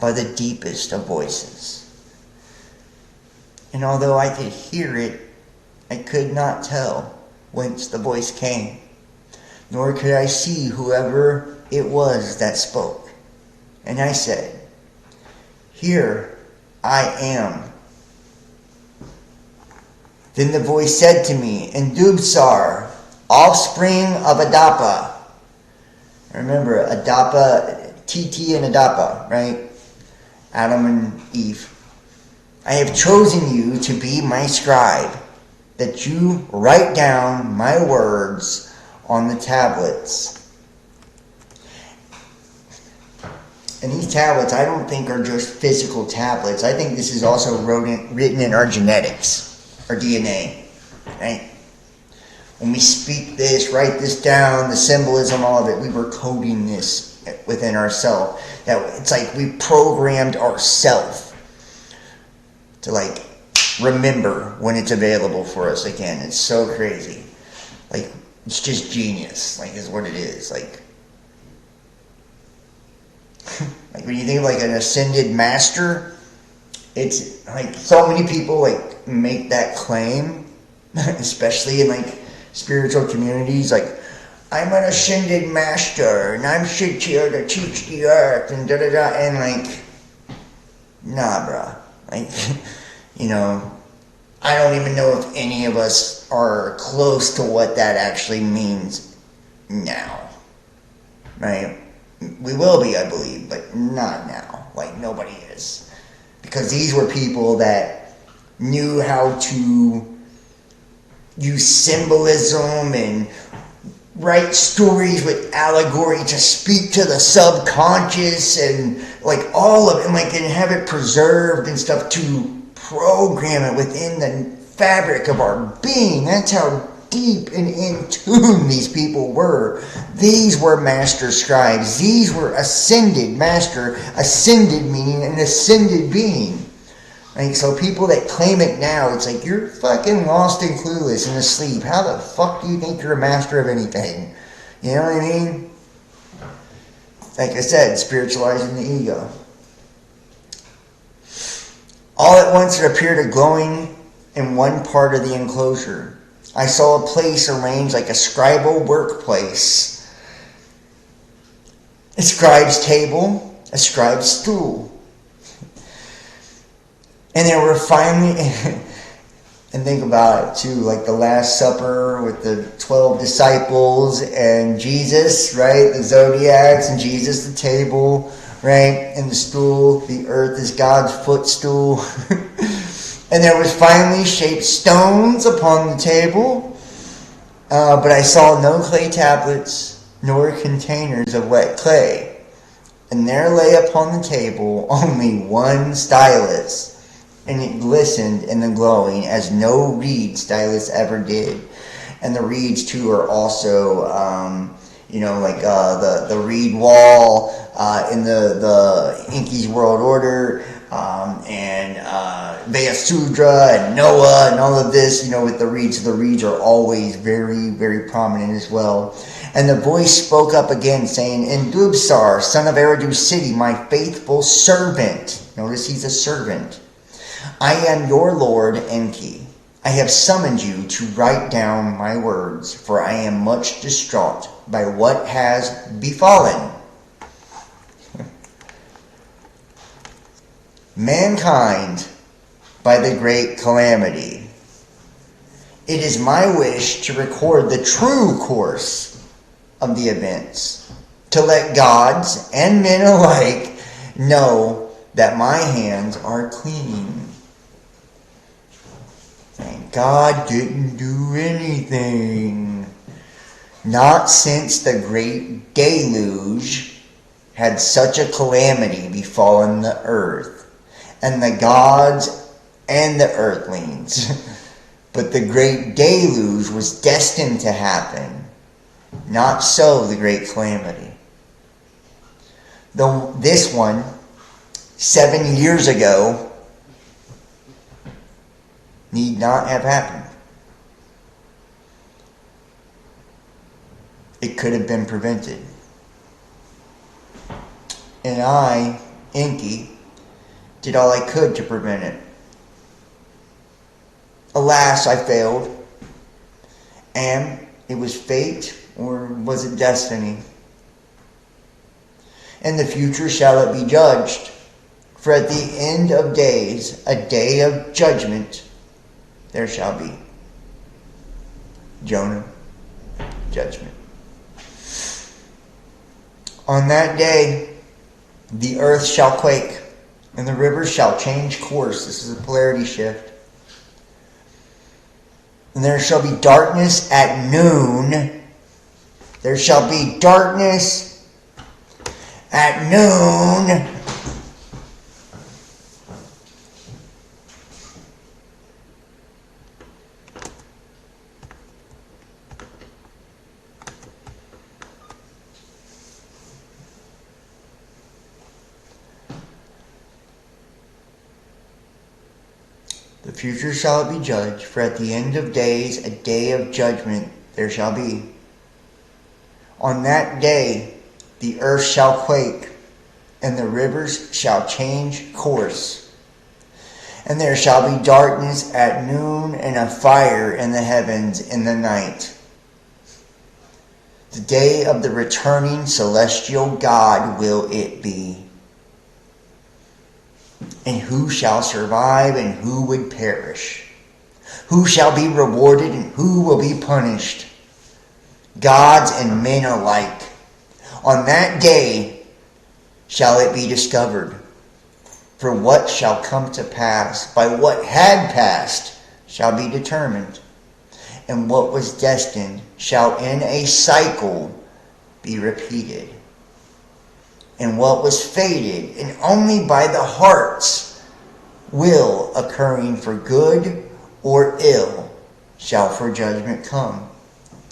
by the deepest of voices. And although I could hear it, I could not tell whence the voice came, nor could I see whoever it was that spoke. And I said, here I am. Then the voice said to me, Indubsar, offspring of Adapa. Remember, Adapa, TT and Adapa, right? Adam and Eve. I have chosen you to be my scribe, that you write down my words on the tablets. And these tablets, I don't think are just physical tablets. I think this is also written in our genetics, our DNA, right? When we speak this, write this down, the symbolism, all of it, we were coding this within ourselves. That it's like we programmed ourselves to like remember when it's available for us again. It's so crazy. Like, it's just genius, like, is what it is. Like when you think of like an ascended master, it's like so many people like make that claim, especially in like spiritual communities, like, I'm an ascended master and I'm shit here to teach the earth and da da da, and like, nah, bruh. Like, you know, I don't even know if any of us are close to what that actually means now, right? We will be, I believe, but not now. Like, nobody is. Because these were people that knew how to use symbolism and write stories with allegory to speak to the subconscious and like all of it, and like and have it preserved and stuff to program it within the fabric of our being. That's how deep and in tune these people were. These were master scribes. These were ascended master, ascended meaning an ascended being. Like, so people that claim it now, it's like, you're fucking lost and clueless and asleep. How the fuck do you think you're a master of anything? You know what I mean? Like I said, spiritualizing the ego. All at once it appeared a glowing in one part of the enclosure. I saw a place arranged like a scribal workplace. A scribe's table, a scribe's stool. And there were finally, and think about it too, like the Last Supper with the 12 disciples and Jesus, right? The zodiacs and Jesus, the table, right? And the stool, the earth is God's footstool. And there was finely shaped stones upon the table, but I saw no clay tablets nor containers of wet clay. And there lay upon the table only one stylus, and it glistened in the glowing as no reed stylus ever did. And the reeds too are also, like the reed wall in the Inky's World Order, and Bayasudra and Noah and all of this, with the reeds. The reeds are always very, very prominent as well. And the voice spoke up again, saying, Indubsar, son of Eridu's city, my faithful servant. Notice he's a servant. I am your Lord Enki. I have summoned you to write down my words, for I am much distraught by what has befallen mankind by the great calamity. It is my wish to record the true course of the events, to let gods and men alike know that my hands are clean. And God didn't do anything. Not since the great deluge had such a calamity befallen the earth, and the gods and the earthlings. But the great deluge was destined to happen. Not so the great calamity. Though this one, 7 years ago, need not have happened. It could have been prevented. And I, Enki, did all I could to prevent it. Alas, I failed. And it was fate, or was it destiny? In the future shall it be judged. For at the end of days, a day of judgment, there shall be. Jonah, judgment. On that day, the earth shall quake, and the rivers shall change course. This is a polarity shift. And there shall be darkness at noon. There shall be darkness at noon. The future shall be judged, for at the end of days, a day of judgment there shall be. On that day, the earth shall quake, and the rivers shall change course. And there shall be darkness at noon, and a fire in the heavens in the night. The day of the returning celestial God will it be. And who shall survive and who would perish? Who shall be rewarded and who will be punished? Gods and men alike. On that day shall it be discovered. For what shall come to pass by what had passed shall be determined. and what was destined shall in a cycle be repeated. And what was fated, and only by the heart's will occurring for good or ill, shall for judgment come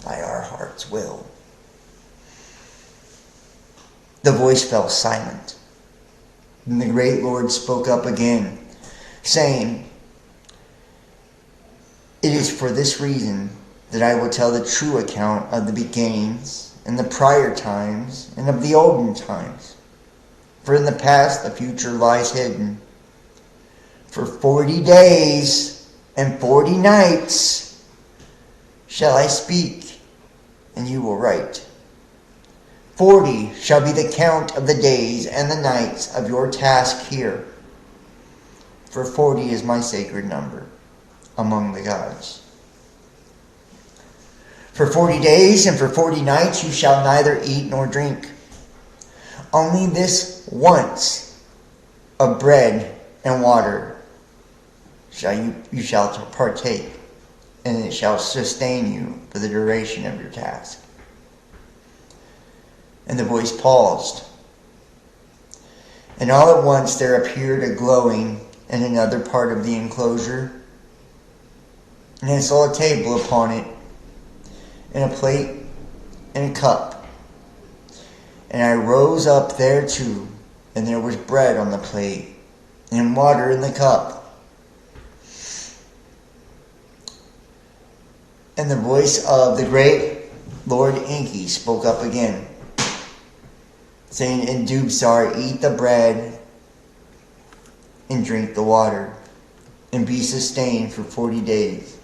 by our heart's will. The voice fell silent. And the great Lord spoke up again, saying, "It is for this reason that I will tell the true account of the beginnings and the prior times and of the olden times. For in the past the future lies hidden. For 40 days and 40 nights shall I speak, and you will write. 40 shall be the count of the days and the nights of your task here. For 40 is my sacred number among the gods. For 40 days and for 40 nights you shall neither eat nor drink. Only this once of bread and water you shall partake, and it shall sustain you for the duration of your task." And the voice paused. And all at once there appeared a glowing in another part of the enclosure. And I saw a table upon it, and a plate, and a cup. And I rose up thereto, and there was bread on the plate, and water in the cup. And the voice of the great Lord Enki spoke up again, saying, "In Dubsar, eat the bread and drink the water, and be sustained for 40 days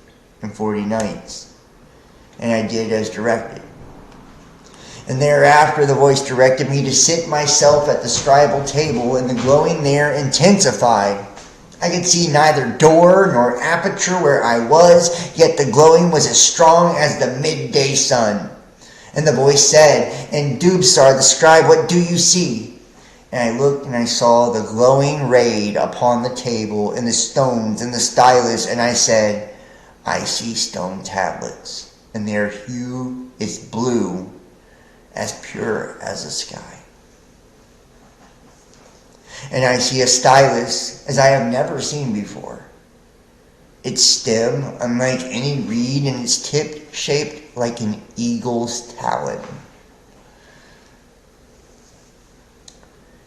and 40 nights. And I did as directed. And thereafter the voice directed me to sit myself at the scribal table, and the glowing there intensified. I could see neither door nor aperture where I was, yet the glowing was as strong as the midday sun. And the voice said, "In Dubsar the scribe, what do you see?" And I looked, and I saw the glowing raid upon the table, and the stones, and the stylus, and I said, "I see stone tablets, and their hue is blue, as pure as the sky. And I see a stylus as I have never seen before. Its stem unlike any reed, and its tip shaped like an eagle's talon."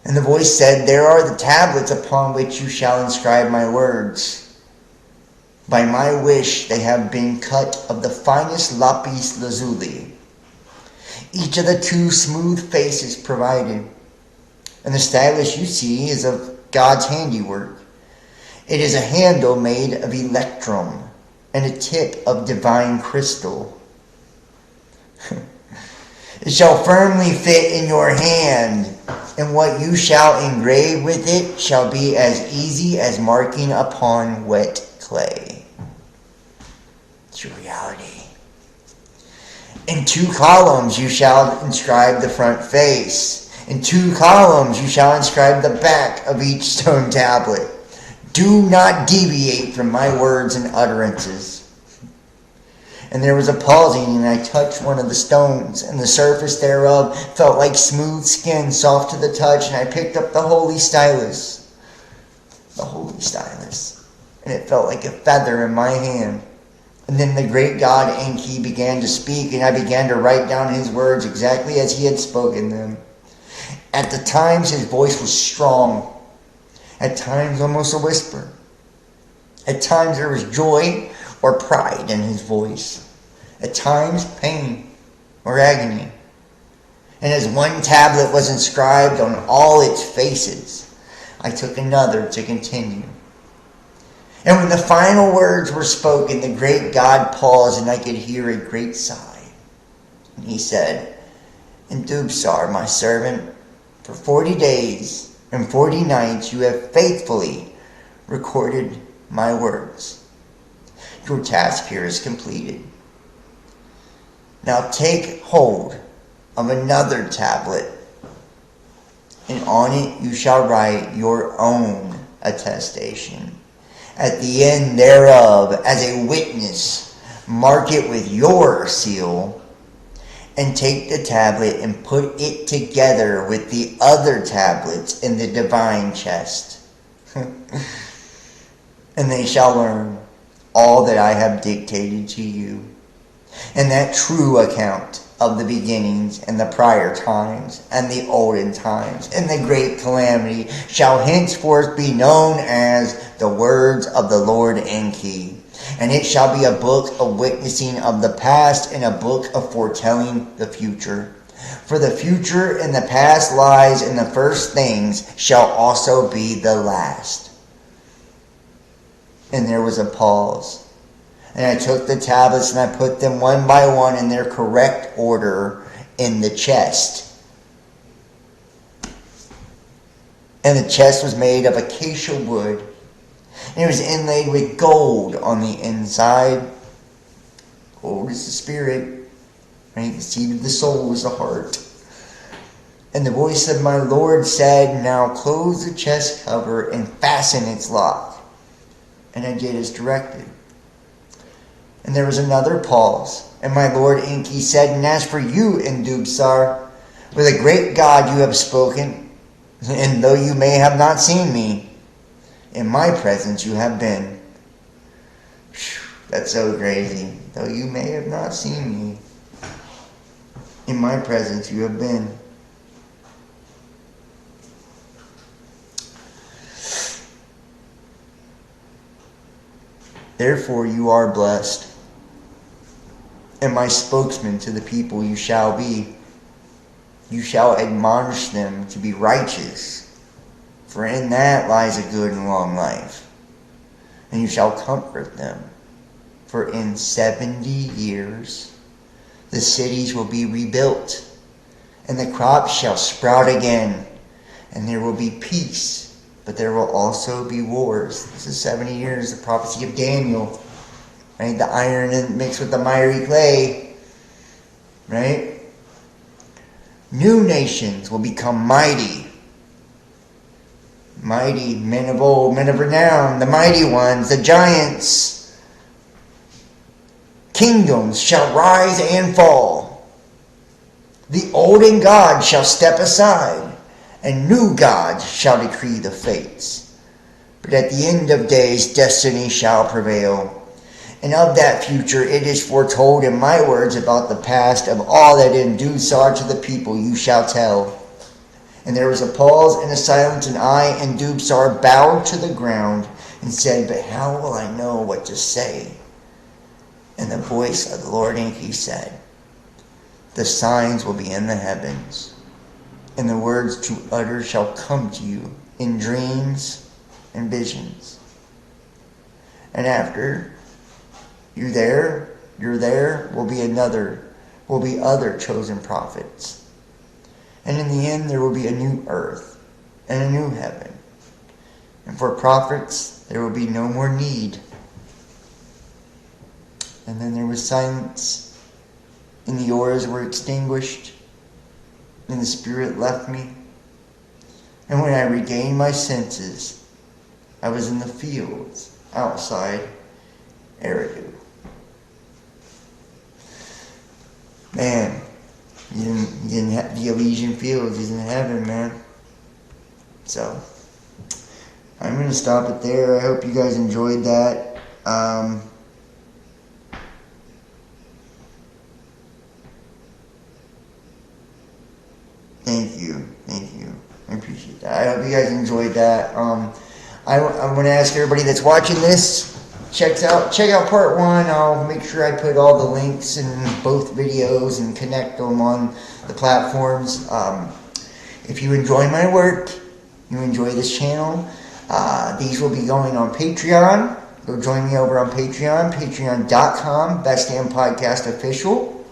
And the voice said, "There are the tablets upon which you shall inscribe my words. By my wish they have been cut of the finest lapis lazuli, each of the 2 smooth faces provided. And the stylus you see is of God's handiwork. It is a handle made of electrum, and a tip of divine crystal. It shall firmly fit in your hand, and what you shall engrave with it shall be as easy as marking upon wet clay." It's your reality. "In 2 columns you shall inscribe the front face. In 2 columns you shall inscribe the back of each stone tablet. Do not deviate from my words and utterances." And there was a pausing, and I touched one of the stones, and the surface thereof felt like smooth skin, soft to the touch, and I picked up the holy stylus. And it felt like a feather in my hand. And then the great god Enki began to speak, and I began to write down his words exactly as he had spoken them. At the times his voice was strong, at times almost a whisper. At times there was joy or pride in his voice, at times pain or agony. And as one tablet was inscribed on all its faces, I took another to continue. And when the final words were spoken, the great God paused, and I could hear a great sigh. And he said, "In Dubsar, my servant, for 40 days and 40 nights you have faithfully recorded my words. Your task here is completed. Now take hold of another tablet, and on it you shall write your own attestation. At the end thereof, as a witness mark it with your seal, and take the tablet and put it together with the other tablets in the divine chest. And they shall learn all that I have dictated to you. And that true account of the beginnings and the prior times and the olden times and the great calamity shall henceforth be known as the words of the Lord Enki. And it shall be a book of witnessing of the past and a book of foretelling the future. For the future and the past lies in the first things shall also be the last. And there was a pause. And I took the tablets and I put them one by one in their correct order in the chest. And the chest was made of acacia wood. And it was inlaid with gold on the inside. Gold is the spirit. Right? The seed of the soul is the heart. And the voice of my Lord said, now close the chest cover and fasten its lock. And I did as directed. And there was another pause. And my Lord Enki said, and as for you, Indubsar, with a great God you have spoken, and though you may have not seen me, in my presence you have been. That's so crazy. Though you may have not seen me, in my presence you have been. Therefore you are blessed, and my spokesman to the people you shall be. You shall admonish them to be righteous, for in that lies a good and long life. And you shall comfort them, for in 70 years the cities will be rebuilt, and the crops shall sprout again, and there will be peace, but there will also be wars. This is 70 years, the prophecy of Daniel. Right? The iron mixed with the miry clay. Right? New nations will become mighty. Mighty, men of old, men of renown, the mighty ones, the giants. Kingdoms shall rise and fall. The olden gods shall step aside, and new gods shall decree the fates. But at the end of days, destiny shall prevail. And of that future it is foretold in my words about the past of all that in due sort to the people you shall tell. And there was a pause and a silence, and I and Dubsar bowed to the ground and said, but how will I know what to say? And the voice of the Lord Enki said, the signs will be in the heavens, and the words to utter shall come to you in dreams and visions. And after you're there will be other chosen prophets. And in the end there will be a new earth and a new heaven. And for prophets there will be no more need. And then there was silence, and the oars were extinguished, and the spirit left me. And when I regained my senses, I was in the fields outside Eridu. Man, you didn't have the Elysian fields. He's in heaven, man. So, I'm going to stop it there. I hope you guys enjoyed that. Thank you. I appreciate that. I hope you guys enjoyed that. I want to ask everybody that's watching this, check out part 1. I'll make sure I put all the links in both videos and connect them on the platforms. If you enjoy my work, you enjoy this channel, these will be going on Patreon. Go join me over on Patreon, patreon.com, Best Damn Podcast Official.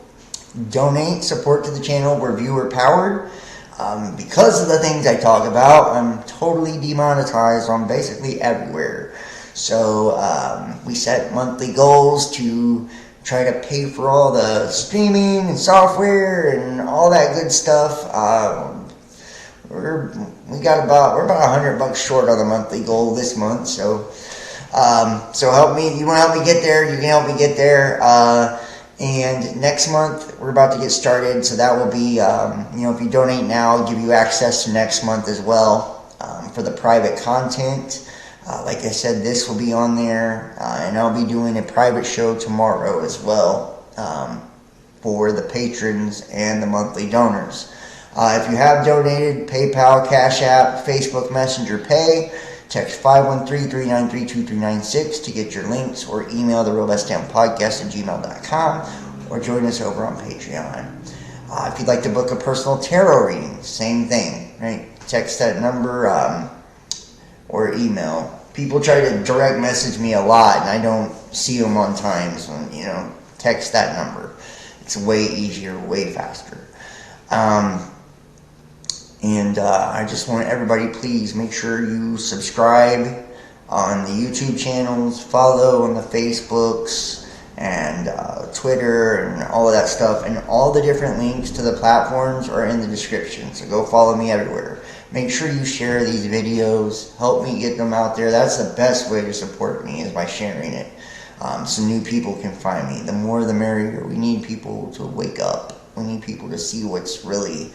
Donate, support to the channel. We're viewer powered. Because of the things I talk about, I'm totally demonetized on basically everywhere. So we set monthly goals to try to pay for all the streaming and software and all that good stuff. We're about $100 short on the monthly goal this month. So So help me. You want to help me get there? You can help me get there. And next month we're about to get started, so that will be, if you donate now, I'll give you access to next month as well for the private content. Like I said, this will be on there, and I'll be doing a private show tomorrow as well for the patrons and the monthly donors. If you have donated, PayPal, Cash App, Facebook Messenger Pay, text 513-393-2396 to get your links, or email therealbestdamnpodcast@gmail.com, or join us over on Patreon. If you'd like to book a personal tarot reading, same thing, right? Text that number or email. People try to direct message me a lot, and I don't see them on time, so, text that number. It's way easier, way faster. I just want everybody, please make sure you subscribe on the YouTube channels, follow on the Facebooks and Twitter and all of that stuff, and all the different links to the platforms are in the description, so go follow me everywhere. Make sure you share these videos, help me get them out there. That's the best way to support me, is by sharing it, so new people can find me. The more the merrier. We need people to wake up. We need people to see what's really...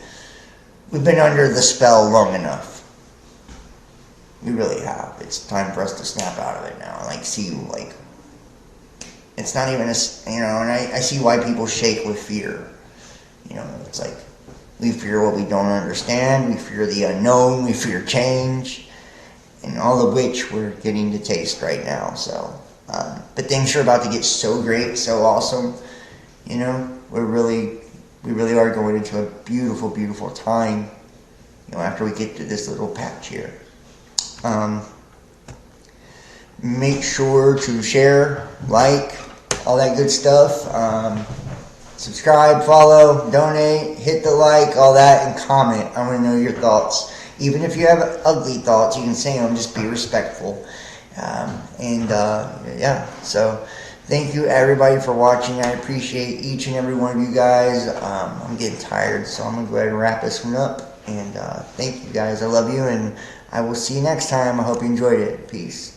We've been under the spell long enough. We really have. It's time for us to snap out of it now. It's not even and I see why people shake with fear. It's like, we fear what we don't understand, we fear the unknown, we fear change, and all of which we're getting to taste right now. So, but things are about to get so great, so awesome. We really are going into a beautiful, beautiful time, after we get to this little patch here. Make sure to share, like, all that good stuff. Subscribe, follow, donate, hit the like, all that, and comment. I want to know your thoughts. Even if you have ugly thoughts, you can say them, just be respectful. So thank you everybody for watching. I appreciate each and every one of you guys. I'm getting tired, so I'm going to go ahead and wrap this one up. And thank you guys. I love you, and I will see you next time. I hope you enjoyed it. Peace.